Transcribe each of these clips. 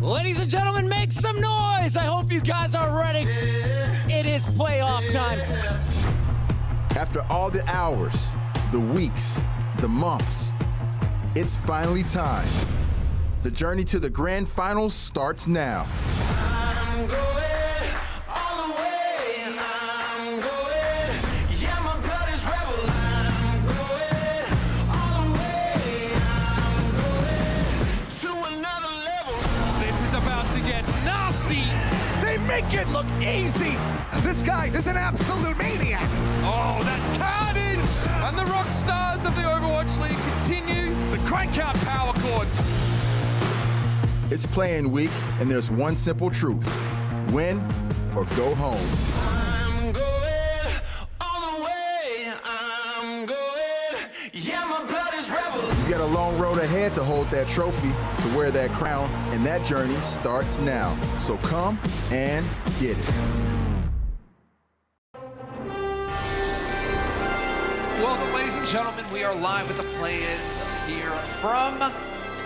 Ladies and gentlemen, make some noise! I hope you guys are ready. It is playoff time. After all the hours, the weeks, the months, it's finally time. The journey to the grand finals starts now. I'm going all the way, and I'm going, yeah, my blood is rebel. I'm going all the way, I'm going to another level. This is about to get nasty. They make it look easy. This guy is an absolute maniac. Oh, that's carnage! And the rock stars of the Overwatch League continue to crank out power chords. It's playing week, and there's one simple truth: win or go home. I'm going all the way, I'm going, yeah, my blood is rebel. You got a long road ahead to hold that trophy, to wear that crown, and that journey starts now. So come and get it. Welcome, ladies and gentlemen. We are live with the play-ins here from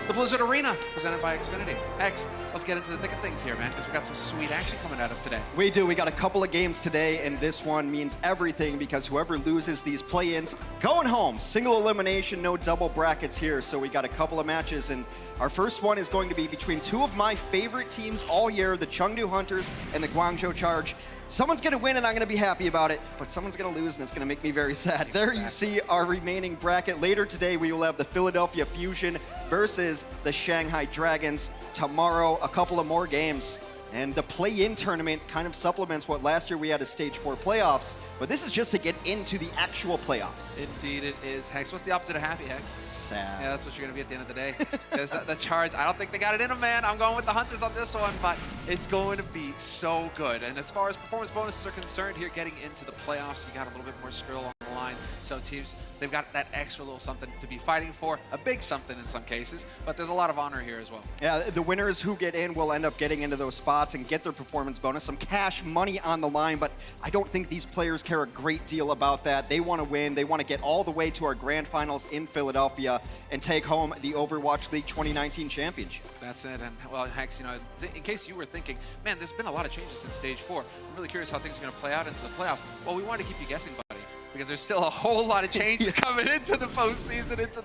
the Blizzard Arena, presented by Xfinity. X, let's get into the thick of things here, man, because we got some sweet action coming at us today. We do. We got a couple of games today, and this one means everything because whoever loses these play-ins, going home. Single elimination, no double brackets here. So we got a couple of matches, and our first one is going to be between two of my favorite teams all year, the Chengdu Hunters and the Guangzhou Charge. Someone's going to win, and I'm going to be happy about it, but someone's going to lose, and it's going to make me very sad. There you see our remaining bracket. Later today, we will have the Philadelphia Fusion versus the Shanghai Dragons. Tomorrow, a couple of more games. And the play-in tournament kind of supplements what last year we had as Stage 4 playoffs, but this is just to get into the actual playoffs. Indeed it is, Hex. What's the opposite of happy, Hex? Sad. Yeah, that's what you're going to be at the end of the day. Because the Charge, I don't think they got it in them, man. I'm going with the Hunters on this one, but it's going to be so good. And as far as performance bonuses are concerned here, getting into the playoffs, you got a little bit more skill on the line. So teams, they've got that extra little something to be fighting for, a big something in some cases, but there's a lot of honor here as well. Yeah, the winners who get in will end up getting into those spots and get their performance bonus, some cash money on the line, but I don't think these players care a great deal about that. They want to win. They want to get all the way to our grand finals in Philadelphia and take home the Overwatch League 2019 championship. That's it. And well, Hex, you know, in case you were thinking, man, there's been a lot of changes since Stage 4. I'm really curious how things are going to play out into the playoffs. Well, we wanted to keep you guessing, buddy, because there's still a whole lot of changes coming into the postseason, into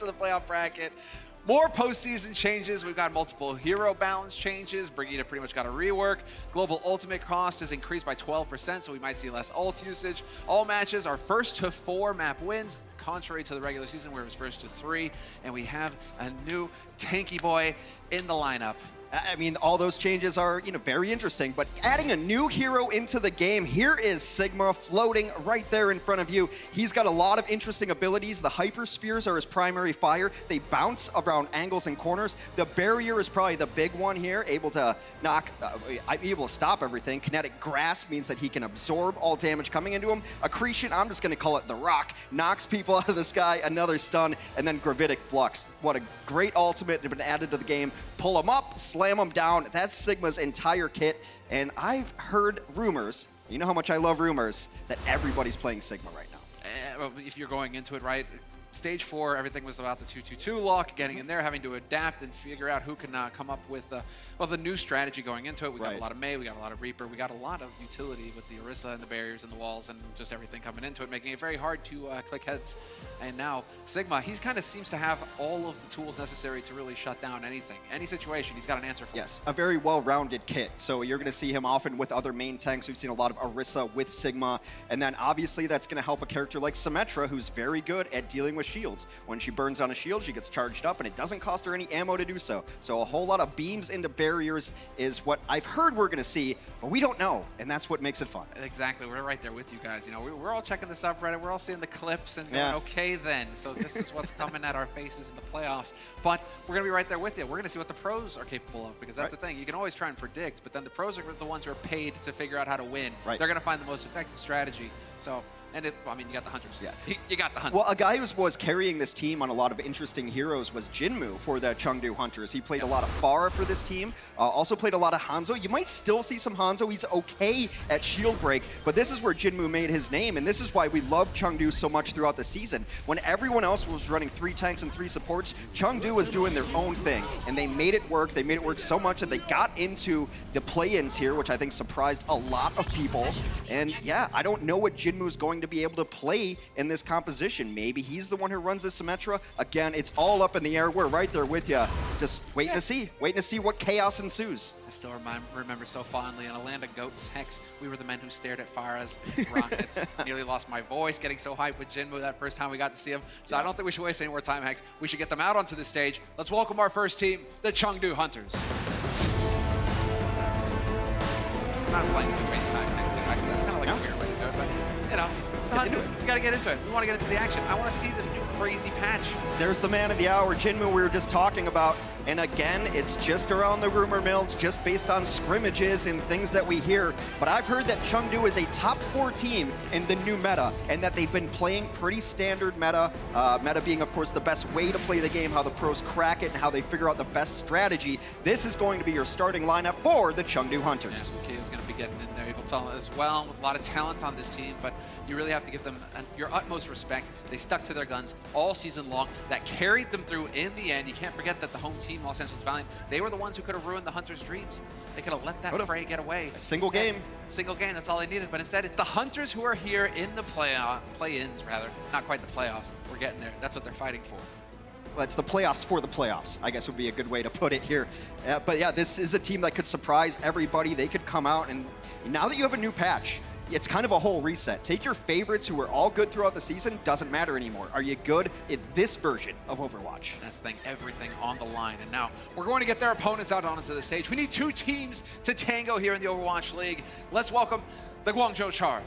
the playoff bracket. More postseason changes. We've got multiple hero balance changes. Brigida pretty much got a rework. Global ultimate cost is increased by 12%, so we might see less ult usage. All matches are first to 4 map wins, contrary to the regular season where it was first to 3. And we have a new tanky boy in the lineup. I mean, all those changes are, very interesting, but adding a new hero into the game, here is Sigma floating right there in front of you. He's got a lot of interesting abilities. The hyperspheres are his primary fire. They bounce around angles and corners. The barrier is probably the big one here, able to able to stop everything. Kinetic grasp means that he can absorb all damage coming into him. Accretion, I'm just gonna call it the rock, knocks people out of the sky, another stun, and then gravitic flux. What a great ultimate to have been added to the game. Pull him up, slam him down. That's Sigma's entire kit. And I've heard rumors, you know how much I love rumors, that everybody's playing Sigma right now. Well, if you're going into it, right? Stage 4, everything was about the 2-2-2 lock, getting in there, having to adapt and figure out who can come up with the new strategy going into it. We got a lot of Mei, we got a lot of Reaper, we got a lot of utility with the Orisa and the barriers and the walls and just everything coming into it, making it very hard to click heads. And now Sigma, he kind of seems to have all of the tools necessary to really shut down anything, any situation. He's got an answer for. Yes, a very well-rounded kit. So you're going to see him often with other main tanks. We've seen a lot of Orisa with Sigma, and then obviously that's going to help a character like Symmetra, who's very good at dealing with shields. When she burns on a shield, she gets charged up, and it doesn't cost her any ammo to do so. So a whole lot of beams into barriers is what I've heard we're going to see, but we don't know, and that's what makes it fun. Exactly. We're right there with you guys. You know, we're all checking the subreddit. We're all seeing the clips and going, okay, then. So this is what's coming at our faces in the playoffs. But we're going to be right there with you. We're going to see what the pros are capable of, because that's the thing. You can always try and predict, but then the pros are the ones who are paid to figure out how to win. They're going to find the most effective strategy. So And I mean, you got the Hunters. Yeah. You got the Hunters. Well, a guy who was carrying this team on a lot of interesting heroes was Jinmu for the Chengdu Hunters. He played a lot of Pharah for this team, also played a lot of Hanzo. You might still see some Hanzo. He's okay at shield break, but this is where Jinmu made his name, and this is why we love Chengdu so much throughout the season. When everyone else was running 3 tanks and 3 supports, Chengdu was doing their own thing, and they made it work. They made it work so much that they got into the play-ins here, which I think surprised a lot of people. And yeah, I don't know what Jinmu's going to be able to play in this composition. Maybe he's the one who runs this Symmetra. Again, it's all up in the air. We're right there with you. Just waiting to see. Waiting to see what chaos ensues. I still remember so fondly in a land of goats, Hex, we were the men who stared at Pharah's rockets. Nearly lost my voice getting so hyped with Jinmu that first time we got to see him. So I don't think we should waste any more time, Hex. We should get them out onto the stage. Let's welcome our first team, the Chengdu Hunters. I'm not playing to waste time. Actually, that's kind of like a weird way to do it, but you know, it's not into it. We gotta get into it. We want to get into the action. I want to see this new crazy patch. There's the man of the hour, Jinmu, we were just talking about. And again, it's just around the rumor mill. It's just based on scrimmages and things that we hear. But I've heard that Chengdu is a top 4 team in the new meta, and that they've been playing pretty standard meta. Meta being, of course, the best way to play the game, how the pros crack it, and how they figure out the best strategy. This is going to be your starting lineup for the Chengdu Hunters. Yeah, Kyo's going to be getting in there, Evil as well, with a lot of talent on this team, but you really have to give them your utmost respect. They stuck to their guns all season long. That carried them through in the end. You can't forget that the home team, Los Angeles Valiant, they were the ones who could have ruined the Hunters' dreams. They could have let that fray get away. A single game. Single game, that's all they needed. But instead, it's the Hunters who are here in the play-ins, rather. Not quite the playoffs. We're getting there. That's what they're fighting for. Well, it's the playoffs for the playoffs, I guess would be a good way to put it here. But yeah, this is a team that could surprise everybody. They could come out, and now that you have a new patch, it's kind of a whole reset. Take your favorites who were all good throughout the season, doesn't matter anymore. Are you good in this version of Overwatch? That's the thing, everything on the line. And now we're going to get their opponents out onto the stage. We need 2 teams to tango here in the Overwatch League. Let's welcome the Guangzhou Charge.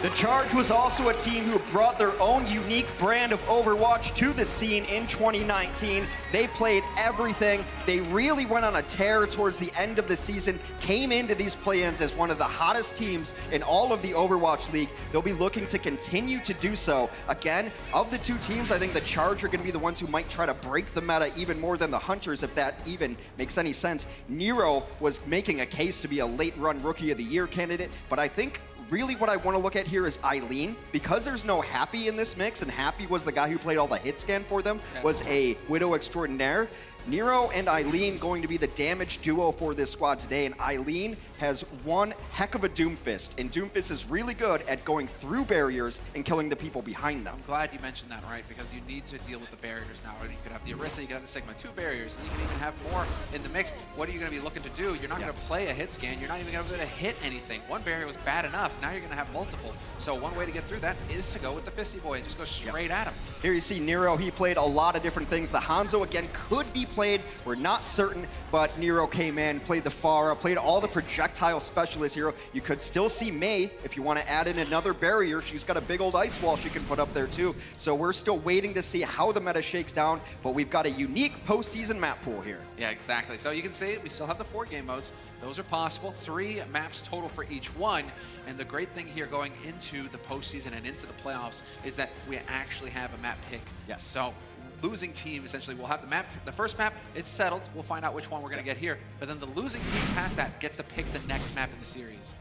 The Charge was also a team who brought their own unique brand of Overwatch to the scene in 2019. They played everything. They really went on a tear towards the end of the season, came into these play-ins as one of the hottest teams in all of the Overwatch League. They'll be looking to continue to do so. Again, of the 2 teams, I think the Charge are going to be the ones who might try to break the meta even more than the Hunters, if that even makes any sense. Nero was making a case to be a late-run Rookie of the Year candidate, but I think really what I want to look at here is Eileen. Because there's no Happy in this mix, and Happy was the guy who played all the hit scan for them, was a Widow Extraordinaire. Nero and Eileen going to be the damage duo for this squad today, and Eileen has one heck of a Doomfist, and Doomfist is really good at going through barriers and killing the people behind them. I'm glad you mentioned that, right? Because you need to deal with the barriers now. You could have the Orisa, you could have the Sigma, 2 barriers, and you can even have more in the mix. What are you going to be looking to do? You're not going to play a hit scan. You're not even going to be able to hit anything. One barrier was bad enough. Now you're going to have multiple. So one way to get through that is to go with the Fisty Boy and just go straight at him. Here you see Nero. He played a lot of different things. The Hanzo, again, could be played. We're not certain, but Nero came in, played the Pharah, played all the projectile specialist hero. You could still see Mei if you want to add in another barrier. She's got a big old ice wall she can put up there too. So we're still waiting to see how the meta shakes down, but we've got a unique postseason map pool here. Yeah, exactly. So you can see we still have the 4 game modes. Those are possible. 3 maps total for each one. And the great thing here going into the postseason and into the playoffs is that we actually have a map pick. Yes. So losing team essentially will have the map. The first map, it's settled. We'll find out which one we're going to get here. But then the losing team past that gets to pick the next map in the series.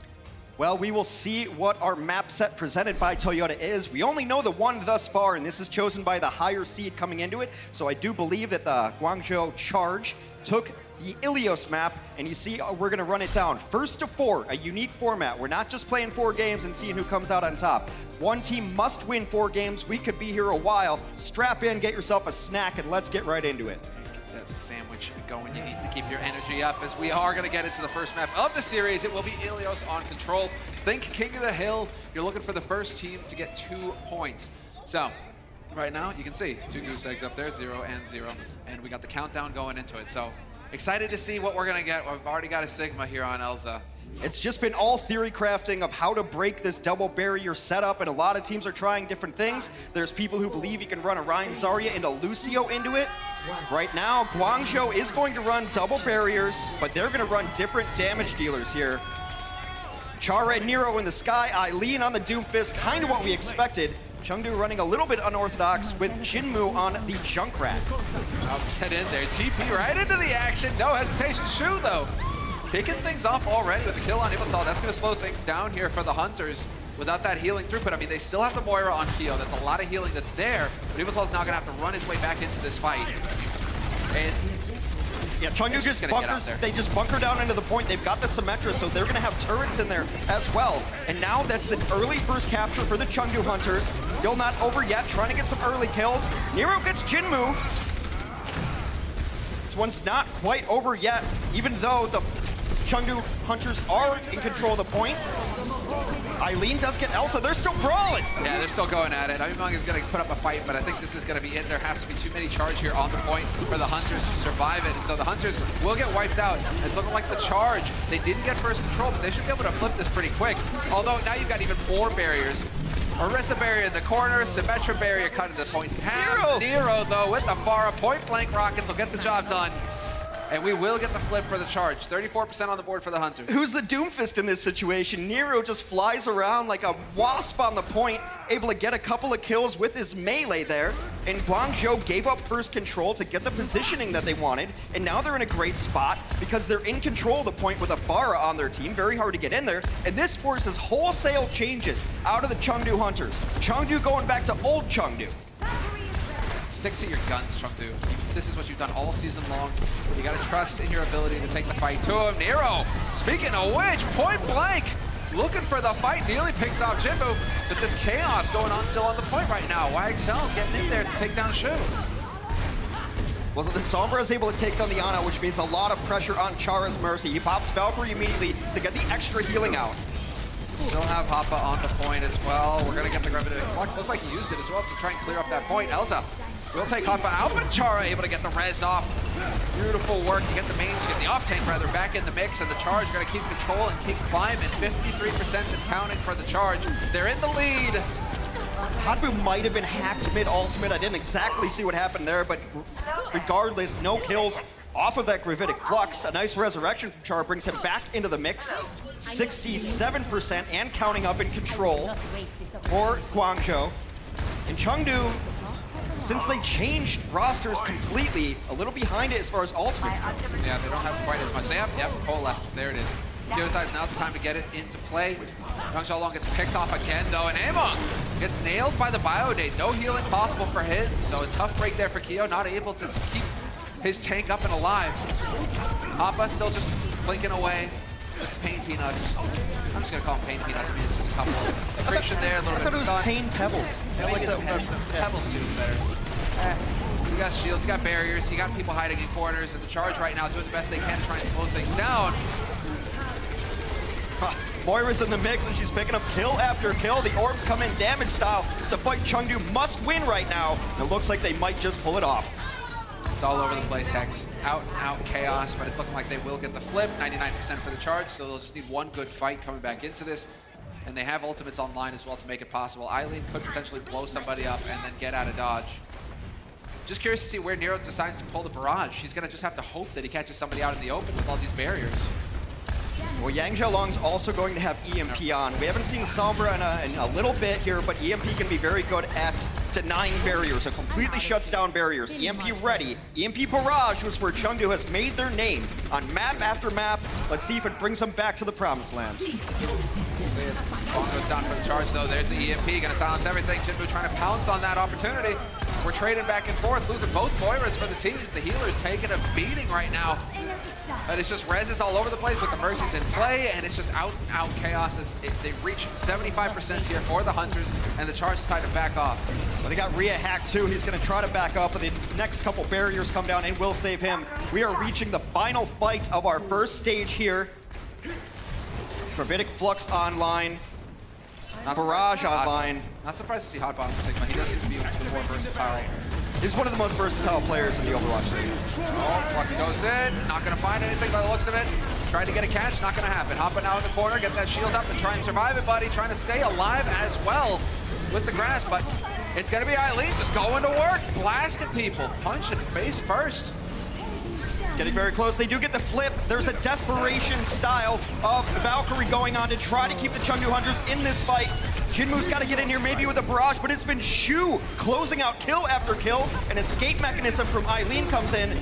Well, we will see what our map set presented by Toyota is. We only know the one thus far, and this is chosen by the higher seed coming into it. So I do believe that the Guangzhou Charge took the Ilios map, and you see we're going to run it down. First to 4, a unique format. We're not just playing 4 games and seeing who comes out on top. One team must win 4 games. We could be here a while. Strap in, get yourself a snack, and let's get right into it. That sandwich going. You need to keep your energy up as we are going to get into the first map of the series. It will be Ilios on control. Think King of the Hill. You're looking for the first team to get 2 points. So right now you can see 2 goose eggs up there, 0 and 0, and we got the countdown going into it. So Excited to see what we're gonna get. We've already got a Sigma here on Elza. It's just been all theory crafting of how to break this double barrier setup, and a lot of teams are trying different things. There's people who believe you can run a Ryan Zarya into Lucio into it. Right now, Guangzhou is going to run double barriers, but they're gonna run different damage dealers here. Chara and Nero in the sky, Eileen on the Doomfist, kind of what we expected. Chengdu running a little bit unorthodox with Jinmu on the Junkrat. Head in there, TP right into the action. No hesitation, Shu though. Kicking things off already with the kill on Immortal. That's going to slow things down here for the Hunters without that healing throughput. I mean, they still have the Moira on Kyo. That's a lot of healing that's there, but Immortal's now going to have to run his way back into this fight. And yeah, Chengdu just bunkers, they just bunker down into the point. They've got the Symmetra, so they're going to have turrets in there as well. And now that's the early first capture for the Chengdu Hunters. Still not over yet, trying to get some early kills. Nero gets Jinmu. This one's not quite over yet, even though the Chengdu Hunters are in control of the point. Eileen does get Elsa. They're still brawling. Yeah, they're still going at it. Among is going to put up a fight, but I think this is going to be it. There has to be too many charge here on the point for the Hunters to survive it. And so the Hunters will get wiped out. It's looking like the charge. They didn't get first control, but they should be able to flip this pretty quick. Although now you've got even more barriers. Orisa barrier in the corner, Symmetra barrier cut at the point. Nero though with the Pharah. Point blank rockets will get the job done. And we will get the flip for the charge. 34% on the board for the Hunters. Who's the Doomfist in this situation? Nero just flies around like a wasp on the point, able to get a couple of kills with his melee there. And Guangzhou gave up first control to get the positioning that they wanted. And now they're in a great spot because they're in control of the point with a Pharah on their team. Very hard to get in there. And this forces wholesale changes out of the Chengdu Hunters. Chengdu going back to old Chengdu. Stick to your guns, Chengdu. This is what you've done all season long. You got to trust in your ability to take the fight to him. Nero, speaking of which, point blank, looking for the fight. Nearly picks off Jinmu, but this chaos going on still on the point right now. YXL getting in there to take down Shu. Well, the Sombra is able to take down the Ana, which means a lot of pressure on Chara's Mercy. He pops Valkyrie immediately to get the extra healing out. Still have Hoppa on the point as well. We're going to get the Gravitic Flux. Looks like he used it as well to try and clear up that point. Elza will take Hoppa out, but Chara able to get the res off. Beautiful work. You get the main, you get the off-tank rather, back in the mix, and the charge going to keep control and keep climbing. 53% and counting for the charge. They're in the lead. Hadbu might have been hacked mid-ultimate. I didn't exactly see what happened there, but regardless, no kills off of that Gravitic Flux. A nice resurrection from Chara brings him back into the mix. 67% and counting up in control for Guangzhou. And Chengdu, since they changed rosters completely, a little behind it as far as ultimates go. Yeah, they don't have quite as much. They have, yep, Coalescence, there it is. The other side, now's the time to get it into play. Yang Xiaolong gets picked off again though, and Amon gets nailed by the Biodate. No healing possible for him, so a tough break there for Kyo, not able to keep his tank up and alive. Hoppa still just blinking away with Pain Peanuts. I'm just gonna call them Pain Peanuts. I mean, it's just a couple of friction there, a little bit of I thought it was Pain Pebbles. I like that one. Pebbles too better. You got shields, you got barriers, you got people hiding in corners, and the charge right now doing the best they can to try and slow things down. Moira's in the mix and she's picking up kill after kill. The orbs come in damage style. It's a fight Chengdu must win right now. It looks like they might just pull it off. It's all over the place, Hex. Out and out chaos, but it's looking like they will get the flip. 99% for the charge, so they'll just need one good fight coming back into this. And they have ultimates online as well to make it possible. Eileen could potentially blow somebody up and then get out of dodge. Just curious to see where Nero decides to pull the barrage. He's gonna just have to hope that he catches somebody out in the open with all these barriers. Well, Yang Xiaolong's also going to have EMP on. We haven't seen Sombra in a little bit here, but EMP can be very good at denying barriers. It completely shuts down barriers. EMP ready. EMP Barrage was where Chengdu has made their name on map after map. Let's see if it brings them back to the promised land. Bong goes down for the charge though. There's the EMP, gonna silence everything. Jinmu trying to pounce on that opportunity. We're trading back and forth, losing both Moiras for the teams. The healer's taking a beating right now. But it's just reses all over the place with the Mercies in play, and it's just out and out chaos as they reach 75% here for the Hunters, and the charge decide to back off. Well, they got Rhea hacked too. He's going to try to back up, but the next couple barriers come down and will save him. We are reaching the final fight of our first stage here. Gravitic Flux online. Barrage online. Not surprised to see Hotbot on Sigma. He does seem to be more versatile He's one of the most versatile players in the Overwatch League. Oh, Flux goes in, not gonna find anything by the looks of it. Trying to get a catch, not gonna happen. Hopping out in the corner, get that shield up and try and survive it, buddy. Trying to stay alive as well with the grass, but it's gonna be Eileen just going to work, blasting people, punching face first. Getting very close. They do get the flip. There's a desperation style of Valkyrie going on to try to keep the Chengdu Hunters in this fight. Jinmu's got to get in here maybe with a barrage, but it's been Shu closing out kill after kill. An escape mechanism from Eileen comes in.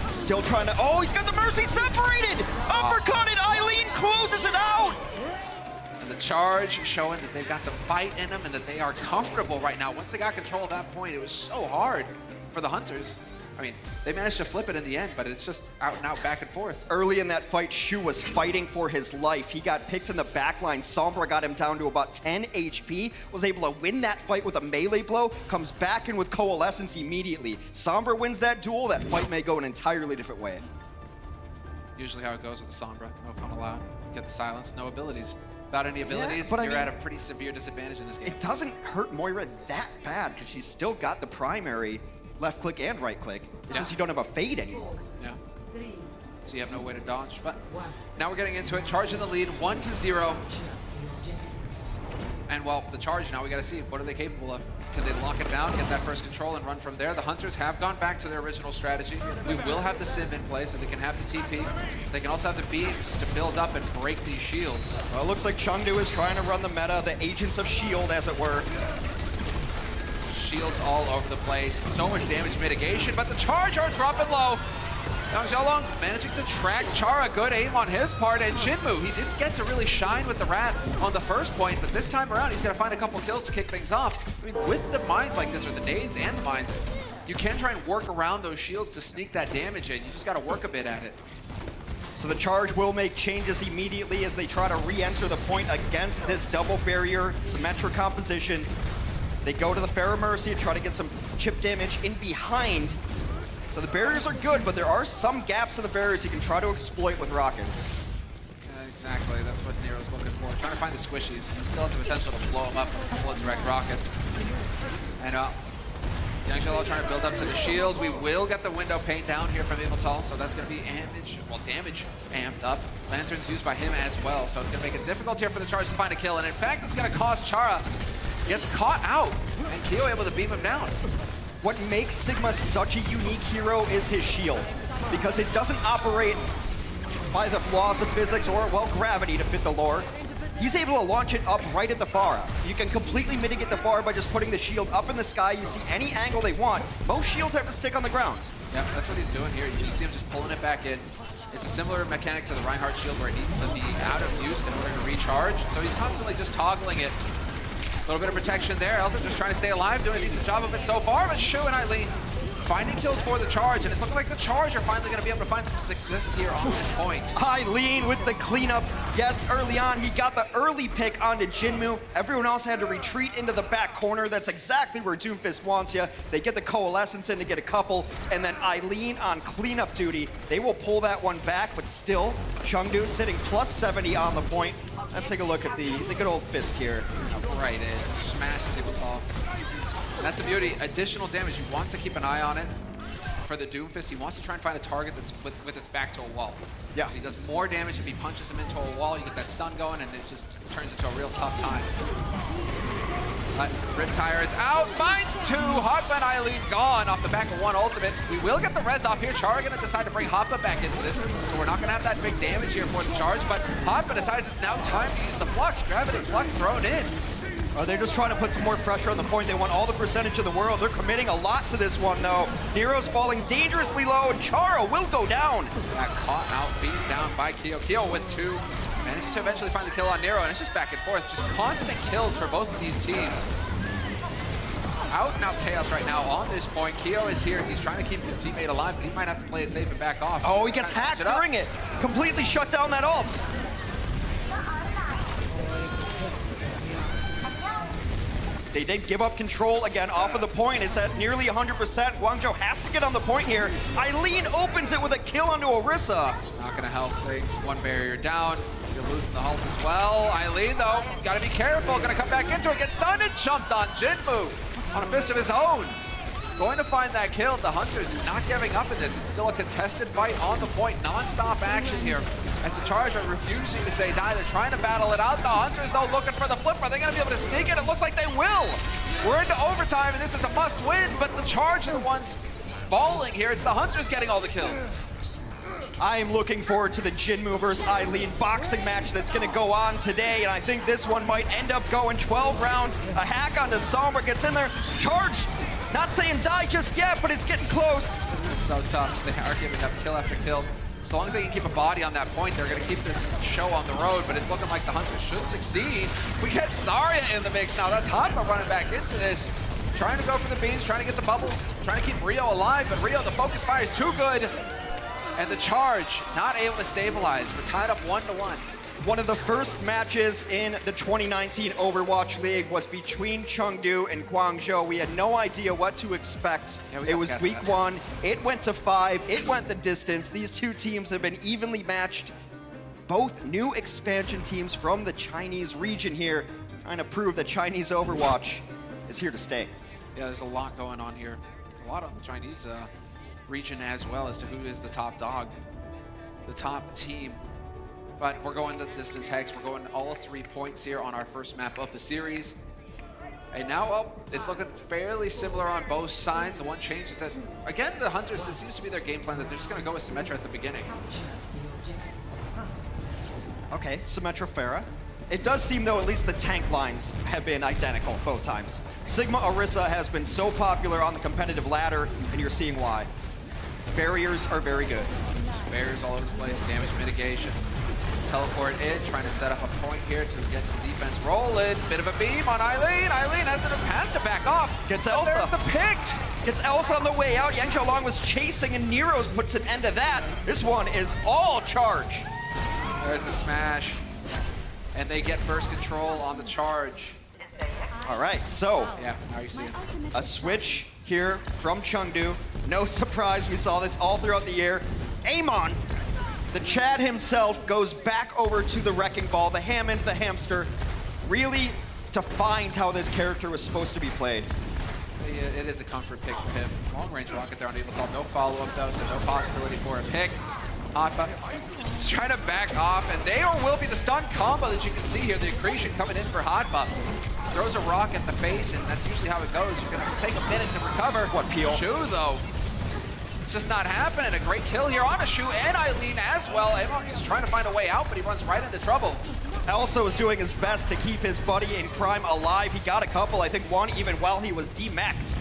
Still trying to, oh, he's got the Mercy separated! Uppercutted, Eileen closes it out! And the charge showing that they've got some fight in them and that they are comfortable right now. Once they got control of that point, it was so hard for the Hunters. I mean, they managed to flip it in the end, but it's just out and out, back and forth. Early in that fight, Shu was fighting for his life. He got picked in the back line. Sombra got him down to about 10 HP, was able to win that fight with a melee blow, comes back in with Coalescence immediately. Sombra wins that duel, that fight may go an entirely different way. Usually how it goes with the Sombra. No fun allowed. Get the silence, no abilities. Without any abilities, but you're I mean, at a pretty severe disadvantage in this game. It doesn't hurt Moira that bad, because she's still got the primary left click and right click. It's just you don't have a fade anymore. Yeah. So you have no way to dodge. But now we're getting into it. Charge in the lead, 1-0. And well, the charge now we got to see what are they capable of. Can they lock it down, get that first control, and run from there? The Hunters have gone back to their original strategy. We will have the Sim in play, so they can have the TP. They can also have the beams to build up and break these shields. Well, it looks like Chengdu is trying to run the meta, the Agents of S.H.I.E.L.D., as it were. Shields all over the place. So much damage mitigation, but the charge are dropping low. Now Xiaolong managing to track Chara. Good aim on his part, and Jinmu, he didn't get to really shine with the rat on the first point, but this time around he's gonna find a couple kills to kick things off. I mean, with the mines like this, or the nades and the mines, you can try and work around those shields to sneak that damage in. You just gotta work a bit at it. So the charge will make changes immediately as they try to re-enter the point against this double barrier symmetric composition. They go to the Pharaoh Mercy and try to get some chip damage in behind. So the barriers are good, but there are some gaps in the barriers you can try to exploit with rockets. Exactly, that's what Nero's looking for. Trying to find the squishies. He still has the potential to blow them up with a couple of direct rockets. And Young Jello trying to build up to the shield. We will get the window pane down here from Immortal, so that's going to be damage amped up. Lantern's used by him as well, so it's going to make it difficult here for the charge to find a kill. And in fact, it's going to cost Chara. Gets caught out, and Kyo able to beam him down. What makes Sigma such a unique hero is his shield, because it doesn't operate by the laws of physics or, well, gravity to fit the lore. He's able to launch it up right at the Pharah. You can completely mitigate the Pharah by just putting the shield up in the sky. You see any angle they want. Most shields have to stick on the ground. Yeah, that's what he's doing here. You see him just pulling it back in. It's a similar mechanic to the Reinhardt shield where it needs to be out of use in order to recharge. So he's constantly just toggling it. A little bit of protection there. Elsa just trying to stay alive, doing a decent job of it so far, but Shu and Eileen finding kills for the charge, and it's looking like the charge are finally going to be able to find some success here on this point. Eileen with the cleanup. Yes, early on, he got the early pick onto Jinmu. Everyone else had to retreat into the back corner. That's exactly where Doomfist wants you. They get the Coalescence in to get a couple, and then Eileen on cleanup duty. They will pull that one back, but still, Chengdu sitting plus 70 on the point. Let's take a look at the good old fist here. Right in, smash the tabletop. That's the beauty. Additional damage. You want to keep an eye on it. For the Doomfist, he wants to try and find a target that's with its back to a wall. Yeah. So he does more damage if he punches him into a wall. You get that stun going, and it just turns into a real tough time. Riptire is out. Finds two. Hoppa and Eileen gone off the back of one ultimate. We will get the res off here. Chara going to decide to bring Hoppa back into this. So we're not going to have that big damage here for the charge. But Hoppa decides it's now time to use the Flux. Gravity Flux thrown in. They're just trying to put some more pressure on the point. They want all the percentage of the world. They're committing a lot to this one, though. Nero's falling dangerously low, and Chara will go down. Got caught out, beat down by Kyo. Kyo with two. Manages to eventually find the kill on Nero, and it's just back and forth. Just constant kills for both of these teams. Out and out chaos right now on this point. Kyo is here. He's trying to keep his teammate alive, but he might have to play it safe and back off. Oh, he gets hacked during it. Completely shut down that ult. They did give up control again off of the point. It's at nearly 100%. Guangzhou has to get on the point here. Eileen opens it with a kill onto Orisa. Not gonna help things. One barrier down. You're losing the health as well. Eileen, though, gotta be careful. Gonna come back into it, get stunned and jumped on Jinmu on a fist of his own. going to find that kill. The Hunters not giving up in this. It's still a contested fight on the point. Non-stop action here. As the Charge are refusing to say die, they're trying to battle it out. The Hunters, though, looking for the flip. Are they going to be able to sneak it? It looks like they will. We're into overtime, and this is a must-win, but the Charge are the ones falling here. It's the Hunters getting all the kills. I am looking forward to the Jin Movers Eileen boxing match that's going to go on today, and I think this one might end up going 12 rounds. A hack onto Sombra gets in there. Charge, not saying die just yet, but it's getting close. It's so tough. They are giving up kill after kill. So long as they can keep a body on that point, they're going to keep this show on the road, but it's looking like the Hunters should succeed. We get Zarya in the mix now. That's Hanma running back into this. Trying to go for the beams, trying to get the bubbles, trying to keep Rio alive, but Rio, the focus fire is too good. And the Charge not able to stabilize. We're tied up 1-1. One of the first matches in the 2019 Overwatch League was between Chengdu and Guangzhou. We had no idea what to expect. Yeah, it was week 1. It went to 5. It went the distance. These two teams have been evenly matched. Both new expansion teams from the Chinese region here, trying to prove that Chinese Overwatch is here to stay. Yeah, there's a lot going on here. A lot on the Chinese region as well as to who is the top dog, the top team. But we're going the distance, Hex. We're going all 3 points here on our first map of the series. And now, well, it's looking fairly similar on both sides. The one change is that, again, the Hunters, it seems to be their game plan that they're just going to go with Symmetra at the beginning. Okay, Symmetra Pharah. It does seem, though, at least the tank lines have been identical both times. Sigma Orisa has been so popular on the competitive ladder, and you're seeing why. Barriers are very good. Barriers all over the place, damage mitigation. Teleport in, trying to set up a point here to get the defense rolling. Bit of a beam on Eileen. Eileen has a pass to back off. Gets Elsa. Elsa. There's the pick. Gets Elsa on the way out. Yang Xiaolong was chasing, and Nero's puts an end to that. This one is all Charge. There's a smash. And they get first control on the Charge. All right, so Yeah, now you see it. a switch here from Chengdu. No surprise, we saw this all throughout the year. Amon, the Chad himself, goes back over to the Wrecking Ball, the Hammond, the Hamster, really defined how this character was supposed to be played. It is a comfort pick for him. Long range rocket there on Evil Assault. No follow-up though, so no possibility for a pick. Hotba just trying to back off, and there will be the stun combo that you can see here. The accretion coming in for Hotba. Throws a rock at the face, and that's usually how it goes. You're gonna have to take a minute to recover. What, Peel? Shu though, it's just not happening. A great kill here on a Shu and Eileen as well. Amon just trying to find a way out, but he runs right into trouble. Elsa was doing his best to keep his buddy in crime alive. He got a couple, I think one even while he was demeched.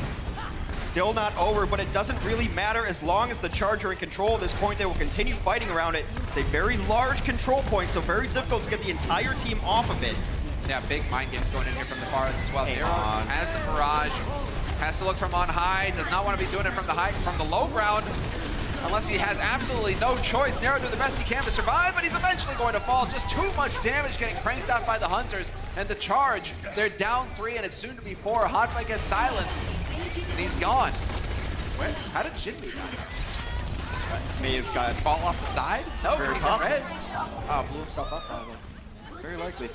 Still not over, but it doesn't really matter as long as the Charge are in control at this point. They will continue fighting around it. It's a very large control point, so very difficult to get the entire team off of it. Yeah, big mind games going in here from the Faras as well. Hey, Nero has the barrage, has to look from on high, does not want to be doing it from the low ground, unless he has absolutely no choice. Nero doing the best he can to survive, but he's eventually going to fall. Just too much damage getting cranked out by the Hunters, and the Charge, they're down 3, and it's soon to be 4. Hotba gets silenced, and he's gone. Where? How did Jin do that? May have got Fall off the side? No, very he got possible. rezzed. Oh, blew himself up probably. very likely.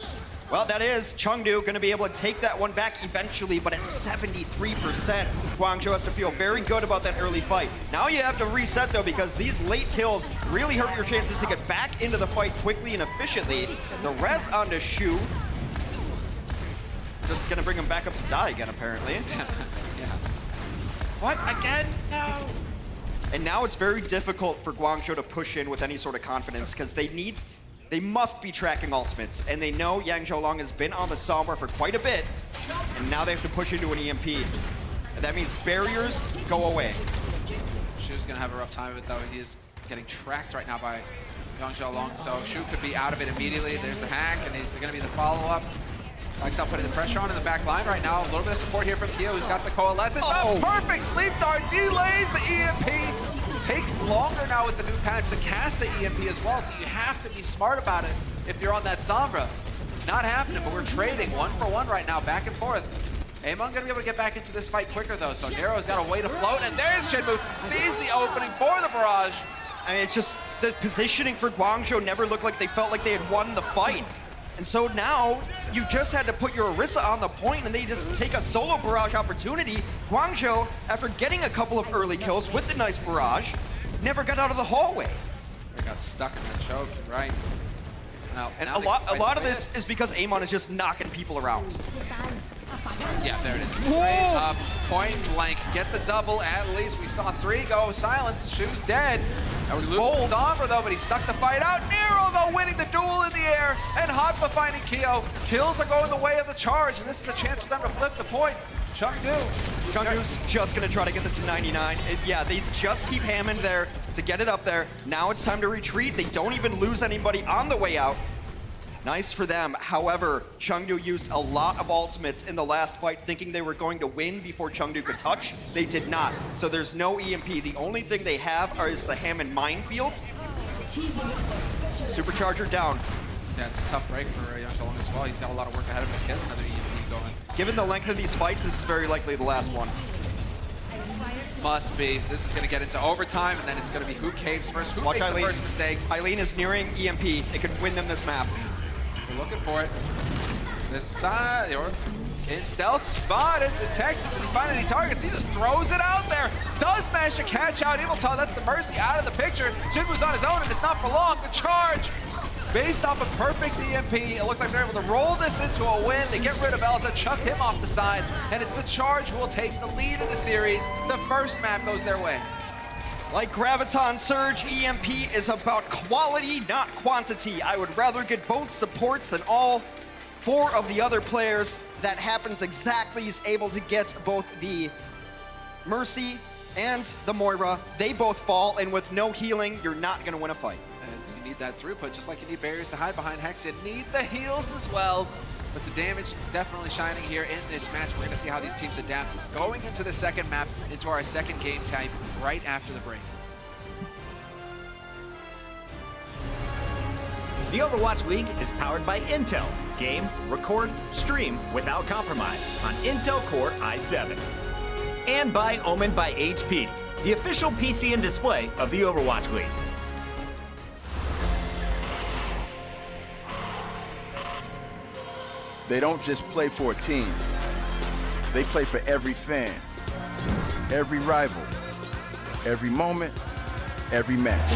Well, that is Chengdu going to be able to take that one back eventually, but at 73%. Guangzhou has to feel very good about that early fight. Now you have to reset, though, because these late kills really hurt your chances to get back into the fight quickly and efficiently. The res onto Shu. Just going to bring him back up to die again, apparently. Yeah. What? Again? No. And now it's very difficult for Guangzhou to push in with any sort of confidence because they must be tracking ultimates, and they know Yang Xiaolong has been on the Sombra for quite a bit, and now they have to push into an EMP. And that means barriers go away. Shu's gonna have a rough time of it though. He is getting tracked right now by Yang Xiaolong, so Shu could be out of it immediately. There's the hack, and he's gonna be the follow-up. Lexel putting the pressure on in the back line right now. A little bit of support here from Kyo, who's got the coalescence. Oh. Perfect sleep dart delays the EMP. Takes longer now with the new patch to cast the EMP as well, so you have to be smart about it if you're on that Sombra. Not happening, but we're trading 1 for 1 right now, back and forth. Amon gonna be able to get back into this fight quicker though, so Nero's got a way to float, and there's Chengdu, sees the opening for the barrage. I mean, it's just the positioning for Guangzhou never looked like they felt like they had won the fight. And so now you just had to put your Orisa on the point and they just take a solo barrage opportunity. Guangzhou, after getting a couple of early kills with the nice barrage, never got out of the hallway. They got stuck in the choke, you're right. And a lot of this is because Amon is just knocking people around. Yeah, there it is. Straight up, point blank. Get the double at least. We saw 3 go. Silence. Shu's dead. That was bold. Sombra though, but he stuck the fight out. Nero though winning the duel in the air. And Hotba finding Kyo. Kills are going the way of the charge, and this is a chance for them to flip the point. Chengdu's just gonna try to get this to 99. Yeah, they just keep Hammond there to get it up there. Now it's time to retreat. They don't even lose anybody on the way out. Nice for them. However, Chengdu used a lot of ultimates in the last fight, thinking they were going to win before Chengdu could touch. They did not. So there's no EMP. The only thing they have is the Hammond minefields. Supercharger down. Yeah, it's a tough break for Young Shalom as well. He's got a lot of work ahead of him to get another EMP going. Given the length of these fights, this is very likely the last one. Must be. This is going to get into overtime, and then it's going to be who caves first. Who makes the first mistake? Eileen is nearing EMP. It could win them this map. They're looking for it. This side, or in stealth, spotted, detected. Does he find any targets? He just throws it out there. Does manage to catch out Eviltal. That's the Mercy out of the picture. Chengdu's on his own, and it's not for long. The charge, based off a perfect EMP. It looks like they're able to roll this into a win. They get rid of Elsa, chuck him off the side, and it's the charge who will take the lead in the series. The first map goes their way. Like Graviton Surge, EMP is about quality, not quantity. I would rather get both supports than all 4 of the other players. That happens exactly. He's able to get both the Mercy and the Moira. They both fall, and with no healing, you're not going to win a fight. And you need that throughput, just like you need barriers to hide behind Hex. You need the heals as well. But the damage definitely shining here in this match. We're going to see how these teams adapt going into the second map, into our second game type right after the break. The Overwatch League is powered by Intel. Game, record, stream without compromise on Intel Core i7. And by Omen by HP, the official PC and display of the Overwatch League. They don't just play for a team. They play for every fan, every rival, every moment, every match.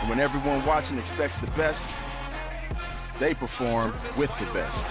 And when everyone watching expects the best, they perform with the best.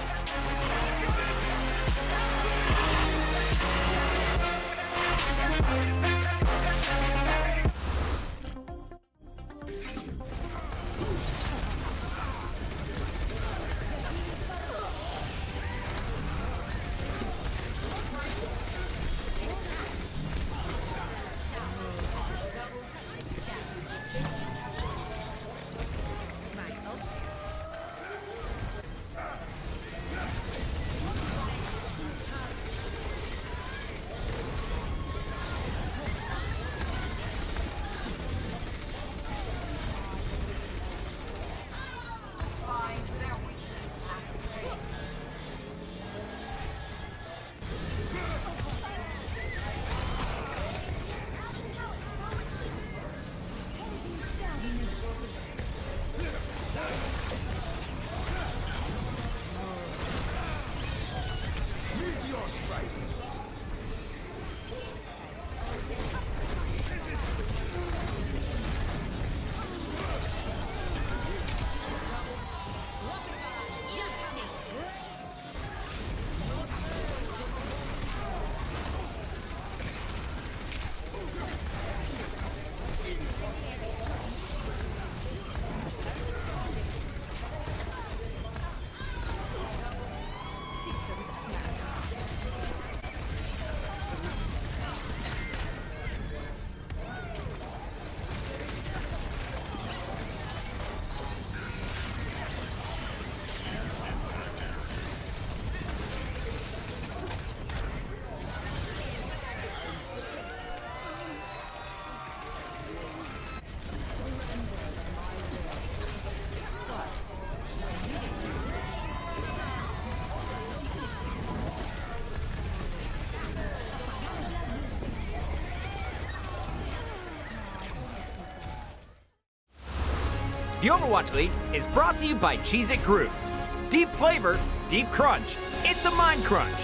The Overwatch League is brought to you by Cheez-It Grooves. Deep flavor, deep crunch. It's a mind crunch.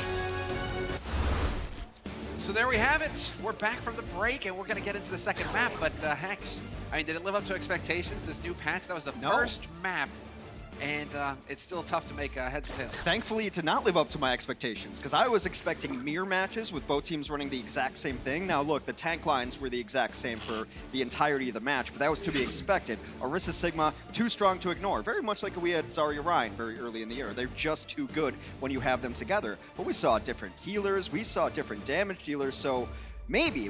So there we have it. We're back from the break, and we're going to get into the second map. But Hex, I mean, did it live up to expectations? This new patch, that was the first map, and it's still tough to make heads or tails. Thankfully, it did not live up to my expectations, because I was expecting mirror matches with both teams running the exact same thing. Now look, the tank lines were the exact same for the entirety of the match, but that was to be expected. Orisa Sigma, too strong to ignore. Very much like we had Zarya Ryan very early in the year. They're just too good when you have them together. But we saw different healers, we saw different damage dealers, so maybe,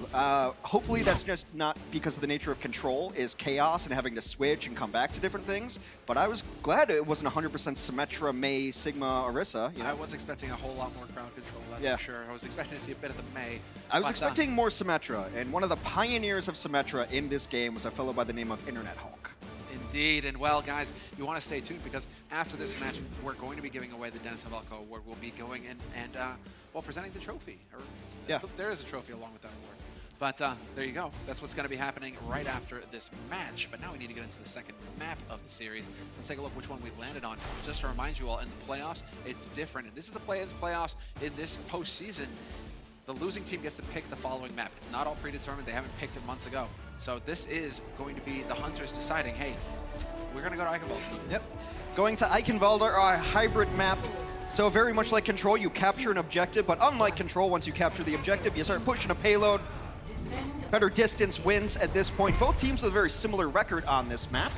hopefully that's just not because of the nature of Control is chaos and having to switch and come back to different things, but I was glad it wasn't 100% Symmetra, Mei, Sigma, Orisa. You know? I was expecting a whole lot more crowd control, that's for sure. I was expecting to see a bit of the Mei. I was expecting more Symmetra, and one of the pioneers of Symmetra in this game was a fellow by the name of Internet Hulk. Indeed, and well, guys, you want to stay tuned because after this match, we're going to be giving away the Dennis Havelko Award. We'll be going in and well, presenting the trophy. Or, there is a trophy along with that award. But there you go. That's what's going to be happening right after this match. But now we need to get into the second map of the series. Let's take a look which one we've landed on. Just to remind you all, in the playoffs, it's different. And this is the play-ins playoffs in this postseason. The losing team gets to pick the following map. It's not all predetermined. They haven't picked it months ago. So this is going to be the Hunters deciding, hey, we're going to go to Eichenwalde. Yep. Going to Eichenwalde, a hybrid map. So very much like Control, you capture an objective, but unlike Control, once you capture the objective, you start pushing a payload. Better distance wins at this point. Both teams with a very similar record on this map.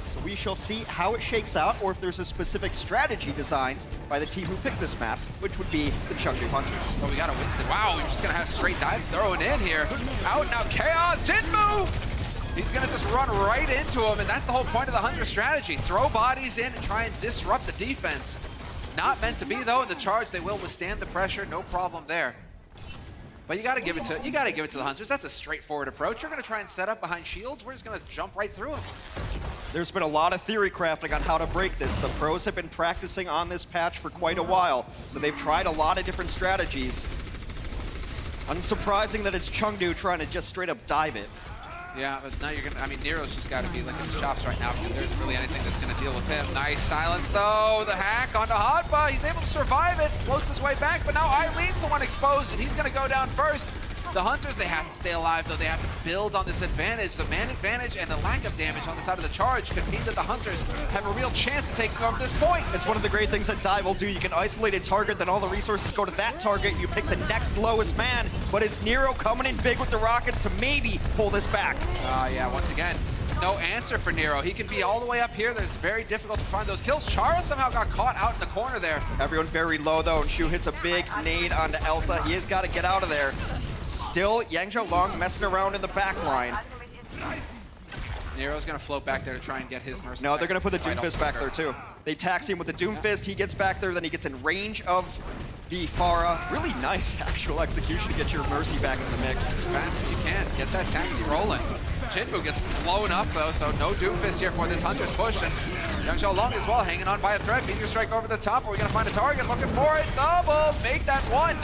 So we shall see how it shakes out, or if there's a specific strategy designed by the team who picked this map, which would be the Chengdu Hunters. Oh, we got a Winston. Wow, we're just going to have straight dive throwing in here. Out now, Chaos, Jinmu! He's going to just run right into him, and that's the whole point of the Hunter strategy. Throw bodies in and try and disrupt the defense. Not meant to be, though. In the charge, they will withstand the pressure. No problem there. But you got to give it to the Hunters. That's a straightforward approach. You're going to try and set up behind shields. We're just going to jump right through them. There's been a lot of theory crafting on how to break this. The pros have been practicing on this patch for quite a while, so they've tried a lot of different strategies. Unsurprising that it's Chengdu trying to just straight up dive it. Yeah, but now you're gonna, I mean, Nero's just got to be licking his chops right now because there isn't really anything that's going to deal with him. Nice silence, though. The hack onto Hotba. He's able to survive it, floats his way back, but now Eileen's the one exposed, and he's going to go down first. The Hunters, they have to stay alive, though. They have to build on this advantage. The man advantage and the lack of damage on the side of the charge could mean that the Hunters have a real chance of taking over this point. It's one of the great things that Dive will do. You can isolate a target, then all the resources go to that target. You pick the next lowest man, but it's Nero coming in big with the rockets to maybe pull this back. Yeah, once again, no answer for Nero. He can be all the way up here. It's very difficult to find those kills. Chara somehow got caught out in the corner there. Everyone very low, though, and Shu hits a big nade onto Elsa. He has got to get out of there. Still, Yang Zhaolong messing around in the back line. Nero's going to float back there to try and get his mercy. No, they're going to put the Doomfist back there, too. They taxi him with the Doomfist. He gets back there, then he gets in range of the Pharah. Really nice actual execution to get your Mercy back in the mix. As fast as you can. Get that taxi rolling. Jinmu gets blown up, though, so no Doomfist here for this Hunter's push. And Yang Zhaolong as well, hanging on by a thread. Meteor Strike over the top. Are we going to find a target? Looking for it. Double. Make that one.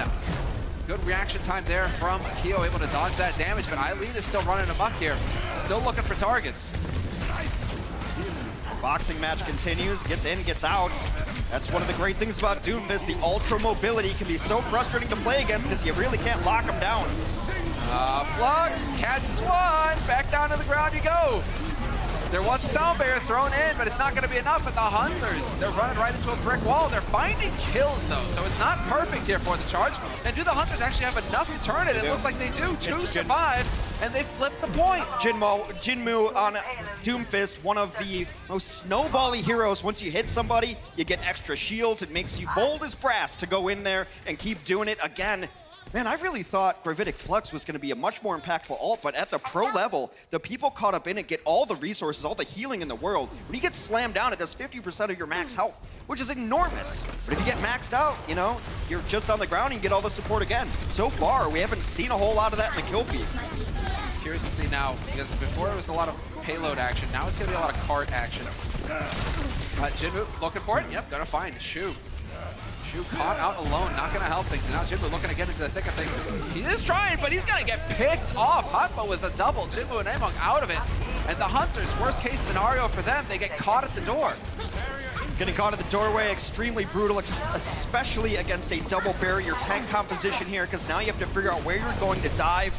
Good reaction time there from Keo, able to dodge that damage, but Eileen is still running amok here. Still looking for targets. Boxing match continues, gets in, gets out. That's one of the great things about Doomfist. The ultra mobility can be so frustrating to play against because you really can't lock him down. Flux catches one. Back down to the ground you go. There was a sound barrier thrown in, but it's not going to be enough. And the Hunters, they're running right into a brick wall. They're finding kills, though, so it's not perfect here for the charge. And do the Hunters actually have enough to turn it? It looks like they do. Two survive, and they flip the point. Jinmu on Doomfist, one of the most snowbally heroes. Once you hit somebody, you get extra shields. It makes you bold as brass to go in there and keep doing it again. Man, I really thought Gravitic Flux was going to be a much more impactful ult, but at the pro level, the people caught up in it get all the resources, all the healing in the world. When you get slammed down, it does 50% of your max health, which is enormous. But if you get maxed out, you know, you're just on the ground and you get all the support again. So far, we haven't seen a whole lot of that in the kill feed. Curious to see now, because before it was a lot of payload action, now it's going to be a lot of cart action. Jinmu looking for it. Yep, gonna find Shu. Shu caught out alone, not gonna help things. Now Jinmu looking to get into the thick of things. He is trying, but he's gonna get picked off. Hotba with a double. Jinmu and Among out of it. And the Hunters, worst case scenario for them, they get caught at the door. Getting caught at the doorway, extremely brutal, especially against a double barrier tank composition here, because now you have to figure out where you're going to dive.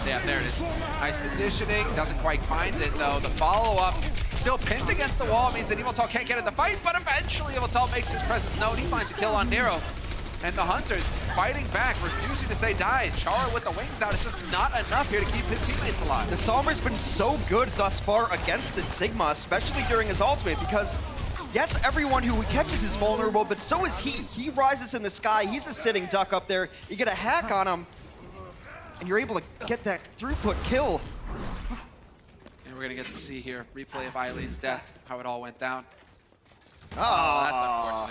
Yeah, there it is. Nice positioning, doesn't quite find it though. The follow-up, still pinned against the wall, means that Eviltal can't get in the fight, but eventually Eviltal makes his presence known. He finds a kill on Nero. And the Hunters fighting back, refusing to say die. Chara with the wings out, it's just not enough here to keep his teammates alive. The Sombra's been so good thus far against the Sigma, especially during his ultimate, because yes, everyone who he catches is vulnerable, but so is he. He rises in the sky, he's a sitting duck up there. You get a hack on him, and you're able to get that throughput kill. And we're gonna get to see here, replay of Eileen's death, how it all went down. Oh,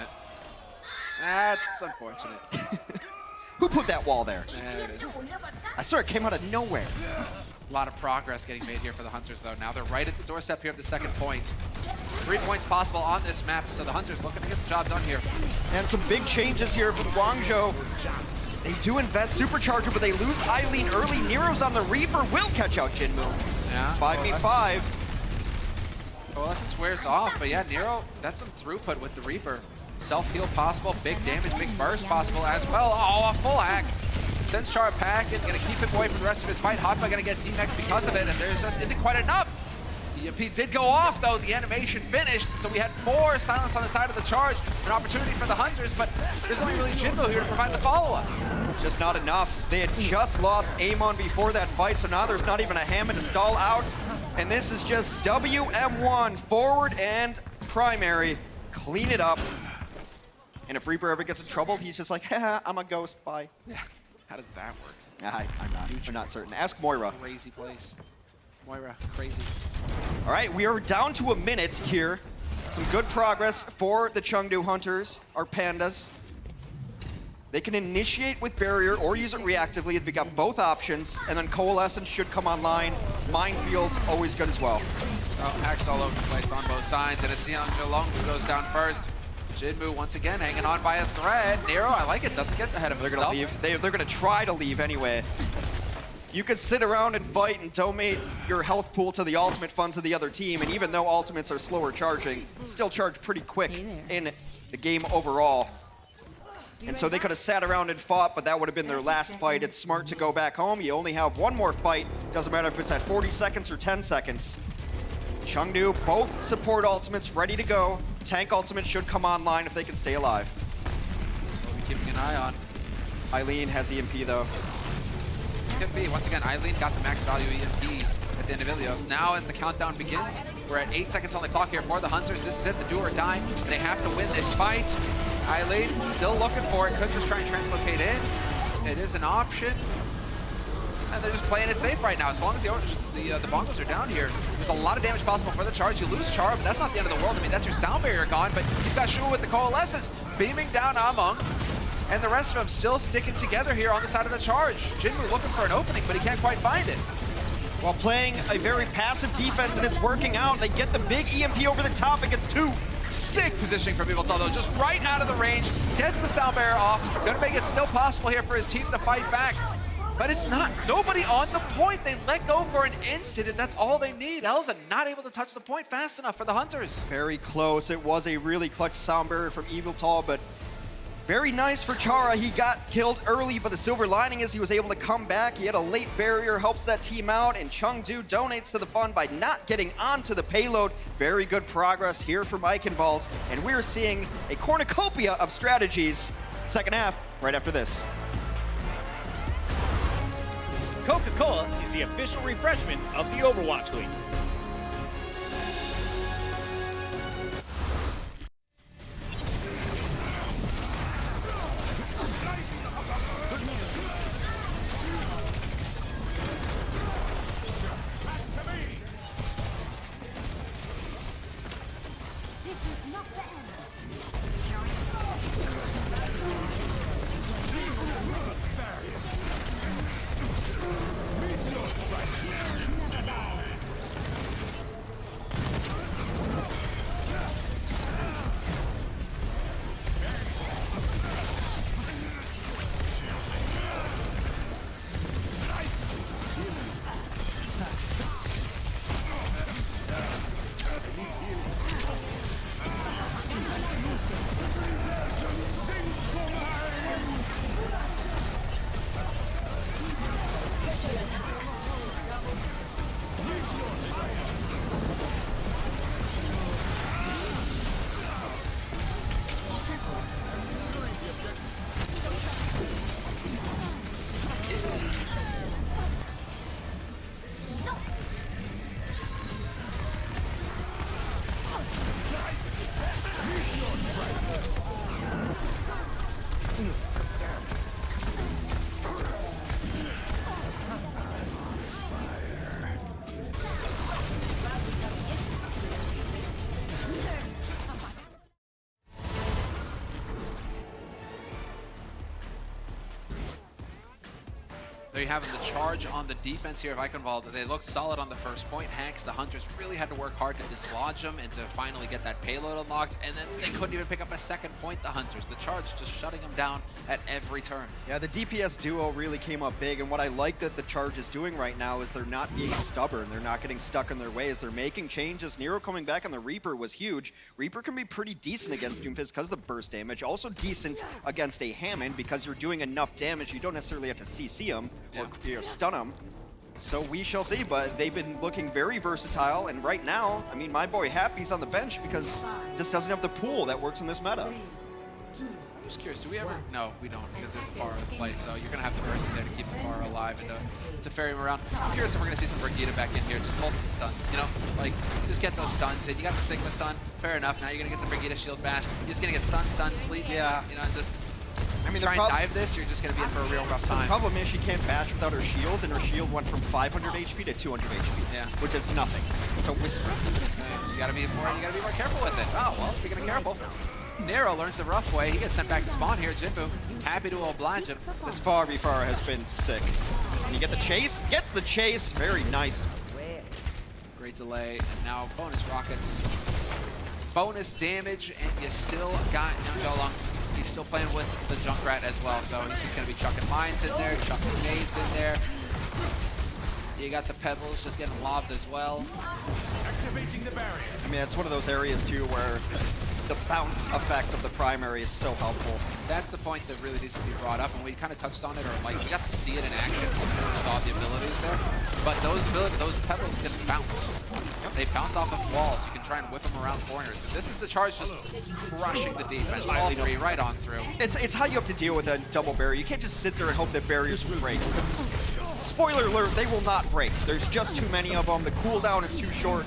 That's unfortunate. That's unfortunate. Who put that wall there? There it is. I swear it came out of nowhere. A lot of progress getting made here for the Hunters, though. Now they're right at the doorstep here of the second point. 3 points possible on this map, so the Hunters looking to get the job done here. And some big changes here from Guangzhou. They do invest Supercharger, but they lose Eileen early. Nero's on the Reaper, will catch out Chengdu. Yeah. 5v5. Coalescence wears off, but yeah, Nero, that's some throughput with the Reaper. Self-heal possible, big damage, big burst possible as well. Oh, a full hack. Sends Chara packing, gonna keep him away for the rest of his fight. Hotba gonna get D-Max because of it, and there's just isn't quite enough. The EMP did go off though, the animation finished, so we had more silence on the side of the charge, an opportunity for the Hunters, but there's only really Chengdu here to provide the follow-up. Just not enough. They had just lost Amon before that fight, so now there's not even a Hammond to stall out. And this is just WM1, forward and primary. Clean it up. And if Reaper ever gets in trouble, he's just like, haha, I'm a ghost, bye. Yeah, how does that work? I'm not certain. Ask Moira. Crazy place. Moira, crazy. All right, we are down to a minute here. Some good progress for the Chengdu Hunters, our pandas. They can initiate with barrier or use it reactively. They've got both options, and then Coalescence should come online. Minefield's always good as well. Oh, hacks all over the place on both sides, and it's Xiang Zhelong who goes down first. Jinmu once again hanging on by a thread. Nero, I like it, doesn't get ahead of himself. They're gonna leave. They're gonna try to leave anyway. You could sit around and fight and donate your health pool to the ultimate funds of the other team, and even though ultimates are slower charging, still charge pretty quick in the game overall. And so they could have sat around and fought, but that would have been their last fight. It's smart to go back home. You only have one more fight. Doesn't matter if it's at 40 seconds or 10 seconds. Chengdu, both support ultimates ready to go. Tank ultimate should come online if they can stay alive. So we'll be keeping an eye on. Eileen has EMP though. Could be. Once again, Eileen got the max value EMP at the end of Ilios. Now as the countdown begins, we're at 8 seconds on the clock here for the Hunters. This is it, the do or die. They have to win this fight. Eileen still looking for it. Could just try and translocate in. It is an option. And they're just playing it safe right now. As long as the bongos are down here, there's a lot of damage possible for the charge. You lose Chara, but that's not the end of the world. I mean, that's your sound barrier gone, but you've got Shua with the Coalescence beaming down Among, and the rest of them still sticking together here on the side of the charge. Jinmu looking for an opening, but he can't quite find it. While playing a very passive defense, and it's working out. They get the big EMP over the top. It gets 2. Sick positioning from Eviltal, though, just right out of the range, gets the sound barrier off. Gonna make it still possible here for his team to fight back. But it's not, nobody on the point. They let go for an instant, and that's all they need. Elza not able to touch the point fast enough for the Hunters. Very close. It was a really clutch sound barrier from Eviltal, but very nice for Chara. He got killed early, but the silver lining is he was able to come back. He had a late barrier, helps that team out, and Chengdu donates to the fund by not getting onto the payload. Very good progress here from Eichenwald, and we're seeing a cornucopia of strategies. Second half, right after this. Coca-Cola is the official refreshment of the Overwatch League. There you have it, the charge on the defense here of Eichenwald. They looked solid on the first point. Hanks, the Hunters, really had to work hard to dislodge them and to finally get that payload unlocked, and then they couldn't even pick up a second point, the Hunters. The charge just shutting them down at every turn. Yeah, the DPS duo really came up big, and what I like that the charge is doing right now is they're not being stubborn. They're not getting stuck in their ways. They're making changes. Nero coming back on the Reaper was huge. Reaper can be pretty decent against Doomfist because of the burst damage. Also decent against a Hammond because you're doing enough damage. You don't necessarily have to CC him or stun him. So we shall see, but they've been looking very versatile, and right now, I mean, my boy Happy's on the bench because he just doesn't have the pool that works in this meta. I'm just curious, do we ever? No, we don't, because there's a bar in play, so you're going to have the mercy there to keep the bar alive and to ferry him around. I'm curious if we're going to see some Brigida back in here, just hold the stuns, you know? Like, just get those stuns in. You got the Sigma stun, fair enough. Now you're going to get the Brigida shield bash. You're just going to get stun, sleep, Yeah. you know, just I mean, try and dive this, you're just going to be in for a real rough time. The problem is she can't bash without her shields, and her shield went from 500 HP to 200 HP, Yeah. which is nothing. It's a whisper. You gotta be more careful with it. Oh, well, speaking of careful, Nero learns the rough way. He gets sent back to spawn here. Jinbu, happy to oblige him. This far before has been sick. And you get the chase, gets the chase, very nice. Great delay, and now bonus rockets. Bonus damage, and you still got Young He's still playing with the Junkrat as well, so he's just gonna be chucking mines in there, chucking nades in there. You got the pebbles just getting lobbed as well. Activating the barrier. I mean, it's one of those areas too where the bounce effect of the primary is so helpful. That's the point that really needs to be brought up, and we kind of touched on it, or like we got to see it in action when we saw the abilities there. But those pebbles can bounce. They bounce off of walls. You can try and whip them around corners. And this is the charge just crushing the defense. All three right on through. It's how you have to deal with a double barrier. You can't just sit there and hope that barriers will break. Because, spoiler alert, they will not break. There's just too many of them. The cooldown is too short,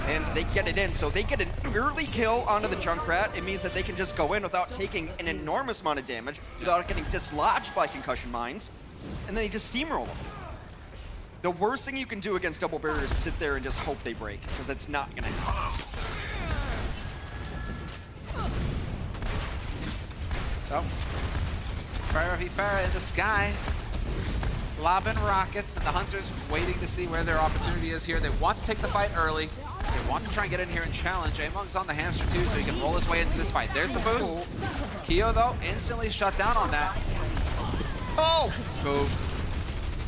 and they get it in. So they get an early kill onto the Junkrat. It means that they can just go in without taking an enormous amount of damage, without getting dislodged by concussion mines, and then they just steamroll them. The worst thing you can do against double barriers is sit there and just hope they break, because it's not gonna happen. So, Farah in the sky, lobbing rockets, and the Hunters waiting to see where their opportunity is here. They want to take the fight early. They want to try and get in here and challenge. Among's on the hamster too, so he can roll his way into this fight. There's the boost. Kyo, though, instantly shut down on that. Oh! Boom.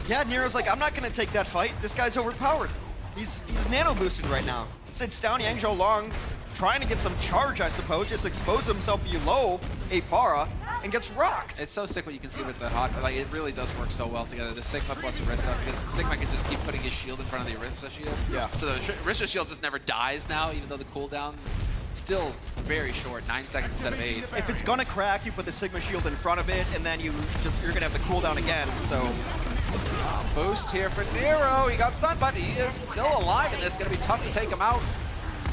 Yeah, Nero's like, I'm not gonna take that fight. This guy's overpowered. He's nano boosted right now. Sits down Yang Zhou Long, trying to get some charge, I suppose, just expose himself below a Bara and gets rocked. It's so sick what you can see with the hot, like it really does work so well together. The Sigma plus Orisa, because Sigma can just keep putting his shield in front of the Orisa shield. Yeah. So the Orisa shield just never dies now, even though the cooldown's still very short, 9 seconds instead of 8. If it's gonna crack, you put the Sigma shield in front of it, and then you're gonna have the cooldown again, so. Boost here for Nero. He got stunned, but he is still alive, and it's gonna be tough to take him out.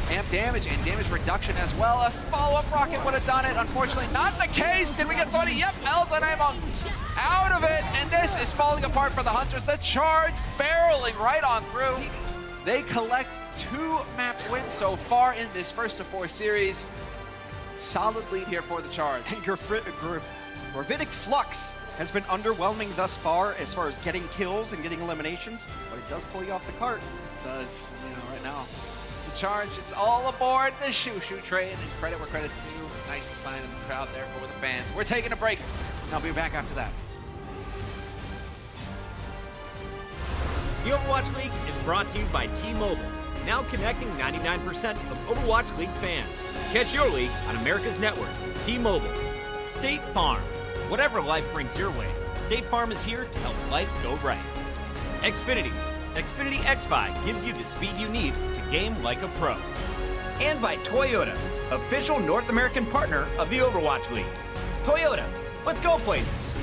Amp damage and damage reduction as well. A follow-up rocket would have done it. Unfortunately, not the case. Did we get somebody? Yep, Elza and Amon out of it, and this is falling apart for the Hunters. The charge barreling right on through. They collect 2 map wins so far in this first of 4 series. Solid lead here for the charge. And Gravitic Flux has been underwhelming thus far as getting kills and getting eliminations, but it does pull you off the cart. It does, you know, right now. The charge, it's all aboard the Shoo train, and credit where credit's due. Nice sign of the crowd there for the fans. We're taking a break, and I'll be back after that. The Overwatch League is brought to you by T-Mobile, now connecting 99% of Overwatch League fans. Catch your league on America's network, T-Mobile. State Farm. Whatever life brings your way, State Farm is here to help life go right. Xfinity. Xfinity X5 gives you the speed you need to game like a pro. And by Toyota, official North American partner of the Overwatch League. Toyota, let's go places.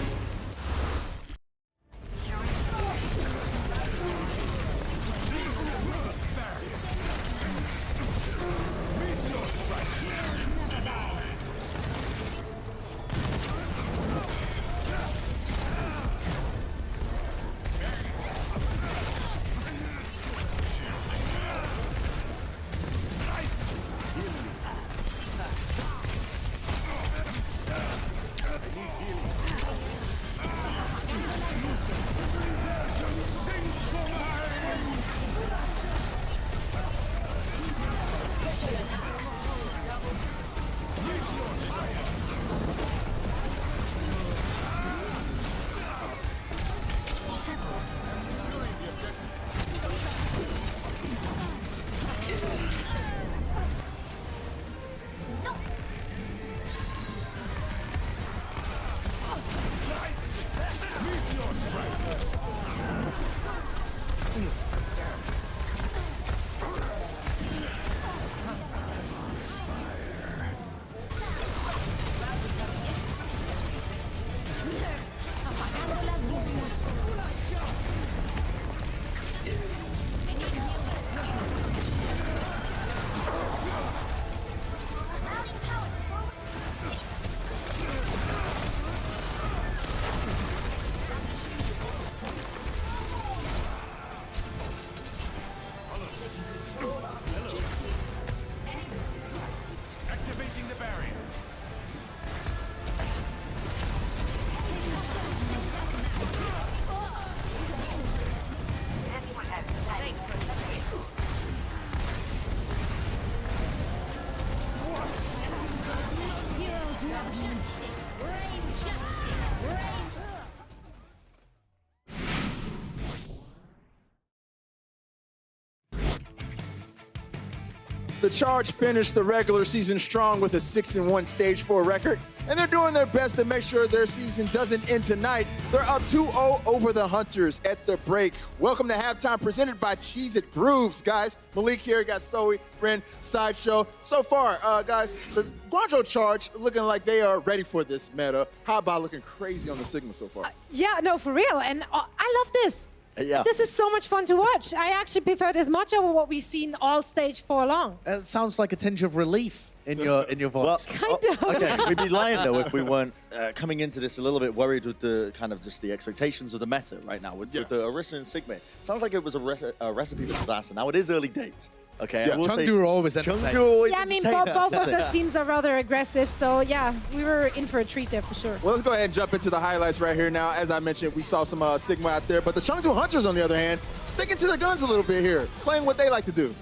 The Charge finished the regular season strong with a 6-1 Stage 4 record, and they're doing their best to make sure their season doesn't end tonight. They're up 2-0 over the Hunters at the break. Welcome to halftime, presented by Cheez It Grooves, guys. Malik here, got Zoe, Ren, Sideshow. So far, guys, the Guangzhou Charge looking like they are ready for this meta. How about looking crazy on the Sigma so far? Yeah, no, for real. And I love this. Yeah. This is so much fun to watch. I actually prefer this much over what we've seen all Stage 4 long. It sounds like a tinge of relief in your voice. Kind of. Okay, we'd be lying though if we weren't coming into this a little bit worried with the kind of just the with the meta right now with the Orisa and Sigma. Sounds like it was a recipe for disaster. Now it is early days. Okay, Yeah, Chengdu are always entertaining. always Yeah, I mean, entertain both us. of the teams are rather aggressive, so yeah, we were in for a treat there for sure. Well, let's go ahead and jump into the highlights right here now. As I mentioned, we saw some Sigma out there, but the Chengdu Hunters, on the other hand, sticking to their guns a little bit here, playing what they like to do.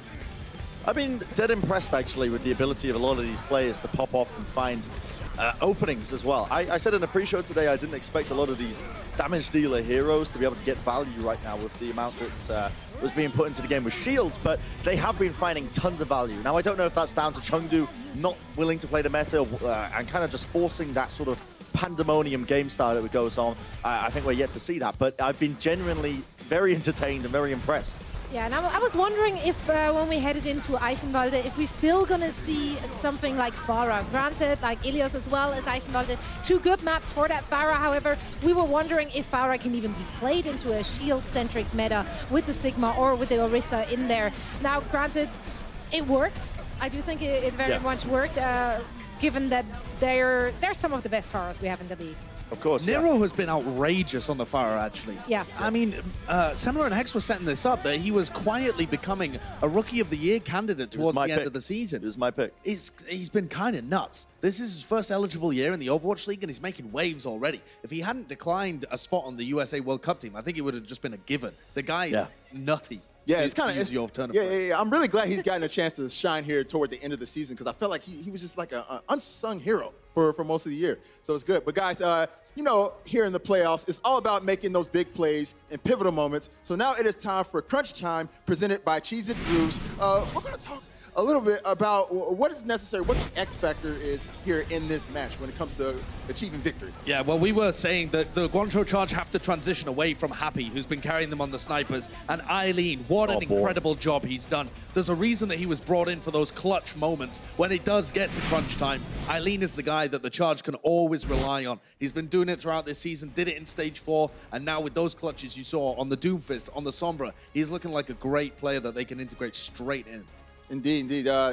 I've been dead impressed actually with the ability of a lot of these players to pop off and find openings as well. I said in the pre-show today I didn't expect a lot of these damage dealer heroes to be able to get value right now with the amount that was being put into the game with shields, but they have been finding tons of value. Now I don't know if that's down to Chengdu not willing to play the meta and kind of just forcing that sort of pandemonium game style that goes on. I think we're yet to see that, but I've been genuinely very entertained and very impressed. Yeah, and I was wondering if when we headed into Eichenwalde, if we're still going to see something like Farah. Granted, like Ilios as well as Eichenwalde, two good maps for that Farah. However, we were wondering if Farah can even be played into a shield-centric meta with the Sigma or with the Orisa in there. Now, granted, it worked. I do think it very much worked, given that they're some of the best Farahs we have in the league. Of course, Nero has been outrageous on the fire, actually. Yeah. I mean, Semler and Hex were setting this up, that he was quietly becoming a Rookie of the Year candidate towards the end of the season. It was my pick. He's been kind of nuts. This is his first eligible year in the Overwatch League, and he's making waves already. If he hadn't declined a spot on the USA World Cup team, I think it would have just been a given. The guy is nutty. Yeah, it's kind of your turn. Yeah. I'm really glad he's gotten a chance to shine here toward the end of the season because I felt like he was just like an unsung hero for most of the year. So it's good. But guys, you know, here in the playoffs, it's all about making those big plays and pivotal moments. So now it is time for Crunch Time, presented by Cheez It Grooves. We're going to talk a little bit about what is necessary, what the X factor is here in this match when it comes to achieving victory. Yeah, well, we were saying that the Guangzhou Charge have to transition away from Happy, who's been carrying them on the snipers, and Eileen. What an incredible job he's done. There's a reason that he was brought in for those clutch moments when it does get to crunch time. Eileen is the guy that the Charge can always rely on. He's been doing it throughout this season, did it in Stage 4, and now with those clutches you saw on the Doomfist, on the Sombra, he's looking like a great player that they can integrate straight in. Indeed.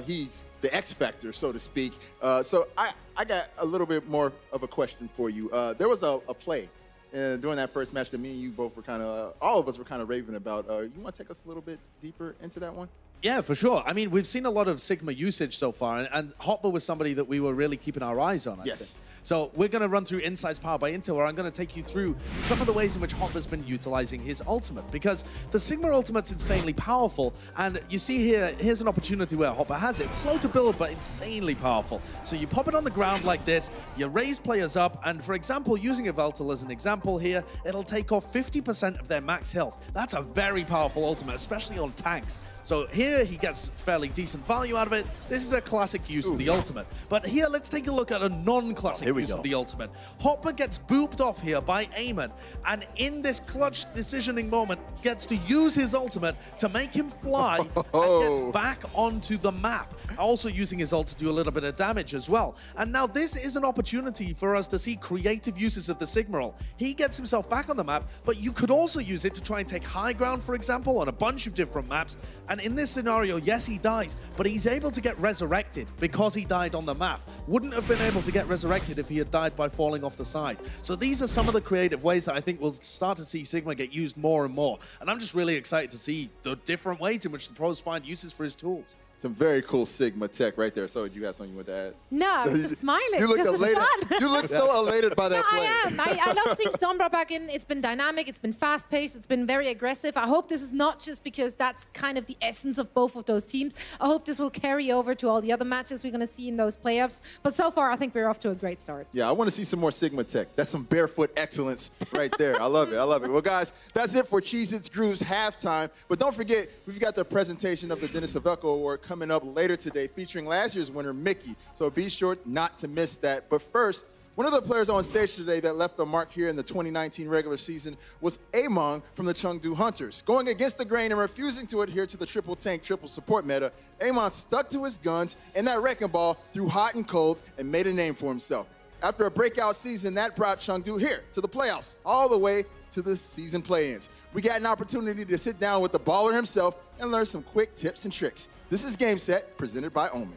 He's the X factor, so to speak. So I got a little bit more of a question for you. There was a play during that first match that me and you both were kind of, all of us were kind of raving about. You want to take us a little bit deeper into that one? Yeah, for sure. I mean, we've seen a lot of Sigma usage so far, and Hopper was somebody that we were really keeping our eyes on, I think. So we're going to run through Insights powered by Intel, where I'm going to take you through some of the ways in which Hopper's been utilizing his ultimate, because the Sigma ultimate's insanely powerful, and you see here's an opportunity where Hopper has it. It's slow to build, but insanely powerful. So you pop it on the ground like this, you raise players up, and for example, using a Veltal as an example here, it'll take off 50% of their max health. That's a very powerful ultimate, especially on tanks. So here he gets fairly decent value out of it. This is a classic use of the ultimate. But here, let's take a look at a non-classic use of the ultimate. Hopper gets booped off here by Eamon, and in this clutch decisioning moment, gets to use his ultimate to make him fly and gets back onto the map. Also using his ult to do a little bit of damage as well. And now this is an opportunity for us to see creative uses of the Sigma ult. He gets himself back on the map, but you could also use it to try and take high ground, for example, on a bunch of different maps. And in this scenario, yes, he dies, but he's able to get resurrected because he died on the map. Wouldn't have been able to get resurrected if he had died by falling off the side. So these are some of the creative ways that I think we'll start to see Sigma get used more and more. And I'm just really excited to see the different ways in which the pros find uses for his tools. Some very cool Sigma tech right there. So you got something you want to add? No, I'm just smiling. You look This is elated. fun. You look so elated by that No, play. I am. I love seeing Sombra back in. It's been dynamic, it's been fast-paced, it's been very aggressive. I hope this is not just because that's kind of the essence of both of those teams. I hope this will carry over to all the other matches we're going to see in those playoffs. But so far, I think we're off to a great start. Yeah, I want to see some more Sigma tech. That's some barefoot excellence right there. I love it. I love it. Well, guys, that's it for Cheez It's Grooves halftime. But don't forget, we've got the presentation of the Dennis Havelko Award coming up later today featuring last year's winner, Mickey. So be sure not to miss that. But first, one of the players on stage today that left a mark here in the 2019 regular season was Among from the Chengdu Hunters. Going against the grain and refusing to adhere to the triple tank, triple support meta, Amon stuck to his guns in that wrecking ball through hot and cold and made a name for himself. After a breakout season, that brought Chengdu here to the playoffs, all the way to the season play-ins. We got an opportunity to sit down with the baller himself and learn some quick tips and tricks. This is Game Set, presented by Omen.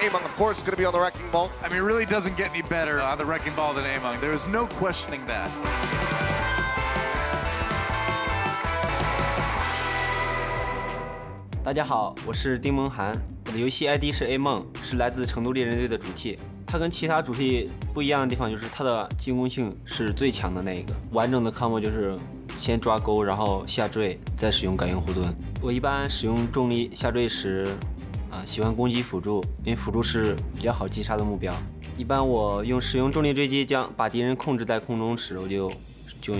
Among, of course, is going to be on the wrecking ball. I mean, it really doesn't get any better on the wrecking ball than Among. There is no questioning that. 大家好，我是丁梦涵，我的游戏 ID 是 A 梦，是来自成都猎人队的主 T。它跟其他主 T 不一样的地方就是它的进攻性是最强的那一个，完整的 combo 就是先抓钩，然后下坠，再使用感应护盾。我一般使用重力下坠时，喜欢攻击辅助，因为辅助是比较好击杀的目标。一般我使用重力追击，把敌人控制在空中时，我就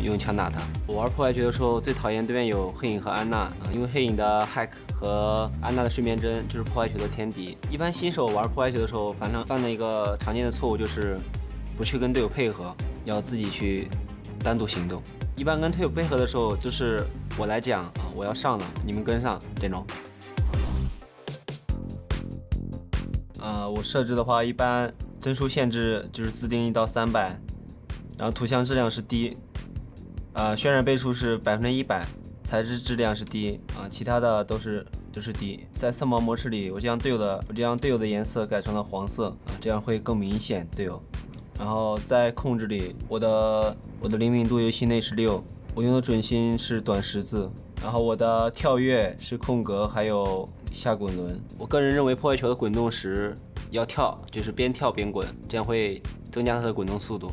用枪打他。我玩破坏球的时候，最讨厌对面有黑影和安娜，因为黑影的 hack 和安娜的睡眠针就是破坏球的天敌。一般新手玩破坏球的时候，反正犯的一个常见的错误就是不去跟队友配合，要自己去单独行动。一般跟队友配合的时候，就是我来讲我要上了，你们跟上这种。我设置的话，一般帧数限制就是自定义到300，然后图像质量是低，渲染倍数是100%，材质质量是低，其他的都是低。在色盲模式里，我将队友的颜色改成了黄色，这样会更明显队友。然后在控制里，我的灵敏度游戏内是6，我用的准心是短十字，然后我的跳跃是空格，还有下滚轮。我个人认为破坏球的滚动时要跳，就是边跳边滚，这样会增加它的滚动速度。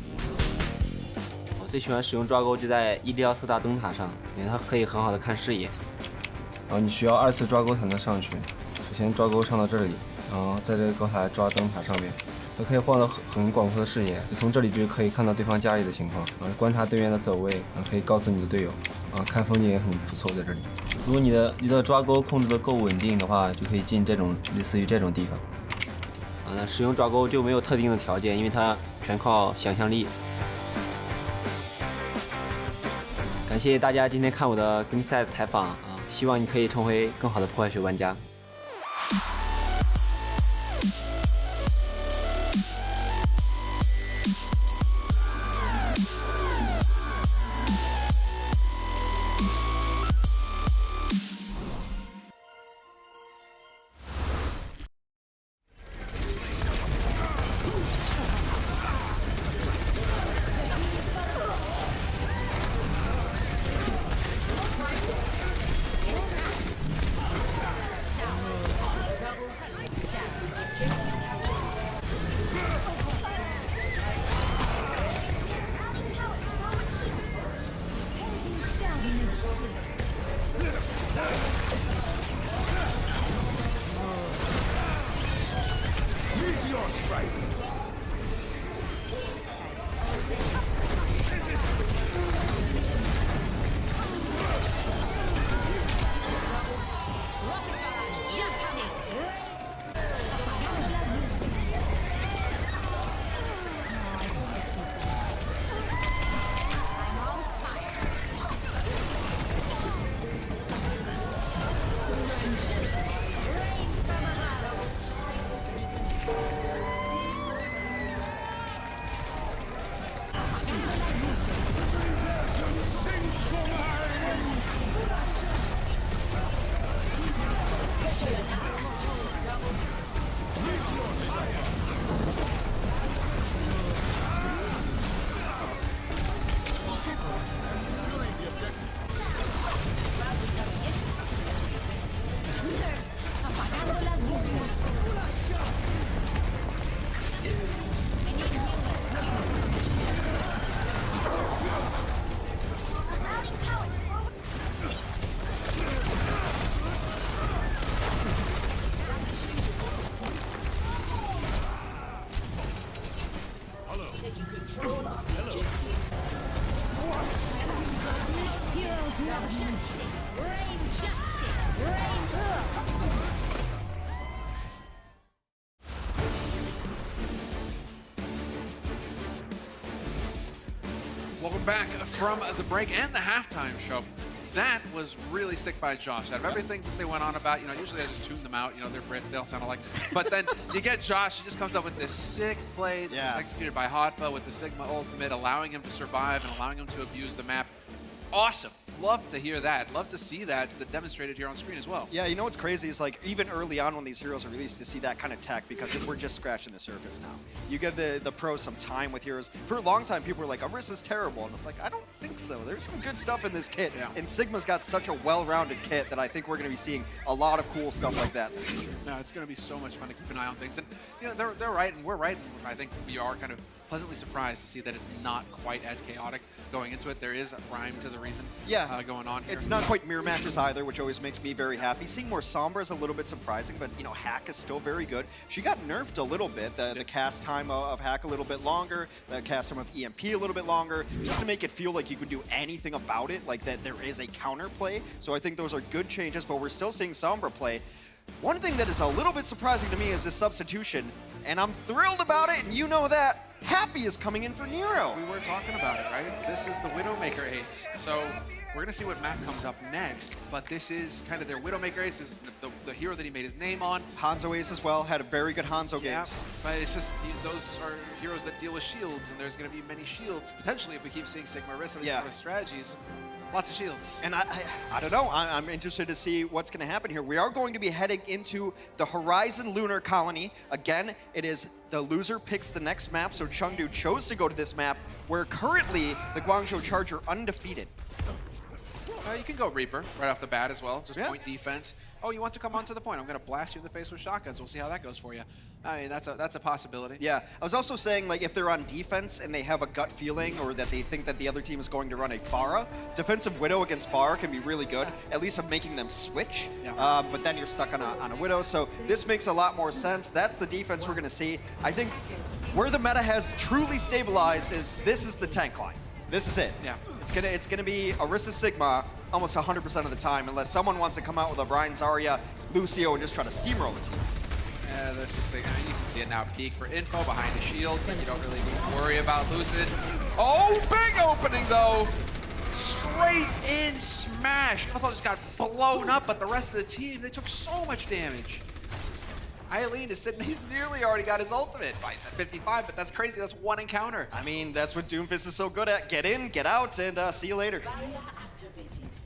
我最喜欢使用抓钩就在1114大灯塔上，因为它可以很好的看视野。然后你需要2次抓钩才能上去。首先抓钩上到这里，然后在这个高台抓灯塔上面，它可以获得很广阔的视野，从这里就可以看到对方家里的情况，观察队员的走位，可以告诉你的队友，看风景也很不错在这里。如果你的抓钩控制的够稳定的话，就可以进这种类似于这种地方。那使用抓钩就没有特定的条件，因为它全靠想象力。感谢大家今天看我的跟赛采访希望你可以成为更好的破坏球玩家。Heroes never shed. Welcome back from the break and the halftime show. That was really sick by Josh. Out of everything that they went on about, usually I just tune them out. They're Brits, they all sound alike. But then you get Josh, he just comes up with this sick play that was executed by Hotba with the Sigma ultimate, allowing him to survive and allowing him to abuse the map. Awesome. Love to hear that. Love to see that demonstrated here on screen as well. Yeah, you know what's crazy is like even early on when these heroes are released to see that kind of tech because we're just scratching the surface now. You give the pros some time with heroes. For a long time, people were like, Orisa's terrible. And it's like, I don't think so. There's some good stuff in this kit. Yeah. And Sigma's got such a well-rounded kit that I think we're going to be seeing a lot of cool stuff like that in the future. No, it's going to be so much fun to keep an eye on things. And, they're right and we're right. I think we are kind of pleasantly surprised to see that it's not quite as chaotic going into it. There is a rhyme to the reason going on here. It's not quite mirror matches either, which always makes me very happy. Seeing more Sombra is a little bit surprising, but Hack is still very good. She got nerfed a little bit, the cast time of Hack a little bit longer, the cast time of EMP a little bit longer, just to make it feel like you could do anything about it, like that there is a counterplay. So I think those are good changes, but we're still seeing Sombra play. One thing that is a little bit surprising to me is this substitution, and I'm thrilled about it, and you know that. Happy is coming in for Nero. We were talking about it, right? This is the Widowmaker ace. So we're going to see what map comes up next, but this is kind of their Widowmaker ace. This is the hero that he made his name on. Hanzo ace as well, had a very good Hanzo games. But it's just, those are heroes that deal with shields, and there's going to be many shields, potentially, if we keep seeing Sigma Orisa and these sort of strategies. Lots of shields. And I don't know. I'm interested to see what's going to happen here. We are going to be heading into the Horizon Lunar Colony. Again, it is the loser picks the next map, so Chengdu chose to go to this map, where currently the Guangzhou Charge are undefeated. You can go Reaper right off the bat as well, just point defense. Oh, you want to come onto the point? I'm going to blast you in the face with shotguns. We'll see how that goes for you. I mean, that's a possibility. Yeah, I was also saying, like, if they're on defense and they have a gut feeling or that they think that the other team is going to run a Pharah, defensive Widow against Pharah can be really good, at least of making them switch. Yeah. But then you're stuck on a Widow, so this makes a lot more sense. That's the defense we're going to see. I think where the meta has truly stabilized is this is the tank line. This is it. Yeah. It's gonna be Orisa Sigma almost 100% of the time, unless someone wants to come out with a Brian Zarya, Lucio, and just try to steamroll the team. Yeah, this is sick. I mean, you can see it now. Peek for info behind the shield, but you don't really need to worry about Lucid. Oh, big opening though. Straight in smash. I thought just got blown up, but the rest of the team, they took so much damage. Eileen is sitting, he's nearly already got his ultimate. He's at 55, but that's crazy. That's one encounter. I mean, that's what Doomfist is so good at. Get in, get out, and see you later.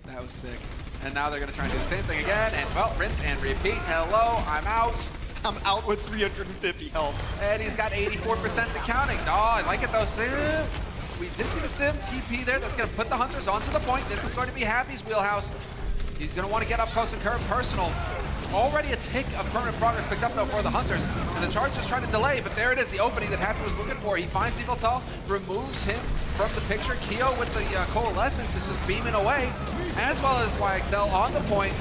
That was sick. And now they're going to try and do the same thing again. And, well, rinse and repeat. Hello, I'm out. I'm out with 350 health. And he's got 84% to counting. Oh, I like it, though. Sim. We did see the Sim TP there. That's going to put the Hunters onto the point. This is going to be Happy's wheelhouse. He's going to want to get up close and personal. Already a tick of permanent progress picked up, though, for the Hunters. And the Charge is trying to delay, but there it is, the opening that Happy was looking for. He finds Eagle removes him from the picture. Keo with the Coalescence is just beaming away, as well as YXL on the point.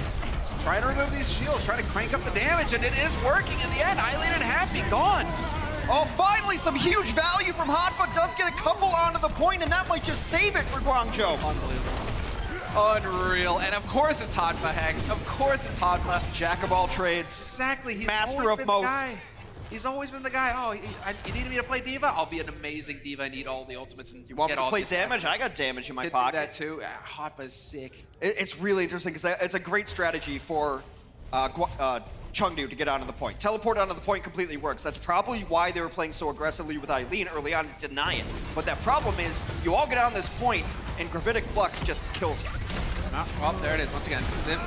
Trying to remove these shields, trying to crank up the damage, and it is working in the end. Eileen and Happy gone. Oh, finally, some huge value from Hotba. Does get a couple onto the point, and that might just save it for Guangzhou. Unbelievable. Unreal. And of course it's Hotba, Hex. Of course it's Hotba. Jack of all trades. Exactly. He's master of most. He's always been the guy. Oh, you need me to play Diva? I'll be an amazing Diva. I need all the ultimates and you want get me to all play damage? I got damage in my pocket. That too. Hotba is sick. It's really interesting because it's a great strategy for Chengdu to get onto the point. Teleport onto the point completely works. That's probably why they were playing so aggressively with Eileen early on to deny it. But that problem is, you all get on this point, and Gravitic Flux just kills you. Oh, well, there it is. Once again, Sim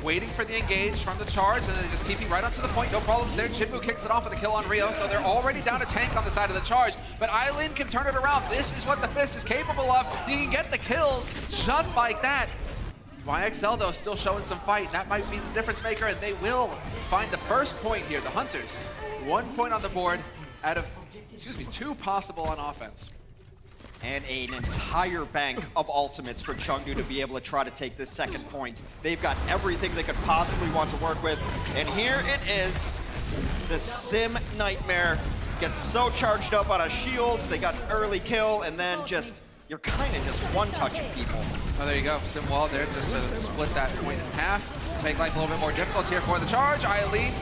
waiting for the engage from the Charge, and then they just TP right onto the point. No problems there. Chengdu kicks it off with a kill on Rio, so they're already down a tank on the side of the Charge. But Eileen can turn it around. This is what the Fist is capable of. He can get the kills just like that. YXL, though, still showing some fight. That might be the difference maker, and they will find the first point here. The Hunters, 1 point on the board out of, 2 possible on offense. And an entire bank of ultimates for Chengdu to be able to try to take this second point. They've got everything they could possibly want to work with. And here it is. The Sim Nightmare gets so charged up on a shield. They got an early kill and then just you're kind of just one-touching people. Oh, there you go. Simwall there just to split that point in half. Make life a little bit more difficult here for the charge. Eileen,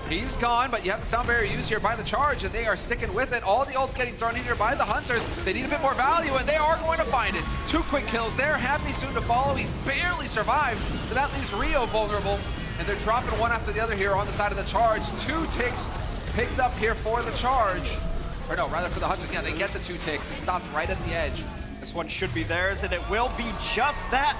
he's gone, but you have the sound barrier used here by the charge, and they are sticking with it. All the ults getting thrown in here by the Hunters. They need a bit more value, and they are going to find it. 2 quick kills there. Happy soon to follow. He's barely survives, so that leaves Rio vulnerable, and they're dropping one after the other here on the side of the charge. 2 ticks picked up here for the charge. Or no, rather for the Hunters. Yeah, they get the 2 ticks. It stopped right at the edge. This one should be theirs, and it will be just that.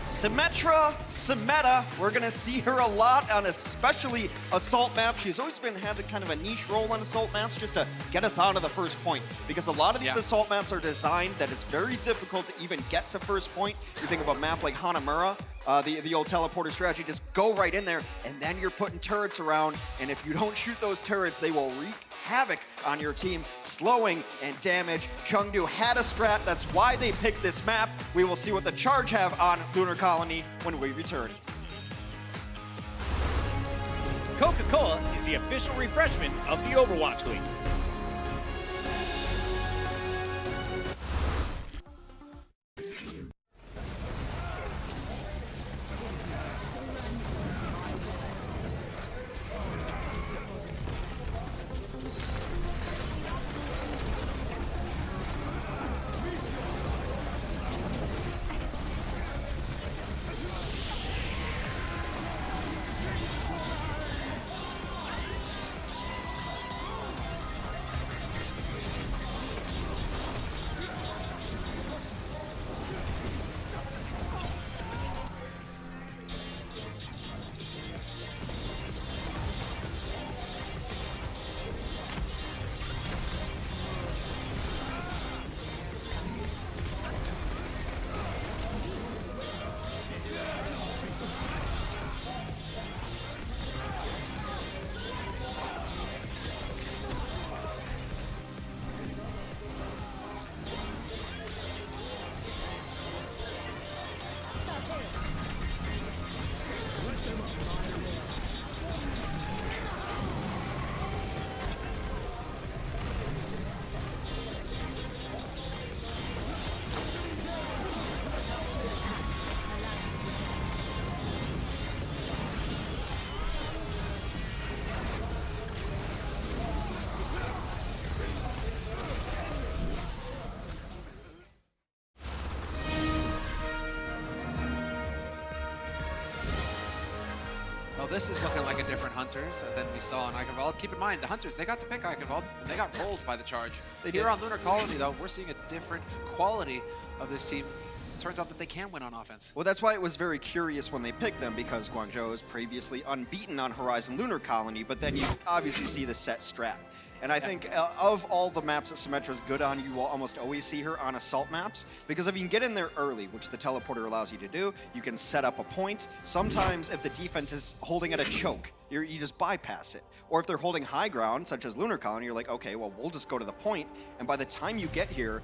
Symmetra, Symmetra, we're gonna see her a lot on especially assault maps. She's always had kind of a niche role on assault maps just to get us onto the first point, because a lot of these assault maps are designed that it's very difficult to even get to first point. You think of a map like Hanamura, the old teleporter strategy, just go right in there, and then you're putting turrets around, and if you don't shoot those turrets, they will wreak havoc on your team, slowing and damage. Chengdu had a strat, that's why they picked this map. We will see what the charge have on Lunar Colony when we return. Coca-Cola is the official refreshment of the Overwatch League. This is looking like a different Hunters than we saw on Eichenwald. Keep in mind, the Hunters, they got to pick Eichenwald, and they got rolled by the charge. Here on Lunar Colony, though, we're seeing a different quality of this team. Turns out that they can win on offense. Well, that's why it was very curious when they picked them, because Guangzhou is previously unbeaten on Horizon Lunar Colony, but then you obviously see the set strat. And I think of all the maps that Symmetra is good on, you will almost always see her on assault maps, because if you can get in there early, which the teleporter allows you to do, you can set up a point. Sometimes if the defense is holding at a choke, you just bypass it. Or if they're holding high ground, such as Lunar Colony, you're like, okay, well, we'll just go to the point, and by the time you get here,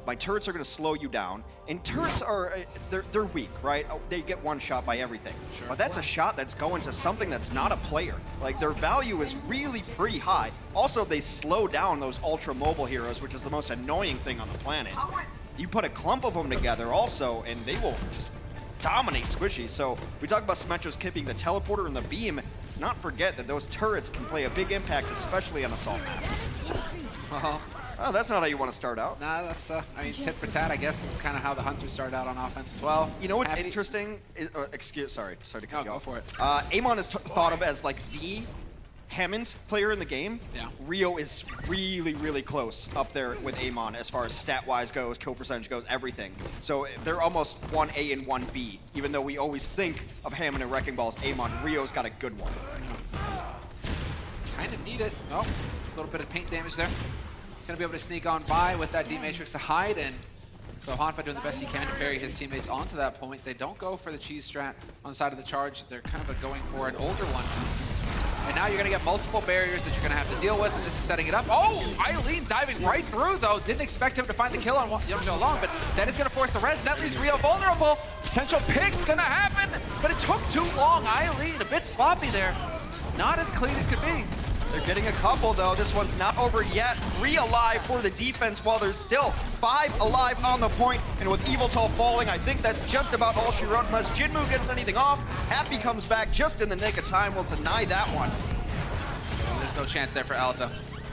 my turrets are going to slow you down, and turrets are, they're weak, right? They get one shot by everything. Sure. But that's a shot that's going to something that's not a player. Like, their value is really pretty high. Also, they slow down those ultra-mobile heroes, which is the most annoying thing on the planet. You put a clump of them together also, and they will just dominate Squishy. So we talk about Symmetra's keeping the teleporter and the beam. Let's not forget that those turrets can play a big impact, especially on assault maps. Oh, that's not how you want to start out. Nah, that's, I mean, tit for tat, I guess that's kind of how the Hunters started out on offense as well. You know what's interesting? Is, sorry to cut you go off. for it. Amon is thought of as like the Hammond player in the game. Yeah. Rio is really, really close up there with Amon as far as stat-wise goes, kill percentage goes, everything. So they're almost 1A and 1B, even though we always think of Hammond and Wrecking Ball as Amon. Rio's got a good one. Kind of need it. Oh, a little bit of paint damage there. Gonna be able to sneak on by with that D-Matrix to hide, and so Hanfa doing the best he can to ferry his teammates onto that point. They don't go for the cheese strat on the side of the charge. They're kind of going for an older one. And now you're gonna get multiple barriers that you're gonna have to deal with, and this is setting it up. Oh, Eileen diving right through though. Didn't expect him to find the kill on Youngjo Long, but that is gonna force the res. That leaves Rio vulnerable. Potential pick gonna happen, but it took too long. Eileen a bit sloppy there. Not as clean as could be. They're getting a couple, though. This one's not over yet. 3 alive for the defense, while there's still 5 alive on the point. And with Eviltal falling, I think that's just about all she wrote. Unless Jinmu gets anything off, Happy comes back just in the nick of time. Will deny that one. There's no chance there for Elsa.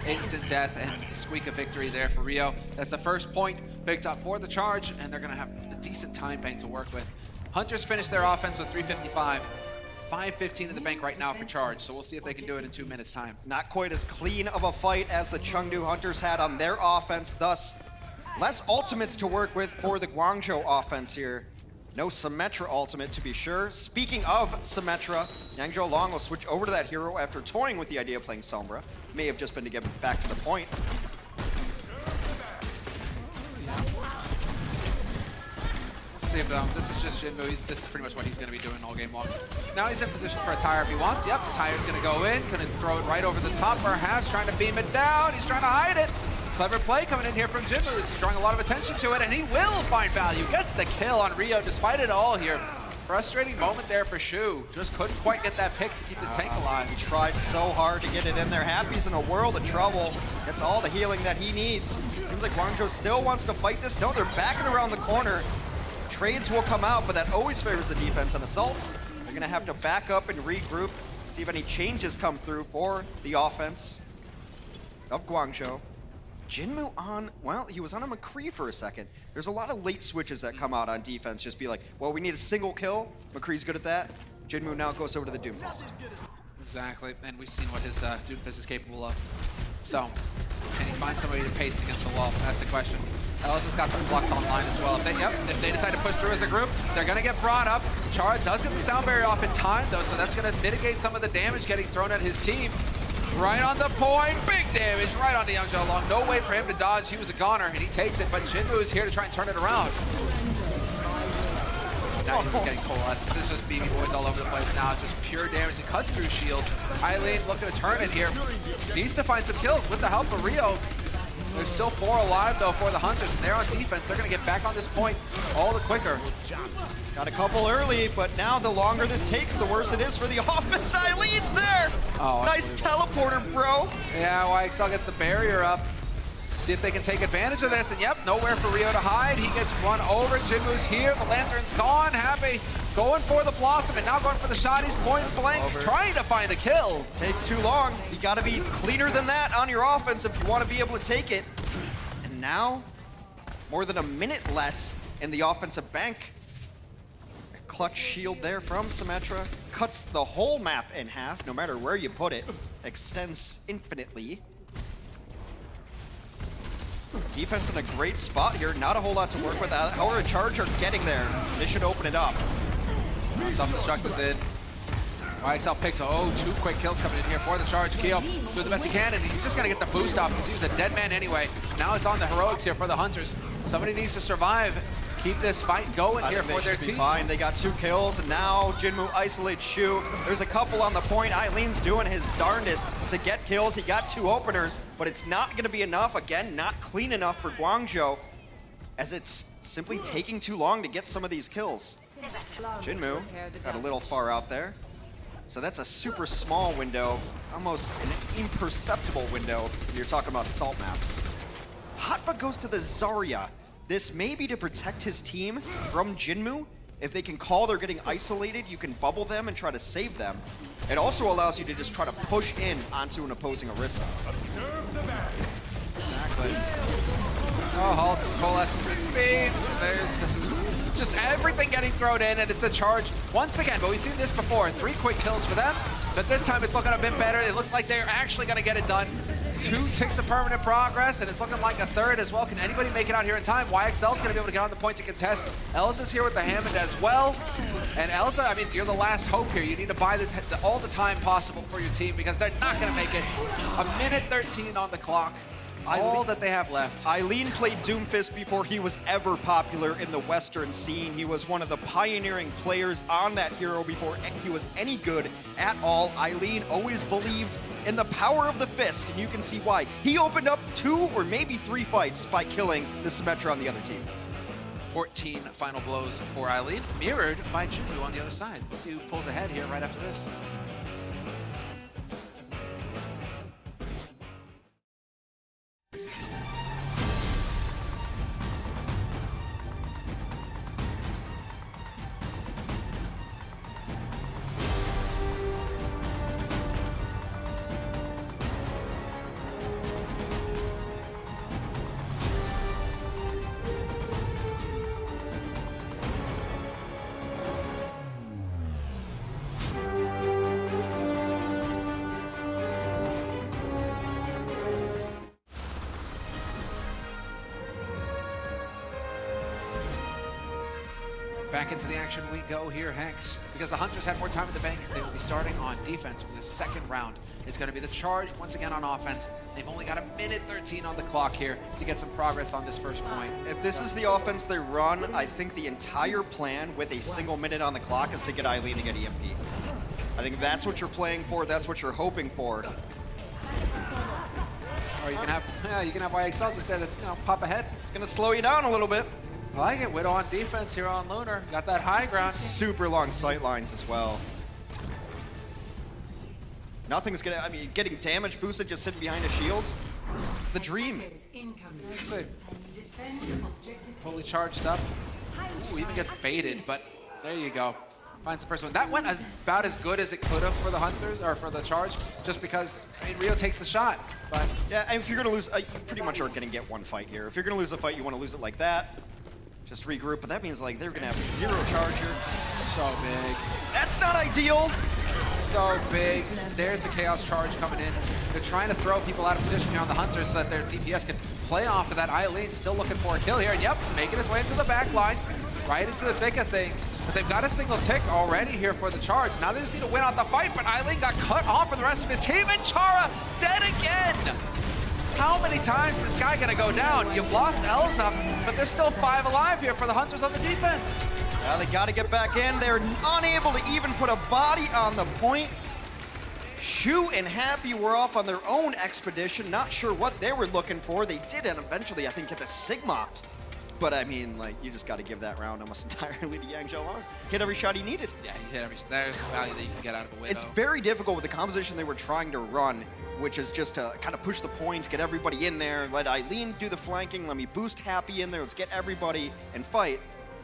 Instant death and squeak of victory there for Rio. That's the first point picked up for the charge, and they're going to have a decent time bank to work with. Hunters finished their offense with 355. 5:15 in the bank right now for charge, so we'll see if they can do it in 2 minutes time. Not quite as clean of a fight as the Chengdu Hunters had on their offense, thus less ultimates to work with for the Guangzhou offense here. No Symmetra ultimate, to be sure. Speaking of Symmetra, Yangzhou Long will switch over to that hero after toying with the idea of playing Sombra. May have just been to get back to the point. See if this is just Jinmu. This is pretty much what he's going to be doing all game long. Now he's in position for a tire if he wants. Yep, the tire's going to go in. Going to throw it right over the top. Perhaps trying to beam it down. He's trying to hide it. Clever play coming in here from Jinmu. He's drawing a lot of attention to it, and he will find value. Gets the kill on Rio despite it all here. Frustrating moment there for Shu. Just couldn't quite get that pick to keep his tank alive. He tried so hard to get it in there. Happy's in a world of trouble. Gets all the healing that he needs. Seems like Guangzhou still wants to fight this. No, they're backing around the corner. Trades will come out, but that always favors the defense on assaults. They're gonna have to back up and regroup, see if any changes come through for the offense of Guangzhou. Jinmu on, well, he was on a McCree for a second. There's a lot of late switches that come out on defense, just be like, well, we need a single kill. McCree's good at that. Jinmu now goes over to the Doomfist. Exactly, and we've seen what his Doomfist is capable of. So, can he find somebody to pace against the wall? That's the question. Elsa's got some blocks online as well. If they decide to push through as a group, they're going to get brought up. Chard does get the sound barrier off in time, though, so that's going to mitigate some of the damage getting thrown at his team. Right on the point, big damage right on the Yangzhou Long. No way for him to dodge. He was a goner, and he takes it, but Jinmu is here to try and turn it around. Now he's getting coalesced. This is just BB boys all over the place now. Just pure damage. He cuts through shields. Eileen looking to turn it here. Needs to find some kills with the help of Rio. There's still 4 alive, though, for the Hunters, and they're on defense. They're going to get back on this point all the quicker. Got a couple early, but now the longer this takes, the worse it is for the offense. Eileen's there! Oh, nice teleporter, bro! Yeah, YXL gets the barrier up. See if they can take advantage of this, and yep, nowhere for Rio to hide. He gets run over. Jinmu's here. The Lantern's gone. Happy going for the Blossom, and now going for the shot. He's point blank, trying to find a kill. Takes too long. You got to be cleaner than that on your offense if you want to be able to take it. And now, more than a minute less in the offensive bank. A clutch shield there from Symmetra. Cuts the whole map in half, no matter where you put it. Extends infinitely. Defense in a great spot here. Not a whole lot to work with. Our charge are getting there. This should open it up. Self-destruct is in. YXL picks, 2 quick kills coming in here for the charge. Keo doing the best he can, and he's just going to get the boost off because he's a dead man anyway. Now it's on the heroics here for the Hunters. Somebody needs to survive. Keep this fight going here for their team. Fine. They got 2 kills, and now Jinmu isolates Shu. There's a couple on the point. Eileen's doing his darndest to get kills. He got 2 openers, but it's not going to be enough. Again, not clean enough for Guangzhou, as it's simply taking too long to get some of these kills. Jinmu got a little far out there. So that's a super small window, almost an imperceptible window when you're talking about assault maps. Hatba goes to the Zarya. This may be to protect his team from Jinmu. If they can call they're getting isolated, you can bubble them and try to save them. It also allows you to just try to push in onto an opposing Orisa. Exactly. Oh, halts, coalesces, beams. There's just everything getting thrown in, and it's the charge once again. But we've seen this before. 3 quick kills for them, but this time it's looking a bit better. It looks like they're actually going to get it done. 2 ticks of permanent progress, and it's looking like a 3rd as well. Can anybody make it out here in time? YXL's going to be able to get on the point to contest. Elsa's here with the Hammond as well. And Elsa, I mean, you're the last hope here. You need to buy all the time possible for your team because they're not going to make it. 1:13 on the clock. All that they have left. Eileen played Doomfist before he was ever popular in the Western scene. He was one of the pioneering players on that hero before he was any good at all. Eileen always believed in the power of the fist, and you can see why. He opened up 2 or maybe 3 fights by killing the Symmetra on the other team. 14 final blows for Eileen, mirrored by Chengdu on the other side. Let's see who pulls ahead here right after this. Back into the action we go here, Hex. Because the Hunters had more time in the bank, they will be starting on defense for the second round. It's going to be the charge once again on offense. They've only got 1:13 on the clock here to get some progress on this first point. If this is the offense they run, I think the entire plan with a single minute on the clock is to get Eileen to get EMP. I think that's what you're playing for, that's what you're hoping for. Or you can have YXL just there to pop ahead. It's going to slow you down a little bit. I like it. Widow on defense here on Lunar. Got that high ground. Super long sight lines as well. Nothing's gonna, I mean, getting damage boosted just sitting behind a shield. It's the dream. Fully charged up. Ooh, even gets baited, but there you go. Finds the first one. That went about as good as it could have for the Hunters, or for the charge, just because, I mean, Rio takes the shot. But yeah, and if you're gonna lose, you pretty much aren't gonna get one fight here. If you're gonna lose a fight, you wanna lose it like that. Just regroup, but that means like they're gonna have 0 charge here. So big. That's not ideal. So big. There's the Chaos charge coming in. They're trying to throw people out of position here on the Hunters so that their DPS can play off of that. Eileen still looking for a kill here. And yep, making his way into the back line, right into the thick of things. But they've got a single tick already here for the charge. Now they just need to win out the fight, but Eileen got cut off from the rest of his team, and Chara dead again. How many times is this guy gonna go down? You've lost Elza, but there's still 5 alive here for the Hunters on the defense. Yeah, they gotta get back in. They're unable to even put a body on the point. Shu and Happy were off on their own expedition. Not sure what they were looking for. They did and eventually, I think, get the Sigma. But I mean, like, you just gotta give that round almost entirely to Yang Zhaolong. Hit every shot he needed. Yeah, he hit every shot. There's value that you can get out of a Widow. It's very difficult with the composition they were trying to run, which is just to kind of push the points, get everybody in there, let Eileen do the flanking, let me boost Happy in there, let's get everybody and fight.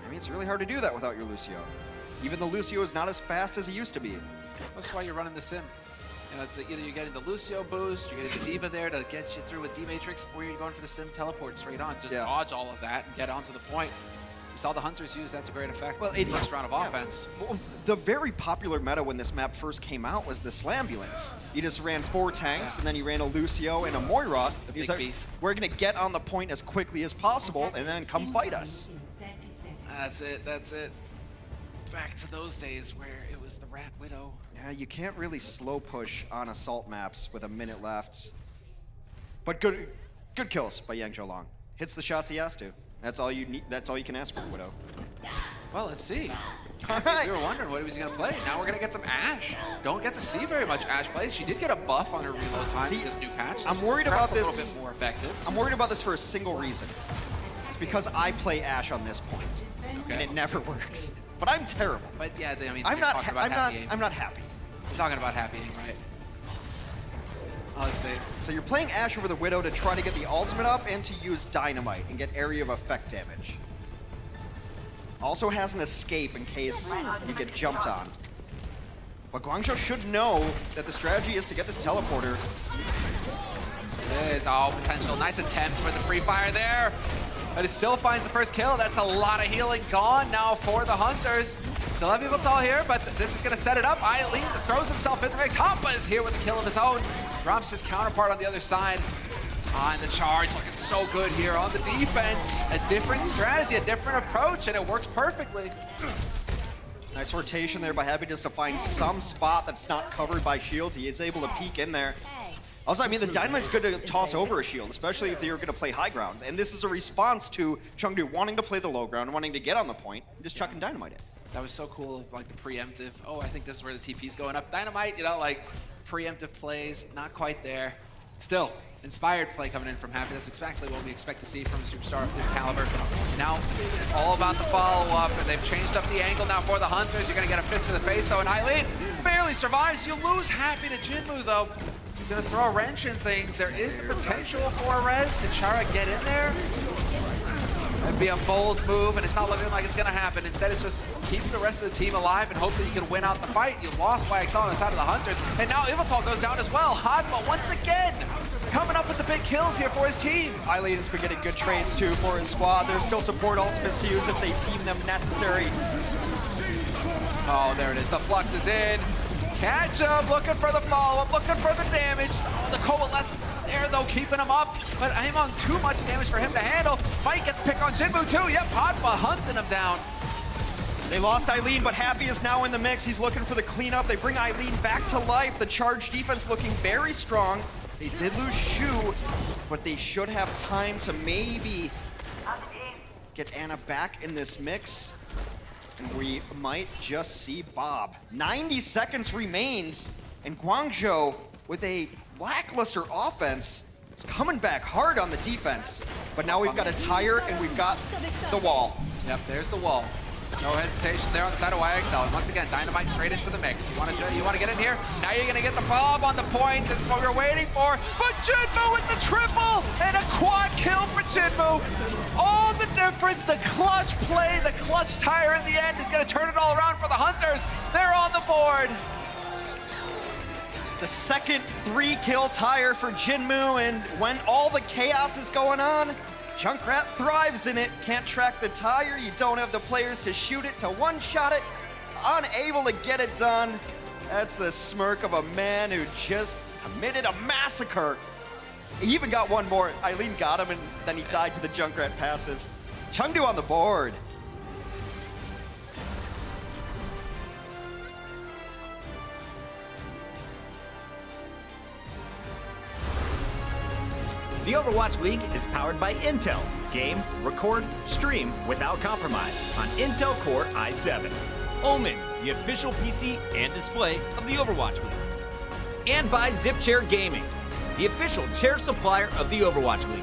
I mean, it's really hard to do that without your Lucio. Even the Lucio is not as fast as he used to be. That's why you're running the sim. You know, it's either you're getting the Lucio boost, you're getting the D.Va there to get you through with D-Matrix, or you're going for the sim teleport straight on. Just dodge all of that and get onto the point. We saw the Hunters use that to great effect in the first round of offense. Well, the very popular meta when this map first came out was the Slambulance. You just ran 4 tanks, and then you ran a Lucio and a Moira. Big beef. We're going to get on the point as quickly as possible, and then come fight us. That's it, that's it. Back to those days where it was the Rat Widow. Yeah, you can't really slow push on assault maps with a minute left. But good kills by Yang Zhaolong. Hits the shots he has to. That's all you need. That's all you can ask for, Widow. Well, let's see. All right. We were wondering what he was going to play. Now we're going to get some Ashe. Don't get to see very much Ashe play. She did get a buff on her reload time with this new patch. I'm worried about this. A little bit more effective. I'm worried about this for a single reason. It's because I play Ashe on this point, and it never works. But I'm terrible. But yeah, I mean, I'm not happy. You're talking about happy aim, right? Let's see. So you're playing Ashe over the Widow to try to get the ultimate up and to use Dynamite and get area of effect damage. Also has an escape in case you get jumped on. But Guangzhou should know that the strategy is to get this teleporter. It is all potential. Nice attempt for the free fire there. But it still finds the first kill. That's a lot of healing gone now for the Hunters. Still have people tall here, but this is going to set it up. Eileen throws himself in the mix. Hoppa is here with a kill of his own. Drops his counterpart on the other side. And the charge looking so good here on the defense. A different strategy, a different approach, and it works perfectly. Nice rotation there by Happy just to find some spot that's not covered by shields. He is able to peek in there. Also, I mean, the Dynamite's good to toss over a shield, especially if you're going to play high ground. And this is a response to Chengdu wanting to play the low ground, wanting to get on the point, and just chucking Dynamite in. That was so cool, like the preemptive. Oh, I think this is where the TP's going up. Dynamite, you know, like preemptive plays, not quite there. Still, inspired play coming in from Happy. That's exactly what we expect to see from a superstar of this caliber. Now, all about the follow-up, and they've changed up the angle now for the Hunters. You're going to get a fist to the face, though, and Eileen barely survives. You lose Happy to Jinmu, though. He's going to throw a wrench in things. There is the potential for a res. Can Chara get in there? That'd be a bold move, and it's not looking like it's going to happen. Instead, it's just keeping the rest of the team alive and hope that you can win out the fight. You lost YXL on the side of the Hunters, and now Ivatal goes down as well. Hadma, once again, coming up with the big kills here for his team. Eileen has been getting good trades, too, for his squad. There's still support ultimates to use if they deem them necessary. Oh, there it is. The Flux is in. Catch him, looking for the follow-up, looking for the damage. Oh, the Coalescence is there, though, keeping him up. But aim on too much damage for him to handle. Might get the pick on Jinmu, too. Yep, Hadma hunting him down. They lost Eileen, but Happy is now in the mix. He's looking for the cleanup. They bring Eileen back to life. The charge defense looking very strong. They did lose Shu, but they should have time to maybe get Anna back in this mix. And we might just see Bob. 90 seconds remains, and Guangzhou, with a lackluster offense, is coming back hard on the defense. But now we've got a tire, and we've got the wall. Yep, there's the wall. No hesitation there on the side of YXL. And once again, Dynamite straight into the mix. You want to get in here? Now you're going to get the Bob on the point. This is what we were waiting for. But Jinmu with the triple and a quad kill for Jinmu. All the difference, the clutch play, the clutch tire in the end is going to turn it all around for the Hunters. They're on the board. The second 3-kill tire for Jinmu, and when all the chaos is going on, Junkrat thrives in it. Can't track the tire, you don't have the players to shoot it, to one-shot it, unable to get it done. That's the smirk of a man who just committed a massacre. He even got one more. Eileen got him, and then he died to the Junkrat passive. Chengdu on the board. The Overwatch League is powered by Intel. Game, record, stream without compromise on Intel Core i7. Omen, the official PC and display of the Overwatch League. And by ZipChair Gaming, the official chair supplier of the Overwatch League.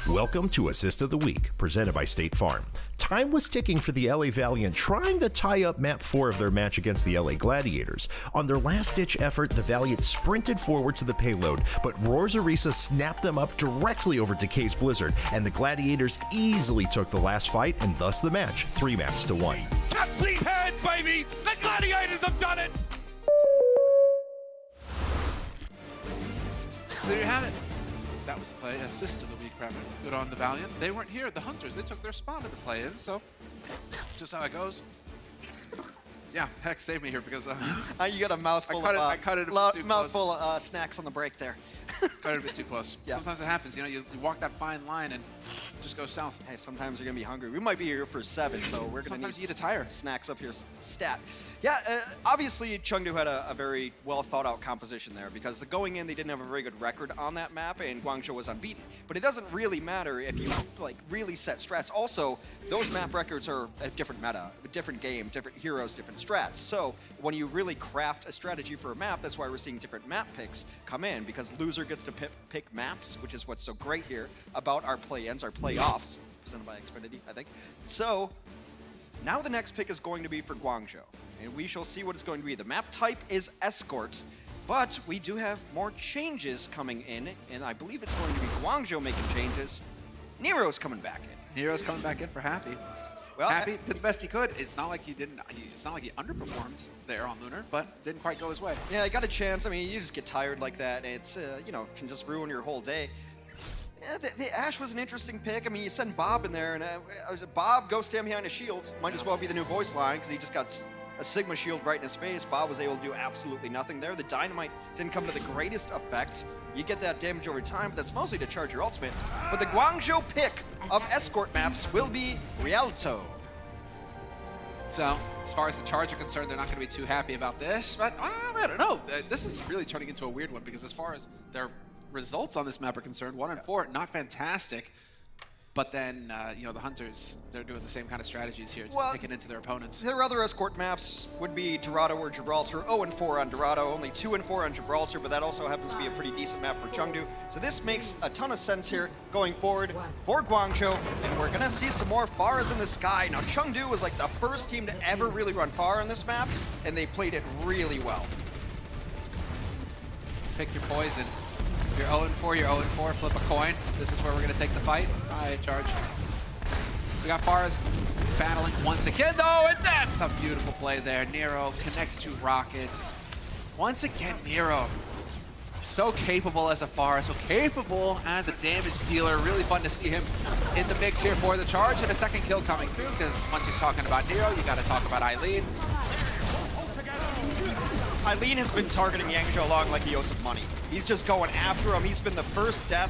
Welcome to Assist of the Week, presented by State Farm. Time was ticking for the LA Valiant trying to tie up Map 4 of their match against the LA Gladiators. On their last-ditch effort, the Valiant sprinted forward to the payload, but Roar's Orisa snapped them up directly over Decay's Blizzard, and the Gladiators easily took the last fight and thus the match, 3-1. Catch these hands, baby! The Gladiators have done it! So there you have it. That was the play. Assist of the week, rather. Good on the Valiant. They weren't here. The Hunters, they took their spot at the play-in, so just how it goes. Yeah, Hex saved me here because you got a mouthful I cut it a bit too mouthful of snacks on the break there. Cut it a bit too close. Yeah. Sometimes it happens. You know, you walk that fine line and just go south. Hey, sometimes you're gonna be hungry. We might be here for 7, so we're gonna Sometimes need you eat a tire. snacks up here. Stat. Yeah, obviously Chengdu had a very well thought out composition there because going in they didn't have a very good record on that map and Guangzhou was unbeaten. But it doesn't really matter if you like really set strats. Also, those map records are a different meta, a different game, different heroes, different strats. So when you really craft a strategy for a map, that's why we're seeing different map picks come in because loser gets to pick maps, which is what's so great here about our play-ins, our playoffs, presented by Xfinity, I think. So now the next pick is going to be for Guangzhou, and we shall see what it's going to be. The map type is Escort, but we do have more changes coming in, and I believe it's going to be Guangzhou making changes. Nero's coming back in. Nero's coming back in for Happy. Well, Happy did the best he could. It's not like he didn't. It's not like he underperformed there on Lunar, but didn't quite go his way. Yeah, I got a chance. I mean, you just get tired like that. It's you know, can just ruin your whole day. Yeah, the Ashe was an interesting pick. I mean, you send Bob in there, and Bob, go stand behind a shield. Might as well be the new voice line because he just got a Sigma shield right in his face. Bob was able to do absolutely nothing there. The dynamite didn't come to the greatest effect. You get that damage over time, but that's mostly to charge your ultimate. But the Guangzhou pick of Escort maps will be Rialto. So, as far as the Charge are concerned, they're not going to be too happy about this. But I don't know. This is really turning into a weird one because as far as their results on this map are concerned, 1 and 4, not fantastic. But then, you know, the Hunters, they're doing the same kind of strategies here, just picking into their opponents. Their other Escort maps would be Dorado or Gibraltar. 0-4 on Dorado, only 2-4 on Gibraltar, but that also happens to be a pretty decent map for Chengdu. So this makes a ton of sense here going forward for Guangzhou, and we're gonna see some more Pharas in the sky. Now, Chengdu was like the first team to ever really run Phara on this map, and they played it really well. Pick your poison. You're 0-4, you're 0-4, flip a coin. This is where we're going to take the fight. All right, Charge. We got Pharas battling once again, though, and that's a beautiful play there. Nero connects to Rockets. Once again, Nero. So capable as a Phara, so capable as a damage dealer. Really fun to see him in the mix here for the Charge, and a second kill coming through, because once you're talking about Nero, you got to talk about Eileen. Eileen has been targeting Yang Zhaolong like he owes him money. He's just going after him. He's been the first death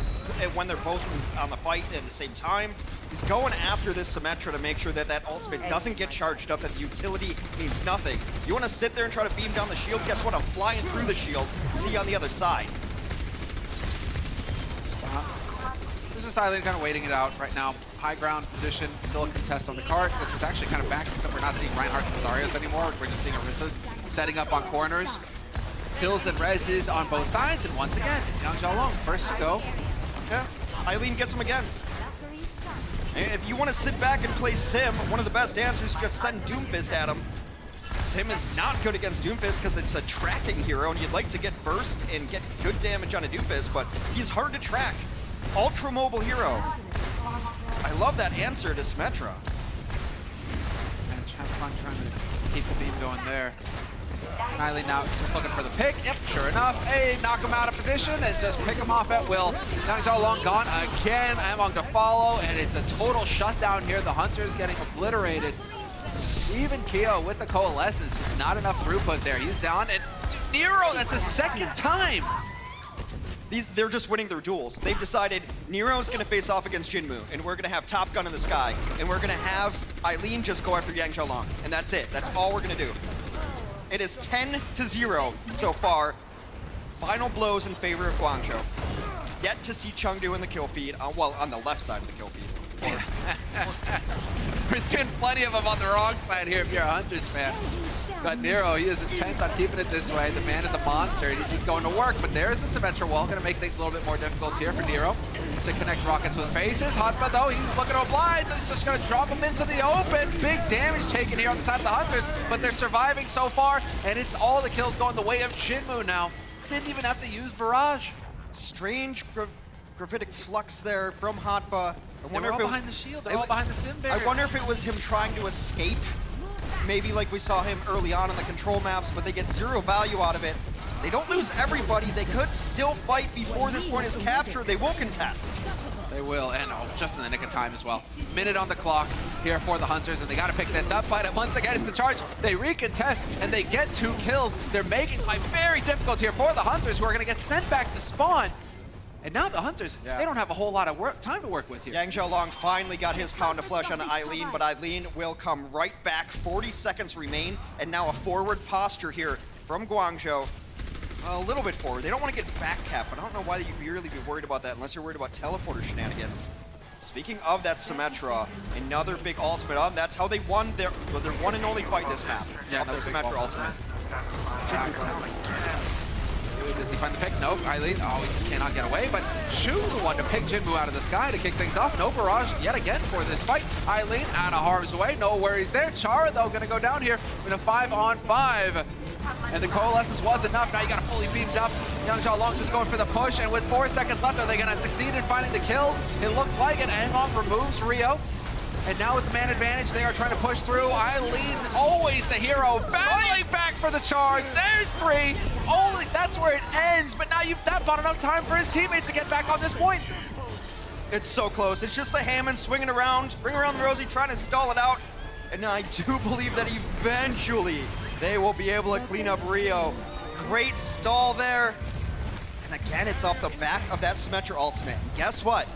when they're both on the fight at the same time. He's going after this Symmetra to make sure that that ultimate doesn't get charged up, that the utility means nothing. You want to sit there and try to beam down the shield? Guess what? I'm flying through the shield. See you on the other side. This is Eileen kind of waiting it out right now. High ground position, still a contest on the cart. This is actually kind of back, except we're not seeing Reinhardt and Zarias anymore. We're just seeing Orissa's setting up on corners. Kills and reses on both sides, and once again, Yang Zhaolong first to go. Yeah, Eileen gets him again. And if you want to sit back and play Sim, one of the best answers is just send Doomfist at him. Sim is not good against Doomfist because it's a tracking hero, and you'd like to get burst and get good damage on a Doomfist, but he's hard to track. Ultra mobile hero. I love that answer to Symmetra. And have fun trying to keep the beam going there. Eileen now just looking for the pick. Yep, sure enough. Hey, knock him out of position and just pick him off at will. Yang Zhaolong gone again. Among to follow, and it's a total shutdown here. The Hunters getting obliterated. Even Keo with the Coalescence, just not enough throughput there. He's down, and Nero, that's the second time. They're just winning their duels. They've decided Nero's gonna face off against Jinmu, and we're gonna have Top Gun in the sky, and we're gonna have Eileen just go after Yang Zhaolong, and that's it. That's all we're gonna do. It is 10-0 so far. Final blows in favor of Guangzhou. Yet to see Chengdu in the kill feed, well, on the left side of the kill feed. We're seeing plenty of them on the wrong side here if you're a Hunters fan. But Nero, he is intent on keeping it this way. The man is a monster, and he's just going to work. But there's the Symmetra wall, going to make things a little bit more difficult here for Nero. To connect Rockets with faces. Hotba, though, he's looking to oblige, so he's just going to drop him into the open. Big damage taken here on the side of the Hunters, but they're surviving so far, and it's all the kills going the way of Jinmu now. Didn't even have to use Barrage. Strange gravitic flux there from Hotba. They're all behind the shield. They're all behind the Sim barrier. I wonder if it was him trying to escape. Maybe like we saw him early on in the control maps, but they get zero value out of it. They don't lose everybody. They could still fight before this point is captured. They will contest. They will, and just in the nick of time as well. Minute on the clock here for the Hunters, and they got to pick this up. But once again, it's the Charge. They recontest, and they get 2 kills. They're making life very difficult here for the Hunters, who are going to get sent back to spawn. And now the Hunters, they don't have a whole lot of time to work with here. Yang Xiaolong finally got his pound of flesh on Eileen, but Eileen will come right back. 40 seconds remain, and now a forward posture here from Guangzhou. A little bit forward. They don't want to get back cap, but I don't know why you'd really be worried about that unless you're worried about teleporter shenanigans. Speaking of that Symmetra, another big ultimate. That's how they won their one and only fight this map. Yeah, of the Symmetra ultimate. Does he find the pick? Nope. Eileen, oh, he just cannot get away. But Shu, the one to pick Jinmu out of the sky to kick things off. No barrage yet again for this fight. Eileen out of harm's way. No worries there. Chara, though, going to go down here in a 5-on-5. And the coalescence was enough. Now you got a fully beamed up Yang Xiaolong just going for the push. And with 4 seconds left, are they going to succeed in finding the kills? It looks like it. Among removes Rio. And now with the man advantage, they are trying to push through. Eileen, always the hero, battling back for the charge. There's 3. Only that's where it ends. But now you've not bought enough time for his teammates to get back on this point. It's so close. It's just the Hammond swinging around, bring around the Rosie, trying to stall it out. And I do believe that eventually they will be able to clean up Rio. Great stall there. And again, it's off the back of that Symmetra ultimate. And guess what?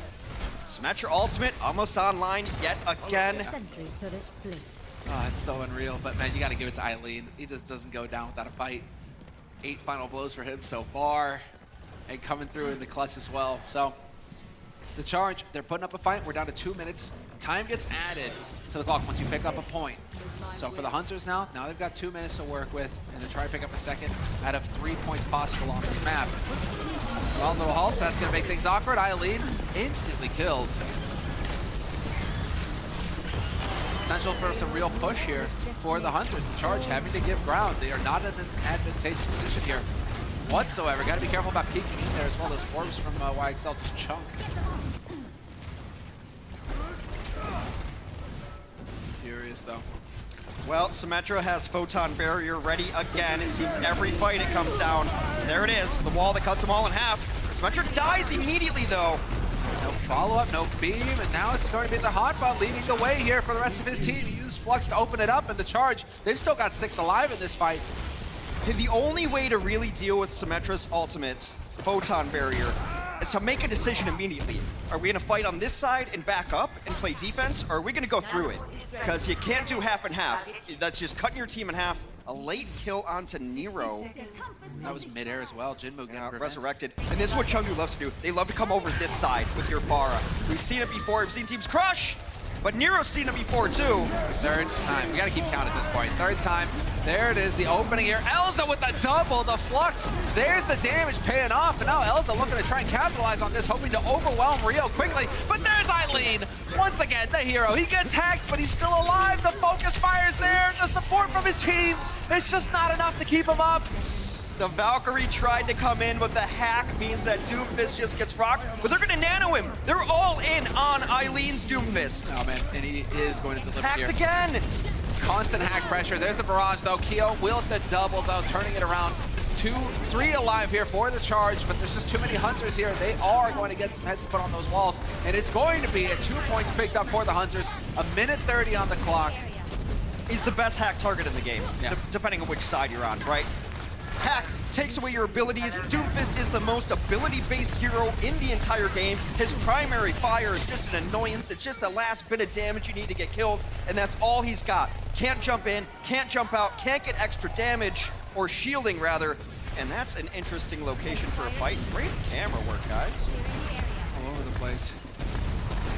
Symmetra ultimate almost online yet again. Oh, it's so unreal. But man, you got to give it to Eileen. He just doesn't go down without a fight. 8 final blows for him so far. And coming through in the clutch as well. So the charge, they're putting up a fight. We're down to 2 minutes. Time gets added to the clock once you pick up a point. So for the Hunters now they've got 2 minutes to work with and to try to pick up a second out of 3 points possible on this map. Well, little halt, so that's going to make things awkward. Eileen instantly killed. Potential for some real push here for the Hunters. The charge having to give ground. They are not in an advantageous position here whatsoever. Got to be careful about peeking in there as well. Those orbs from YXL just chunk. Furious though. Well, Symmetra has Photon Barrier ready again. It seems every fight it comes down. There it is, the wall that cuts them all in half. Symmetra dies immediately though. No follow-up, no beam, and now it's going to be the Hotbot leading the way here for the rest of his team. He used Flux to open it up, and the charge, they've still got 6 alive in this fight. The only way to really deal with Symmetra's ultimate, Photon Barrier, is to make a decision immediately. Are we gonna fight on this side and back up and play defense, or are we gonna go through it? Because you can't do half and half. That's just cutting your team in half. A late kill onto Nero. That was midair as well. Jinmu getting resurrected. And this is what Chengdu loves to do. They love to come over this side with your Pharah. We've seen it before. We've seen teams crush, but Nero's seen it before too. 3rd time. We gotta keep count at this point. 3rd time. There it is, the opening here. Elza with the double, the Flux. There's the damage paying off, and now Elza looking to try and capitalize on this, hoping to overwhelm Rio quickly. But there's Eileen, once again, the hero. He gets hacked, but he's still alive. The focus fire's there, the support from his team. It's just not enough to keep him up. The Valkyrie tried to come in, but the hack means that Doomfist just gets rocked. But they're gonna nano him. They're all in on Eileen's Doomfist. Oh man, and he is going to deliver here. Hacked again. Constant hack pressure. There's the barrage though. Keo will the double though, turning it around. 3 alive here for the charge, but there's just too many Hunters here. They are going to get some heads to put on those walls, and it's going to be a 2 points picked up for the Hunters. 1:30 on the clock. Is the best hack target in the game, depending on which side you're on, right? Hack takes away your abilities. Doomfist is the most ability-based hero in the entire game. His primary fire is just an annoyance. It's just the last bit of damage you need to get kills, and that's all he's got. Can't jump in, can't jump out, can't get extra damage, or shielding rather, and that's an interesting location for a fight. Great camera work, guys. All over the place.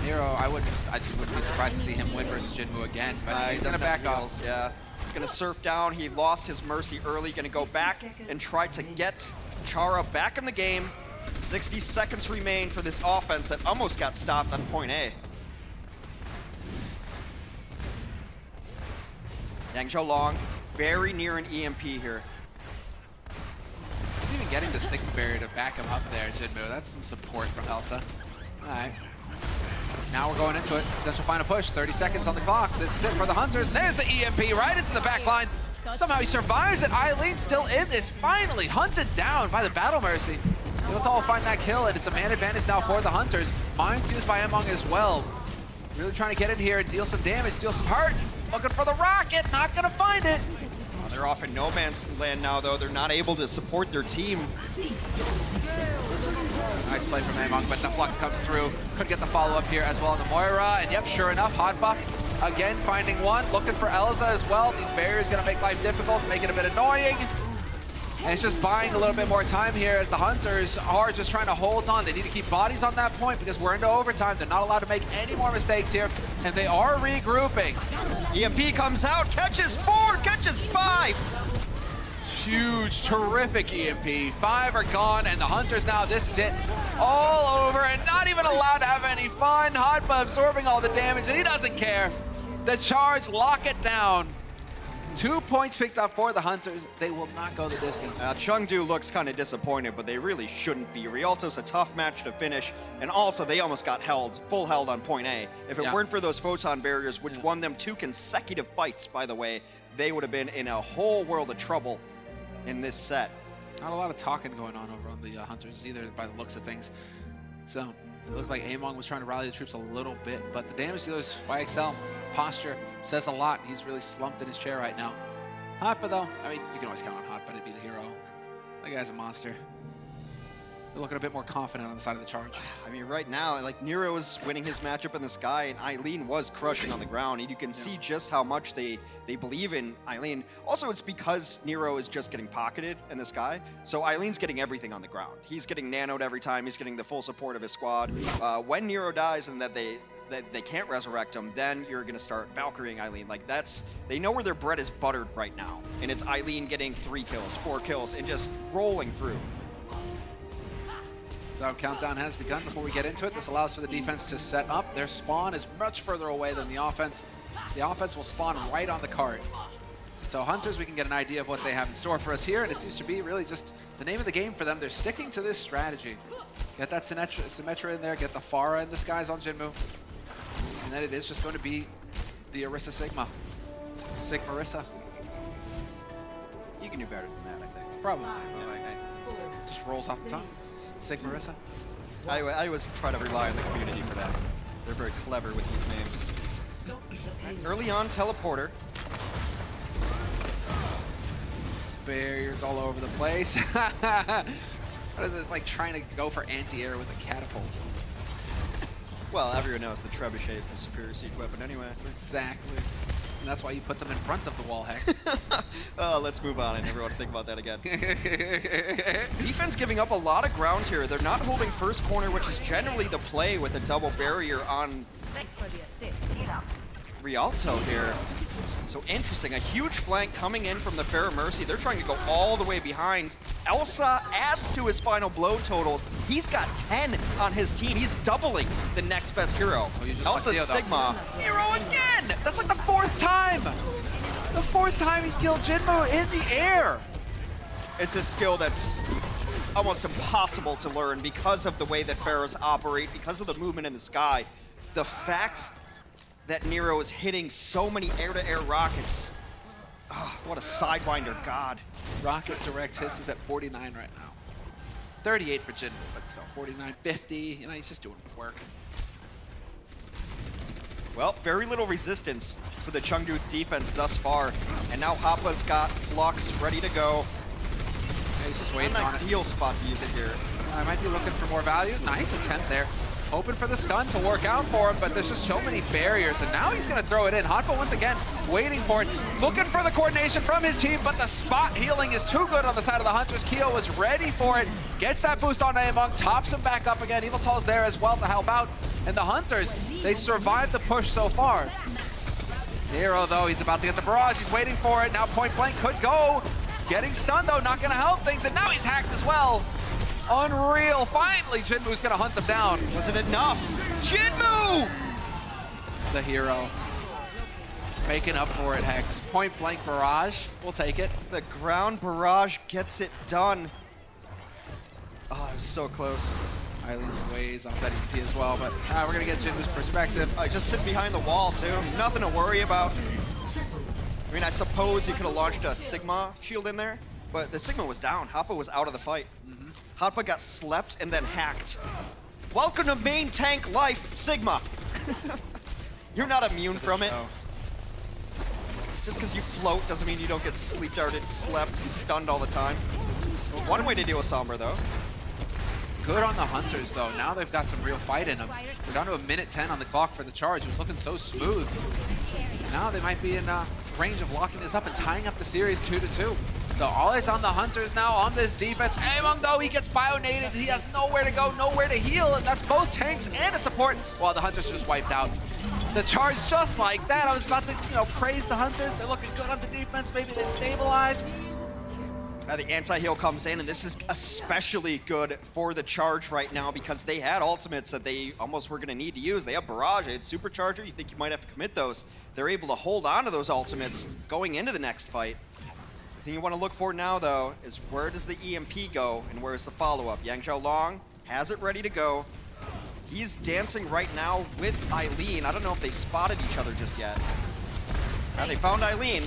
Nero, I just wouldn't be surprised to see him win versus Jinmu again, but he's gonna back off. Yeah. He's gonna surf down. He lost his mercy early. Gonna go back and try to get Chara back in the game. 60 seconds remain for this offense that almost got stopped on point A. Yang Xiaolong, very near an EMP here. He's even getting the Sigma barrier to back him up there, Jinmu. That's some support from Elsa. All right. Now we're going into it. Potential final push. 30 seconds on the clock. This is it for the Hunters. There's the EMP right into the back line. Somehow he survives it. Eileen's still in this. Finally hunted down by the Battle Mercy. He'll find that kill, and it's a man advantage now for the Hunters. Mines used by Among as well. Really trying to get in here and deal some damage, deal some hurt. Looking for the rocket. Not going to find it. They're off in no man's land now, though. They're not able to support their team. Nice play from Among, but the Flux comes through. Could get the follow-up here as well on the Moira. And yep, sure enough, Hotba again finding one. Looking for Elza as well. These barriers gonna make life difficult, make it a bit annoying. And it's just buying a little bit more time here as the Hunters are just trying to hold on. They need to keep bodies on that point because we're into overtime. They're not allowed to make any more mistakes here, and they are regrouping. EMP comes out, catches 4, catches 5. Huge, terrific EMP. 5 are gone, and the Hunters now, this is it. All over, and not even allowed to have any fun. Hotba absorbing all the damage, and he doesn't care. The charge, lock it down. 2 points picked up for the Hunters. They will not go the distance. Chengdu looks kind of disappointed, but they really shouldn't be. Rialto's a tough match to finish, and also they almost got full held on point A. If it weren't for those photon barriers, which won them 2 consecutive fights, by the way, they would have been in a whole world of trouble in this set. Not a lot of talking going on over on the Hunters either, by the looks of things. So it looked like Among was trying to rally the troops a little bit, but the damage dealers, YXL, posture says a lot. He's really slumped in his chair right now. Hotba though, I mean, you can always count on Hotba to be the hero. That guy's a monster. They're looking a bit more confident on the side of the charge. I mean, right now, like Nero is winning his matchup in the sky, and Eileen was crushing on the ground, and you can see just how much they believe in Eileen. Also, it's because Nero is just getting pocketed in the sky, so Eileen's getting everything on the ground. He's getting nanoed every time. He's getting the full support of his squad. When Nero dies and that they can't resurrect him, then you're gonna start Valkyrieing Eileen. Like they know where their bread is buttered right now, and it's Eileen getting 3 kills, 4 kills, and just rolling through. So countdown has begun. Before we get into it, this allows for the defense to set up. Their spawn is much further away than the offense. The offense will spawn right on the cart. So Hunters, we can get an idea of what they have in store for us here, and it seems to be really just the name of the game for them. They're sticking to this strategy. Get that Symmetra in there, get the Pharah in the skies on Jinmu. And then it is just going to be the Orisa Sigma. Sigmarissa. You can do better than that, I think. Probably. Just rolls off the tongue. Sigmarissa. I always try to rely on the community for that. They're very clever with these names. Early on, teleporter. Barriers all over the place. What is this, like trying to go for anti-air with a catapult? Well, everyone knows the trebuchet is the superior siege weapon anyway. Exactly. And that's why you put them in front of the wall, heck. Oh, let's move on. I never want to think about that again. Defense giving up a lot of ground here. They're not holding first corner, which is generally the play with a double barrier on Rialto here. So interesting. A huge flank coming in from the Farah Mercy. They're trying to go all the way behind. Elsa adds to his final blow totals. He's got 10 on his team. He's doubling the next best hero. Elsa Sigma. Hero again! That's like the 4th time! The 4th time he's killed Jinmu in the air! It's a skill that's almost impossible to learn because of the way that Pharaohs operate, because of the movement in the sky. The fact that Nero is hitting so many air-to-air rockets. Oh, what a sidewinder, God. Rocket direct hits is at 49 right now. 38 for Jinmu, but still 49, 50. You know, he's just doing work. Well, very little resistance for the Chengdu defense thus far. And now Hoppa's got Flux ready to go. Yeah, he's just waiting on it. An ideal spot to use it here. I might be looking for more value. Nice attempt there. Hoping for the stun to work out for him, but there's just so many barriers, and now he's going to throw it in. Hotba once again waiting for it, looking for the coordination from his team, but the spot healing is too good on the side of the Hunters. Keo was ready for it, gets that boost on Among, tops him back up again. Evil Tall's there as well to help out, and the Hunters, they survived the push so far. Nero, though, he's about to get the barrage. He's waiting for it. Now point blank could go. Getting stunned, though, not going to help things, and now he's hacked as well. Unreal. Finally, Jinmu's going to hunt him down. Wasn't enough. Jinmu! The hero. Making up for it, Hex. Point blank barrage. We'll take it. The ground barrage gets it done. Oh, it was so close. Eileen's ways off that EP as well, but we're going to get Jinmu's perspective. Just sit behind the wall, too. Nothing to worry about. I mean, I suppose you could have launched a Sigma shield in there, but the Sigma was down. Hoppa was out of the fight. Hotba got slept and then hacked. Welcome to main tank life, Sigma. You're not immune from it. Just because you float doesn't mean you don't get sleep darted, slept, and stunned all the time. One way to deal with Sombra, though. good on the Hunters, though. Now they've got some real fight in them. We're down to 1:10 on the clock for the charge. It was looking so smooth. Now they might be in range of locking this up and tying up the series 2-2. So all eyes on the Hunters now on this defense. Among, though, he gets bio-nated. He has nowhere to go, nowhere to heal, and that's both tanks and a support, while the Hunters just wiped out. The charge just like that. I was about to, praise the Hunters. They're looking good on the defense. Maybe they've stabilized. The anti-heal comes in, and this is especially good for the charge right now because they had ultimates that they almost were going to need to use. They have Barrage, they had Supercharger. You think you might have to commit those. They're able to hold on to those ultimates going into the next fight. The thing you want to look for now, though, is where does the EMP go and where's the follow-up? Yang Xiaolong has it ready to go. He's dancing right now with Eileen. I don't know if they spotted each other just yet. They found Eileen.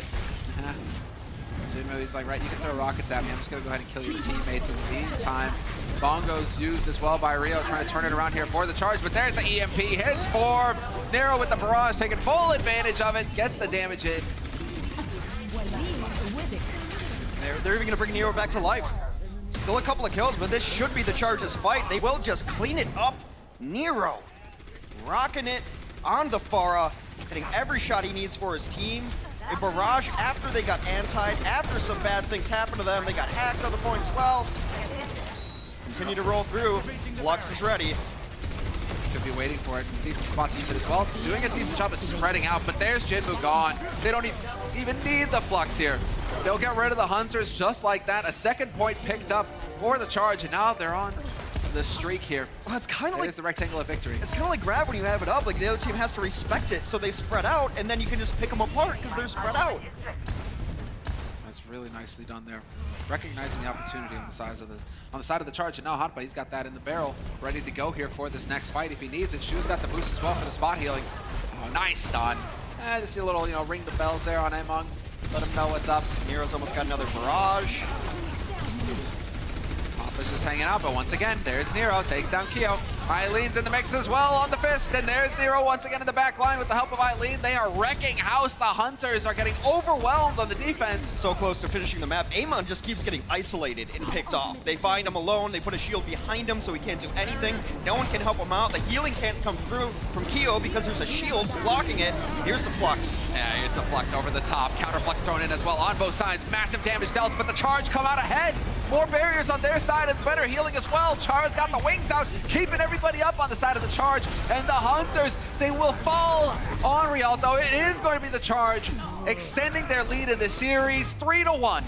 He's like, right, you can throw rockets at me. I'm just going to go ahead and kill your teammates in the meantime. Bongo's used as well by Rio, trying to turn it around here for the charge, but there's the EMP. Hits for Nero with the barrage, taking full advantage of it, gets the damage in. They're even going to bring Nero back to life. Still a couple of kills, but this should be the charge's fight. They will just clean it up. Nero rocking it on the Pharah, hitting every shot he needs for his team. A barrage after they got antied, after some bad things happened to them. They got hacked on the point as well. Continue to roll through. Flux is ready. Should be waiting for it. Decent spot to use it as well. Doing a decent job of spreading out, but there's Jinmu gone. They don't even need the Flux here. They'll get rid of the Hunters just like that. A second point picked up for the charge, and now they're on the streak here. Well, it's kind of like the rectangle of victory. It's kind of like grab when you have it up. Like the other team has to respect it, so they spread out, and then you can just pick them apart because they're spread out. That's really nicely done there. Recognizing the opportunity on the side of the charge, and now Hotba, he's got that in the barrel, ready to go here for this next fight if he needs it. Shu's got the boost as well for the spot healing. Oh, nice stun. Just see a little, ring the bells there on Among. Let him know what's up. Nero's almost got another barrage. Hoppa's just hanging out, but once again, there's Nero, takes down Kyo. Eileen's in the mix as well on the fist, and there's Nero once again in the back line with the help of Eileen. They are wrecking house. The Hunters are getting overwhelmed on the defense. So close to finishing the map. Amon just keeps getting isolated and picked off. They find him alone. They put a shield behind him so he can't do anything. No one can help him out. The healing can't come through from Kyo because there's a shield blocking it. Here's the Flux. Yeah, here's the Flux over the top. Counter Flux thrown in as well on both sides. Massive damage dealt, but the charge come out ahead. More barriers on their side and better healing as well. Char's got the wings out, keeping everybody up on the side of the charge. And the Hunters, they will fall on Rialto. It is going to be the charge, extending their lead in the series 3-1.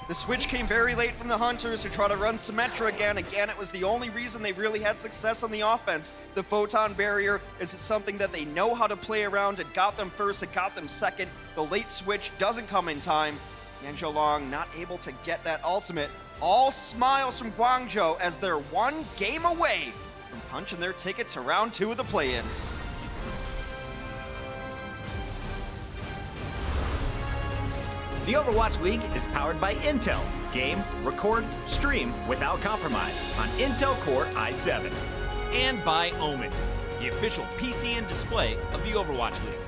The switch came very late from the Hunters to try to run Symmetra again. Again, it was the only reason they really had success on the offense. The Photon Barrier is something that they know how to play around. It got them first, it got them second. The late switch doesn't come in time. Yang Xiaolong not able to get that ultimate. All smiles from Guangzhou as they're one game away from punching their ticket to round 2 of the play-ins. The Overwatch League is powered by Intel. Game, record, stream without compromise on Intel Core i7. And by Omen, the official PC and display of the Overwatch League.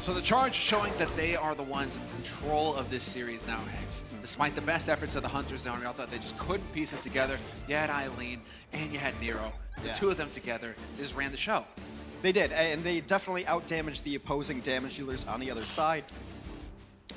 So the Charge showing that they are the ones in control of this series now, Hanks. Despite the best efforts of the Hunters now in Realta, they just couldn't piece it together. You had Eileen and you had Nero. The two of them together, they just ran the show. They did, and they definitely out-damaged the opposing damage dealers on the other side.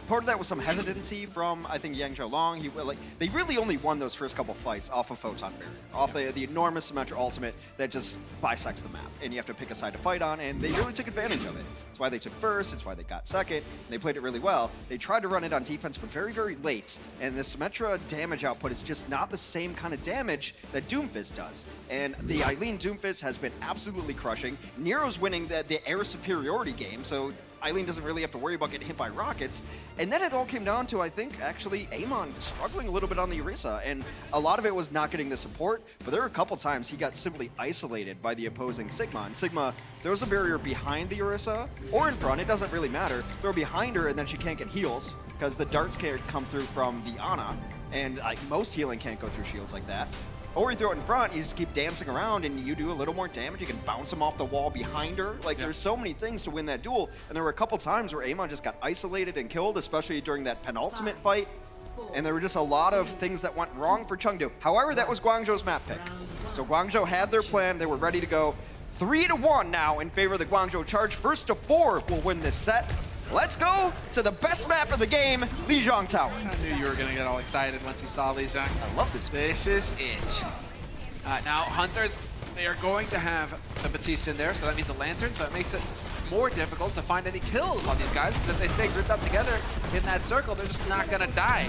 Part of that was some hesitancy from, I think, Yang Zhaolong. They really only won those first couple fights off of Photon Barrier, off the enormous Symmetra ultimate that just bisects the map, and you have to pick a side to fight on, and they really took advantage of it. It's why they took first, it's why they got second, and they played it really well. They tried to run it on defense, but very, very late, and the Symmetra damage output is just not the same kind of damage that Doomfist does. And the Eileen Doomfist has been absolutely crushing. Nero's winning the air superiority game, so Eileen doesn't really have to worry about getting hit by rockets. And then it all came down to, I think, actually Amon struggling a little bit on the Orisa. And a lot of it was not getting the support, but there were a couple times he got simply isolated by the opposing Sigma. And Sigma, there was a barrier behind the Orisa, or in front, it doesn't really matter. Throw behind her and then she can't get heals, because the darts can't come through from the Ana. And most healing can't go through shields like that. Or you throw it in front, you just keep dancing around and you do a little more damage. You can bounce him off the wall behind her. There's so many things to win that duel. And there were a couple times where Amon just got isolated and killed, especially during that penultimate fight. And there were just a lot of things that went wrong for Chengdu. However, that was Guangzhou's map pick. So Guangzhou had their plan. They were ready to go. 3-1 now in favor of the Guangzhou Charge. First to 4 will win this set. Let's go to the best map of the game, Lijiang Tower. I knew you were going to get all excited once you saw Lijiang. I love this. This is it. Now, Hunters, they are going to have the Batiste in there, so that means the Lantern, so it makes it more difficult to find any kills on these guys, because if they stay grouped up together in that circle, they're just not going to die.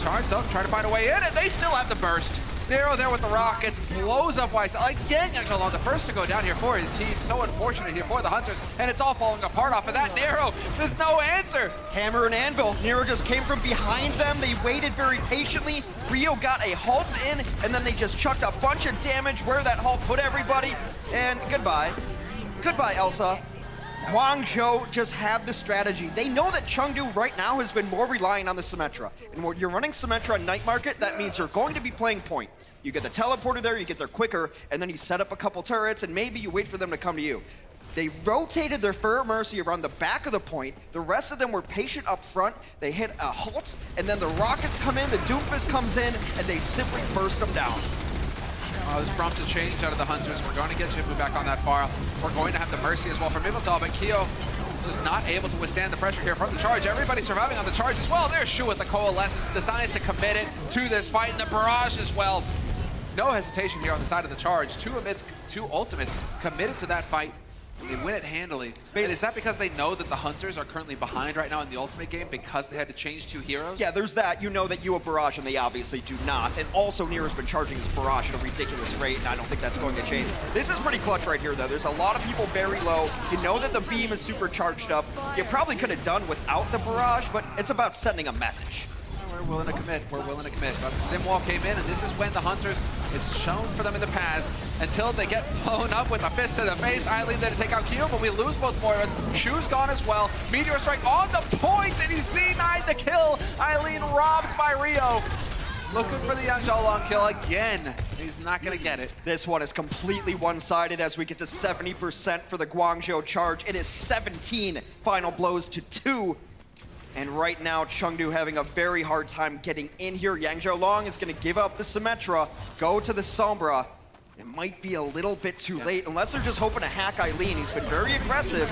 Charge, though, try to find a way in, and they still have the burst. Nero there with the rockets, blows up YSL. Again, Yang Zhaolong, the first to go down here for his team. So unfortunate here for the Hunters, and it's all falling apart off of that. Nero, there's no answer. Hammer and Anvil. Nero just came from behind them. They waited very patiently. Rio got a halt in, and then they just chucked a bunch of damage where that halt put everybody. And goodbye. Goodbye, Elsa. Guangzhou just have the strategy. They know that Chengdu right now has been more relying on the Symmetra. And when you're running Symmetra Night Market, that means you're going to be playing point. You get the teleporter there, you get there quicker, and then you set up a couple turrets, and maybe you wait for them to come to you. They rotated their Fur Mercy around the back of the point. The rest of them were patient up front. They hit a halt, and then the rockets come in, the Doomfist comes in, and they simply burst them down. This prompts a change out of the Hunters. We're going to get Chengdu back on that far. We're going to have the Mercy as well from Immortal, but Kyo is not able to withstand the pressure here from the Charge. Everybody surviving on the Charge as well. There's Shu with the Coalescence, decides to commit it to this fight, and the Barrage as well. No hesitation here on the side of the Charge. Two ultimates committed to that fight. They win it handily. And is that because they know that the Hunters are currently behind right now in the Ultimate game because they had to change 2 heroes? Yeah, there's that. You know that you have Barrage, and they obviously do not. And also, Nero's been charging his Barrage at a ridiculous rate, and I don't think that's going to change. This is pretty clutch right here, though. There's a lot of people very low. You know that the beam is super charged up. You probably could have done without the Barrage, but it's about sending a message. We're willing to commit. We're willing to commit. But the Sim Wall came in, and this is when the Hunters, it's shown for them in the past, until they get blown up with a fist to the face. Eileen there to take out Kyo, but we lose both Moiras. Shu's gone as well. Meteor Strike on the point, and he's denied the kill. Eileen robbed by Rio. Looking for the Yang Zhaolong kill again. He's not going to get it. This one is completely one-sided as we get to 70% for the Guangzhou Charge. It is 17 final blows to 2. And right now, Chengdu having a very hard time getting in here. Yang Zhaolong is going to give up the Symmetra, go to the Sombra. It might be a little bit too late, unless they're just hoping to hack Eileen. He's been very aggressive.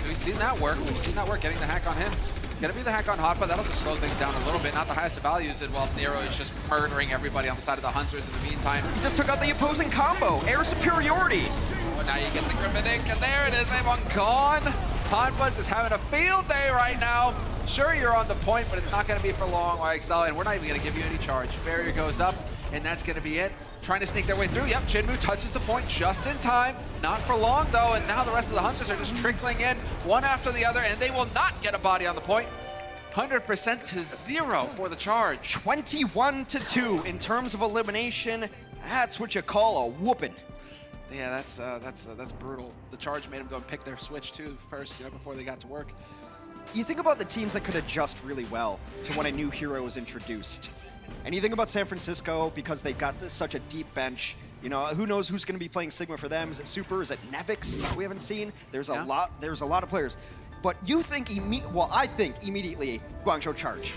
We've seen that work. We've seen that work, getting the hack on him. It's going to be the hack on Hotba. That'll just slow things down a little bit. Not the highest of values, and while Nero is just murdering everybody on the side of the Hunters in the meantime. He just took out the opposing combo. Air superiority. Oh, now you get the Grimminic, and there it is. They've gone. Hotba is having a field day right now. Sure, you're on the point, but it's not going to be for long, YXL, and we're not even going to give you any charge. Barrier goes up, and that's going to be it. Trying to sneak their way through. Yep, Chengdu touches the point just in time. Not for long, though, and now the rest of the Hunters are just trickling in one after the other, and they will not get a body on the point. 100% to 0 for the Charge. 21-2 in terms of elimination. That's what you call a whooping. Yeah, that's brutal. The Charge made them go and pick their switch too first, before they got to work. You think about the teams that could adjust really well to when a new hero is introduced. And you think about San Francisco, because they've got such a deep bench, You know, who knows who's going to be playing Sigma for them? Is it Super? Is it Nevix that we haven't seen? There's a lot. There's a lot of players. But you think I think immediately Guangzhou Charge,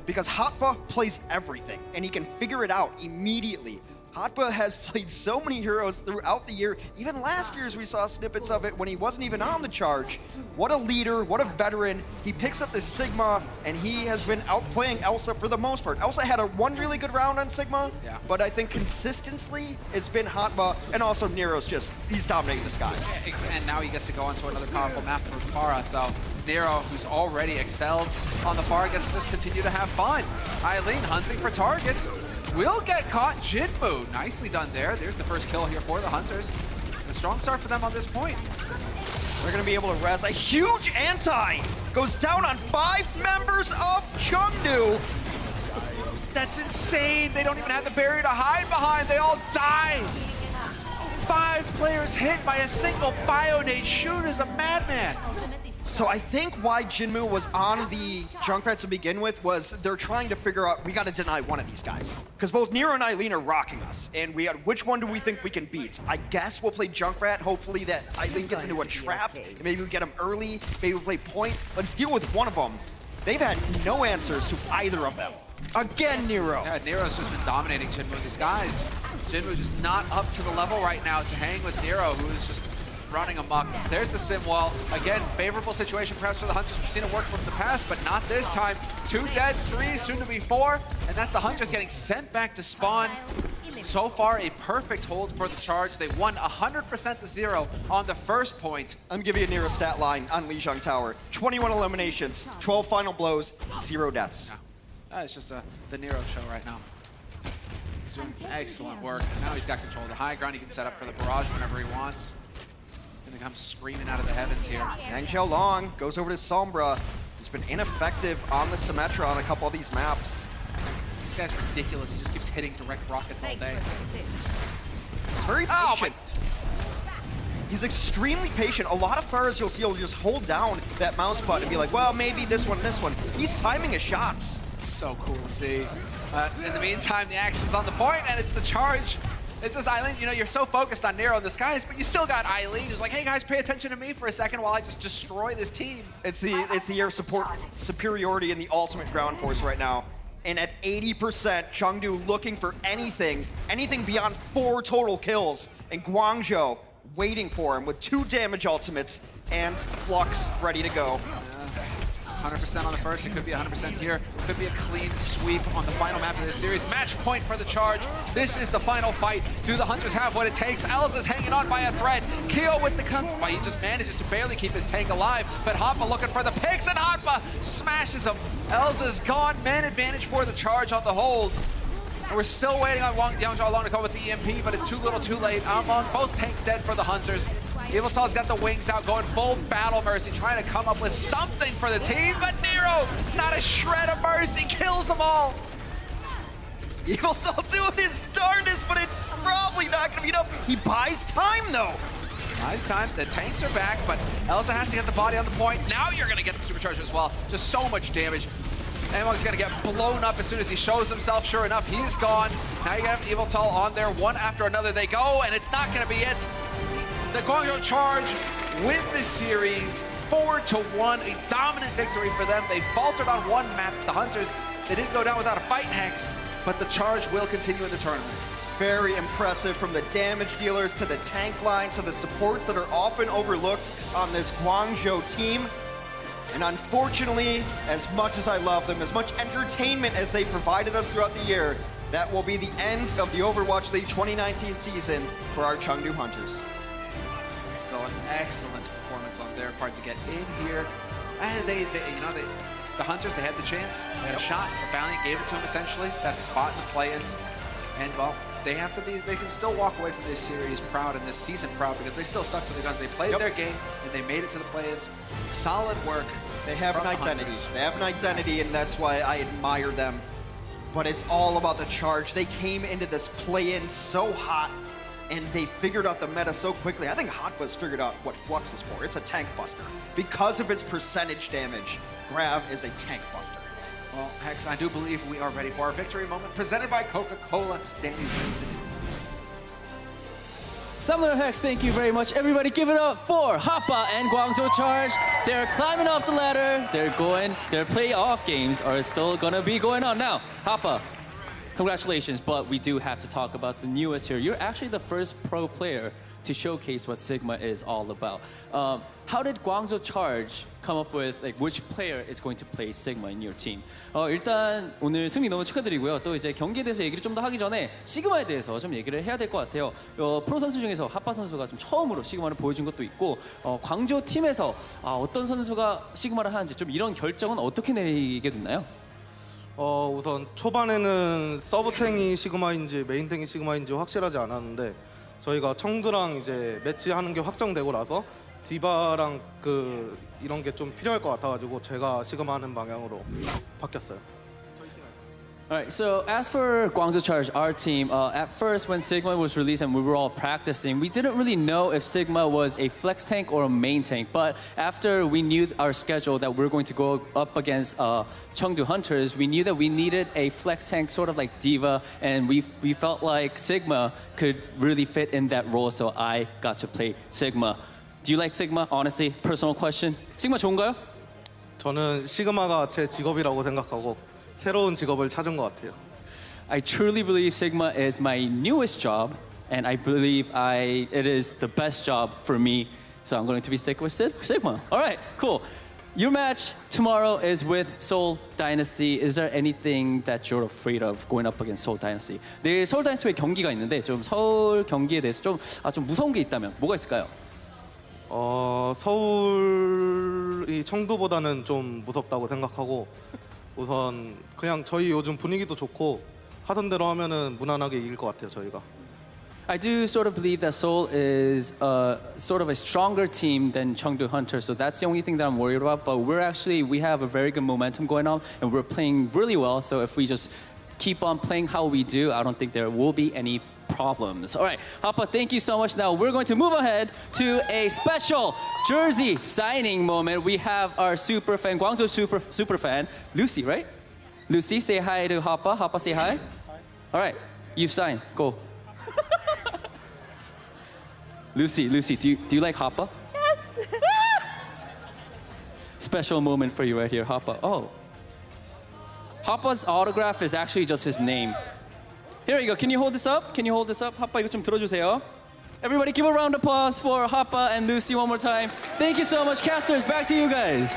because Hotba plays everything and he can figure it out immediately. Hotba has played so many heroes throughout the year. Even last year, as we saw snippets of it when he wasn't even on the charge. What a leader, what a veteran. He picks up this Sigma, and he has been outplaying Elsa for the most part. Elsa had one really good round on Sigma, but I think consistently it's been Hotba, and also Nero's he's dominating the skies. And now he gets to go into another powerful map for Farah, so Nero, who's already excelled on the Farah, gets to just continue to have fun. Eileen hunting for targets. Will get caught. Jinmu, nicely done there. There's the first kill here for the Hunters. A strong start for them on this point. They're going to be able to res. A huge anti goes down on 5 members of Chengdu. That's insane. They don't even have the barrier to hide behind. They all die. 5 players hit by a single Bionade. Shoot is a madman. So I think why Jinmu was on the Junkrat to begin with was they're trying to figure out, we got to deny one of these guys. Because both Nero and Eileen are rocking us, and which one do we think we can beat? I guess we'll play Junkrat, hopefully that Eileen gets into a trap, and maybe we get him early, maybe we'll play Point. Let's deal with one of them. They've had no answers to either of them. Again, Nero. Yeah, Nero's just been dominating Jinmu. These guys, Jinmu just not up to the level right now to hang with Nero, who is just running amok. There's the sim wall. Again, favorable situation perhaps for the Hunters. We've seen it work from the past, but not this time. 2 dead, 3, soon to be 4, and that's the Hunters getting sent back to spawn. So far, a perfect hold for the charge. They won 100% to 0 on the first point. I'm giving you a Nero stat line on Lijiang Tower. 21 eliminations, 12 final blows, 0 deaths. It's just the Nero show right now. He's doing excellent work. Now he's got control of the high ground. He can set up for the barrage whenever he wants. Gonna come screaming out of the heavens here. Yang Xiaolong goes over to Sombra. He's been ineffective on the Symmetra on a couple of these maps. This guy's ridiculous. He just keeps hitting direct rockets all day. He's very patient. He's extremely patient. A lot of Farahs you'll see will just hold down that mouse button and be like, well, maybe this one, this one. He's timing his shots. So cool to see. In the meantime, the action's on the point, and it's the charge. It's just Eileen, you know, you're so focused on Nero and the skies, but you still got Eileen who's like, hey guys, pay attention to me for a second while I just destroy this team. It's the year of superiority in the ultimate ground force right now. And at 80%, Chengdu looking for anything beyond 4 total kills, and Guangzhou waiting for him with 2 damage ultimates and Flux ready to go. 100% on the first, it could be 100% here. Could be a clean sweep on the final map of this series. Match point for the charge. This is the final fight. Do the Hunters have what it takes? Elza's hanging on by a thread. Keo with the well, he just manages to barely keep his tank alive, but Hotba looking for the picks, and Hotba smashes him. Elza's gone. Man advantage for the charge on the hold. And we're still waiting on Yang Xiaolong to come with the EMP, but it's too little too late. Among both tanks dead for the Hunters. Eviltal's got the wings out, going full battle mercy, trying to come up with something for the team, but Nero, not a shred of mercy, kills them all. Eviltal doing his darndest, but it's probably not going to be enough. He buys time, though. Buys time. The tanks are back, but Elsa has to get the body on the point. Now you're going to get the supercharger as well. Just so much damage. Among's going to get blown up as soon as he shows himself. Sure enough, he's gone. Now you got Eviltal on there. One after another they go, and it's not going to be it. The Guangzhou Charge win this series 4-1, a dominant victory for them. They faltered on one map. The Hunters, they didn't go down without a fight, Hex, but the Charge will continue in the tournament. It's very impressive, from the damage dealers to the tank line to the supports that are often overlooked on this Guangzhou team. And unfortunately, as much as I love them, as much entertainment as they provided us throughout the year, that will be the end of the Overwatch League 2019 season for our Chengdu Hunters. So an excellent performance on their part to get in here. And the Hunters, they had the chance, they had a shot. The Valiant gave it to them essentially, that spot in the play-ins. And well, they can still walk away from this series proud and this season proud because they still stuck to the guns. They played their game and they made it to the play-ins. Solid work. They have an identity. They have an identity, and that's why I admire them. But it's all about the Charge. They came into this play-in so hot, and they figured out the meta so quickly. I think Hotba's figured out what Flux is for. It's a tank buster. Because of its percentage damage, Grav is a tank buster. Well, Hex, I do believe we are ready for our victory moment presented by Coca-Cola. Danny, Summoner Hex, thank you very much. Everybody give it up for Hoppa and Guangzhou Charge. They're climbing up the ladder. Their playoff games are still gonna be going on. Now, Hoppa, congratulations, but we do have to talk about the newest here. You're actually the first pro player to showcase what Sigma is all about. How did Guangzhou Charge come up with like which player is going to play Sigma in your team? 일단 오늘 승리 너무 축하드리고요. 또 이제 경기에 대해서 얘기를 좀 더 하기 전에 시그마에 대해서 좀 얘기를 해야 될 것 같아요. 프로 선수 중에서 핫바 선수가 좀 처음으로 시그마를 보여준 것도 있고 광저우 팀에서 어떤 선수가 시그마를 하는지 좀 이런 결정은 어떻게 내리게 됐나요? 우선 초반에는 서브탱이 시그마인지 메인탱이 시그마인지 확실하지 않았는데 저희가 청두랑 이제 매치하는 게 확정되고 나서 디바랑 이런 게 좀 필요할 것 같아가지고 제가 시그마 하는 방향으로 바뀌었어요. Alright, so as for Guangzhou Charge, our team, at first when Sigma was released and we were all practicing, we didn't really know if Sigma was a flex tank or a main tank. But after we knew our schedule that we were going to go up against Chengdu Hunters, we knew that we needed a flex tank sort of like Diva, and we felt like Sigma could really fit in that role, so I got to play Sigma. Do you like Sigma? Honestly, personal question. Sigma 좋은가요? 저는 시그마가 제 직업이라고 생각하고 새로운 직업을 찾은 것 같아요. I truly believe Sigma is my newest job, and I believe it is the best job for me. So I'm going to be sticking with Sigma. All right, cool. Your match tomorrow is with Seoul Dynasty. Is there anything that you're afraid of going up against Seoul Dynasty? 내일 서울 다이너스티의 경기가 있는데 좀 서울 경기에 대해서 좀 무서운 게 있다면 뭐가 있을까요? 서울이 청두보다는 좀 무섭다고 생각하고 우선 그냥 저희 요즘 분위기도 좋고 하던 대로 하면은 무난하게 이길 것 같아요 저희가. I do sort of believe that Seoul is sort of a stronger team than Chengdu Hunters, so that's the only thing that I'm worried about. But we have a very good momentum going on, and we're playing really well. So if we just keep on playing how we do, I don't think there will be any problems. All right, Hoppa, thank you so much. Now we're going to move ahead to a special jersey signing moment. We have our super fan, Guangzhou super fan, Lucy, right? Lucy, say hi to Hoppa. Hoppa, say hi. Hi. All right, you've signed. Go. Lucy, do you like Hoppa? Yes. Special moment for you right here, Hoppa. Oh. Hoppa's autograph is actually just his name. Here you go. Can you hold this up? Hoppa, 이거 좀 들어주세요. Everybody give a round of applause for Hoppa and Lucy one more time. Thank you so much. Casters, back to you guys.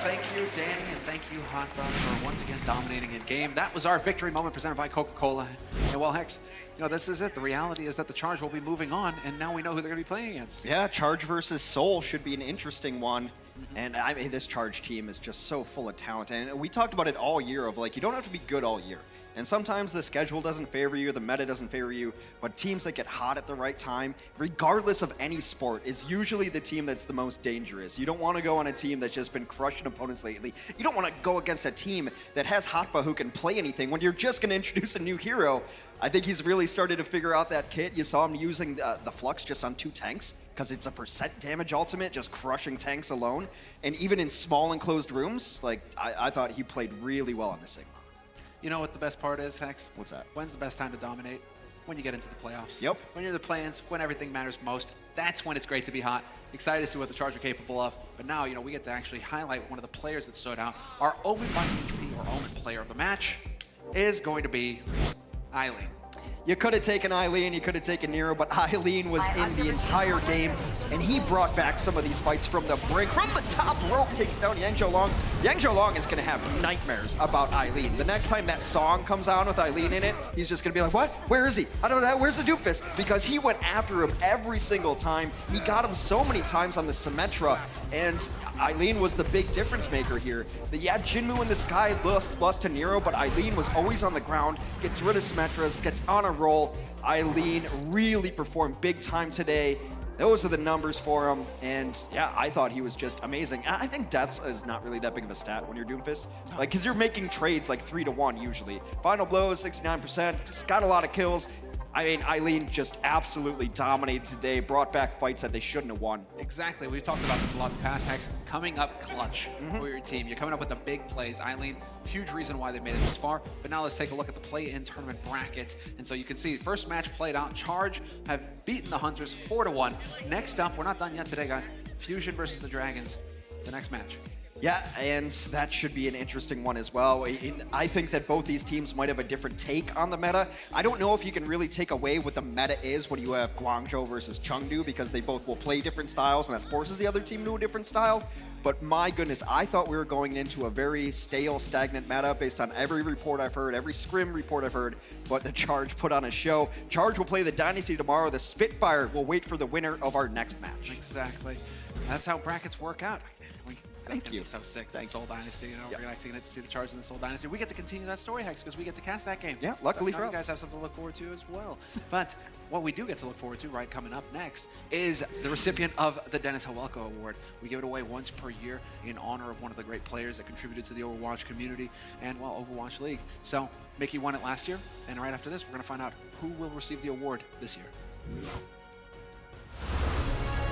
Thank you, Danny, and thank you, Hoppa, for once again dominating in game. That was our victory moment presented by Coca-Cola. And well, Hex, this is it. The reality is that the Charge will be moving on, and now we know who they're going to be playing against. Yeah, Charge versus Seoul should be an interesting one. And I mean, this Charge team is just so full of talent. And we talked about it all year of like, you don't have to be good all year. And sometimes the schedule doesn't favor you, the meta doesn't favor you, but teams that get hot at the right time, regardless of any sport, is usually the team that's the most dangerous. You don't want to go on a team that's just been crushing opponents lately. You don't want to go against a team that has Hotba who can play anything when you're just going to introduce a new hero. I think he's really started to figure out that kit. You saw him using the Flux just on 2 tanks, because it's a % damage ultimate, just crushing tanks alone. And even in small enclosed rooms, like I thought he played really well on the Sigma. You know what the best part is, Hex? What's that? When's the best time to dominate? When you get into the playoffs. Yep. When you're in the play-ins, when everything matters most, that's when it's great to be hot. Excited to see what the Charge are capable of. But now, we get to actually highlight one of the players that stood out. Our Omen by HP, or Omen player of the match, is going to be Eileen. You could have taken Eileen, you could have taken Nero, but Eileen was in the entire game, and he brought back some of these fights from the brink. From the top rope, takes down Yang Zhou-Long. Yang Zhou-Long is going to have nightmares about Eileen. The next time that song comes on with Eileen in it, he's just going to be like, what? Where is he? I don't know, where's the doofus? Because he went after him every single time. He got him so many times on the Symmetra, and Eileen was the big difference maker here. Yeah, Jinmu in the sky lost to Nero, but Eileen was always on the ground, gets rid of Symmetras, gets on a roll. Eileen really performed big time today. Those are the numbers for him, and yeah, I thought he was just amazing. I think deaths is not really that big of a stat when you're Doomfist, like, because you're making trades like 3-1 usually. Final blows, 69%, just got a lot of kills. I mean, Eileen just absolutely dominated today, brought back fights that they shouldn't have won. Exactly. We've talked about this a lot in the past, Hex. Coming up clutch for your team. You're coming up with the big plays. Eileen, huge reason why they made it this far. But now let's take a look at the play-in tournament bracket. And so you can see first match played out. Charge have beaten the Hunters 4-1. Next up, we're not done yet today, guys. Fusion versus the Dragons, the next match. Yeah, and that should be an interesting one as well. I think that both these teams might have a different take on the meta. I don't know if you can really take away what the meta is when you have Guangzhou versus Chengdu, because they both will play different styles and that forces the other team to a different style. But my goodness, I thought we were going into a very stale, stagnant meta based on every report I've heard, every scrim report I've heard, but the Charge put on a show. Charge will play the Dynasty tomorrow. The Spitfire will wait for the winner of our next match. Exactly. That's how brackets work out. Thank you. So sick. Thanks, Soul Dynasty. You know, we're actually going to see the Charge in the Soul Dynasty. We get to continue that story, Hex, because we get to cast that game. Yeah, luckily so for now us. You guys have something to look forward to as well. But what we do get to look forward to, right, coming up next, is the recipient of the Dennis Hawelko Award. We give it away once per year in honor of one of the great players that contributed to the Overwatch community and, well, Overwatch League. So Mickey won it last year, and right after this, we're going to find out who will receive the award this year.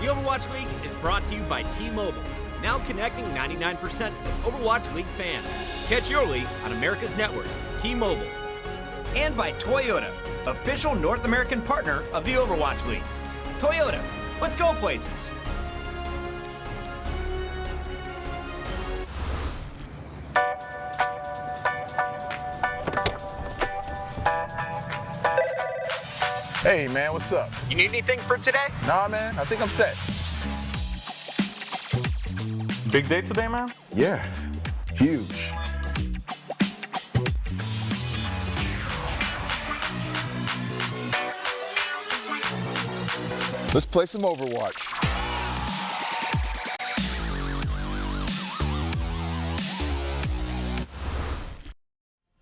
The Overwatch League is brought to you by T-Mobile, now connecting 99% of Overwatch League fans. Catch your league on America's network, T-Mobile. And by Toyota, official North American partner of the Overwatch League. Toyota, let's go places. Hey man, what's up? You need anything for today? Nah man, I think I'm set. Big day today, man? Yeah, huge. Let's play some Overwatch.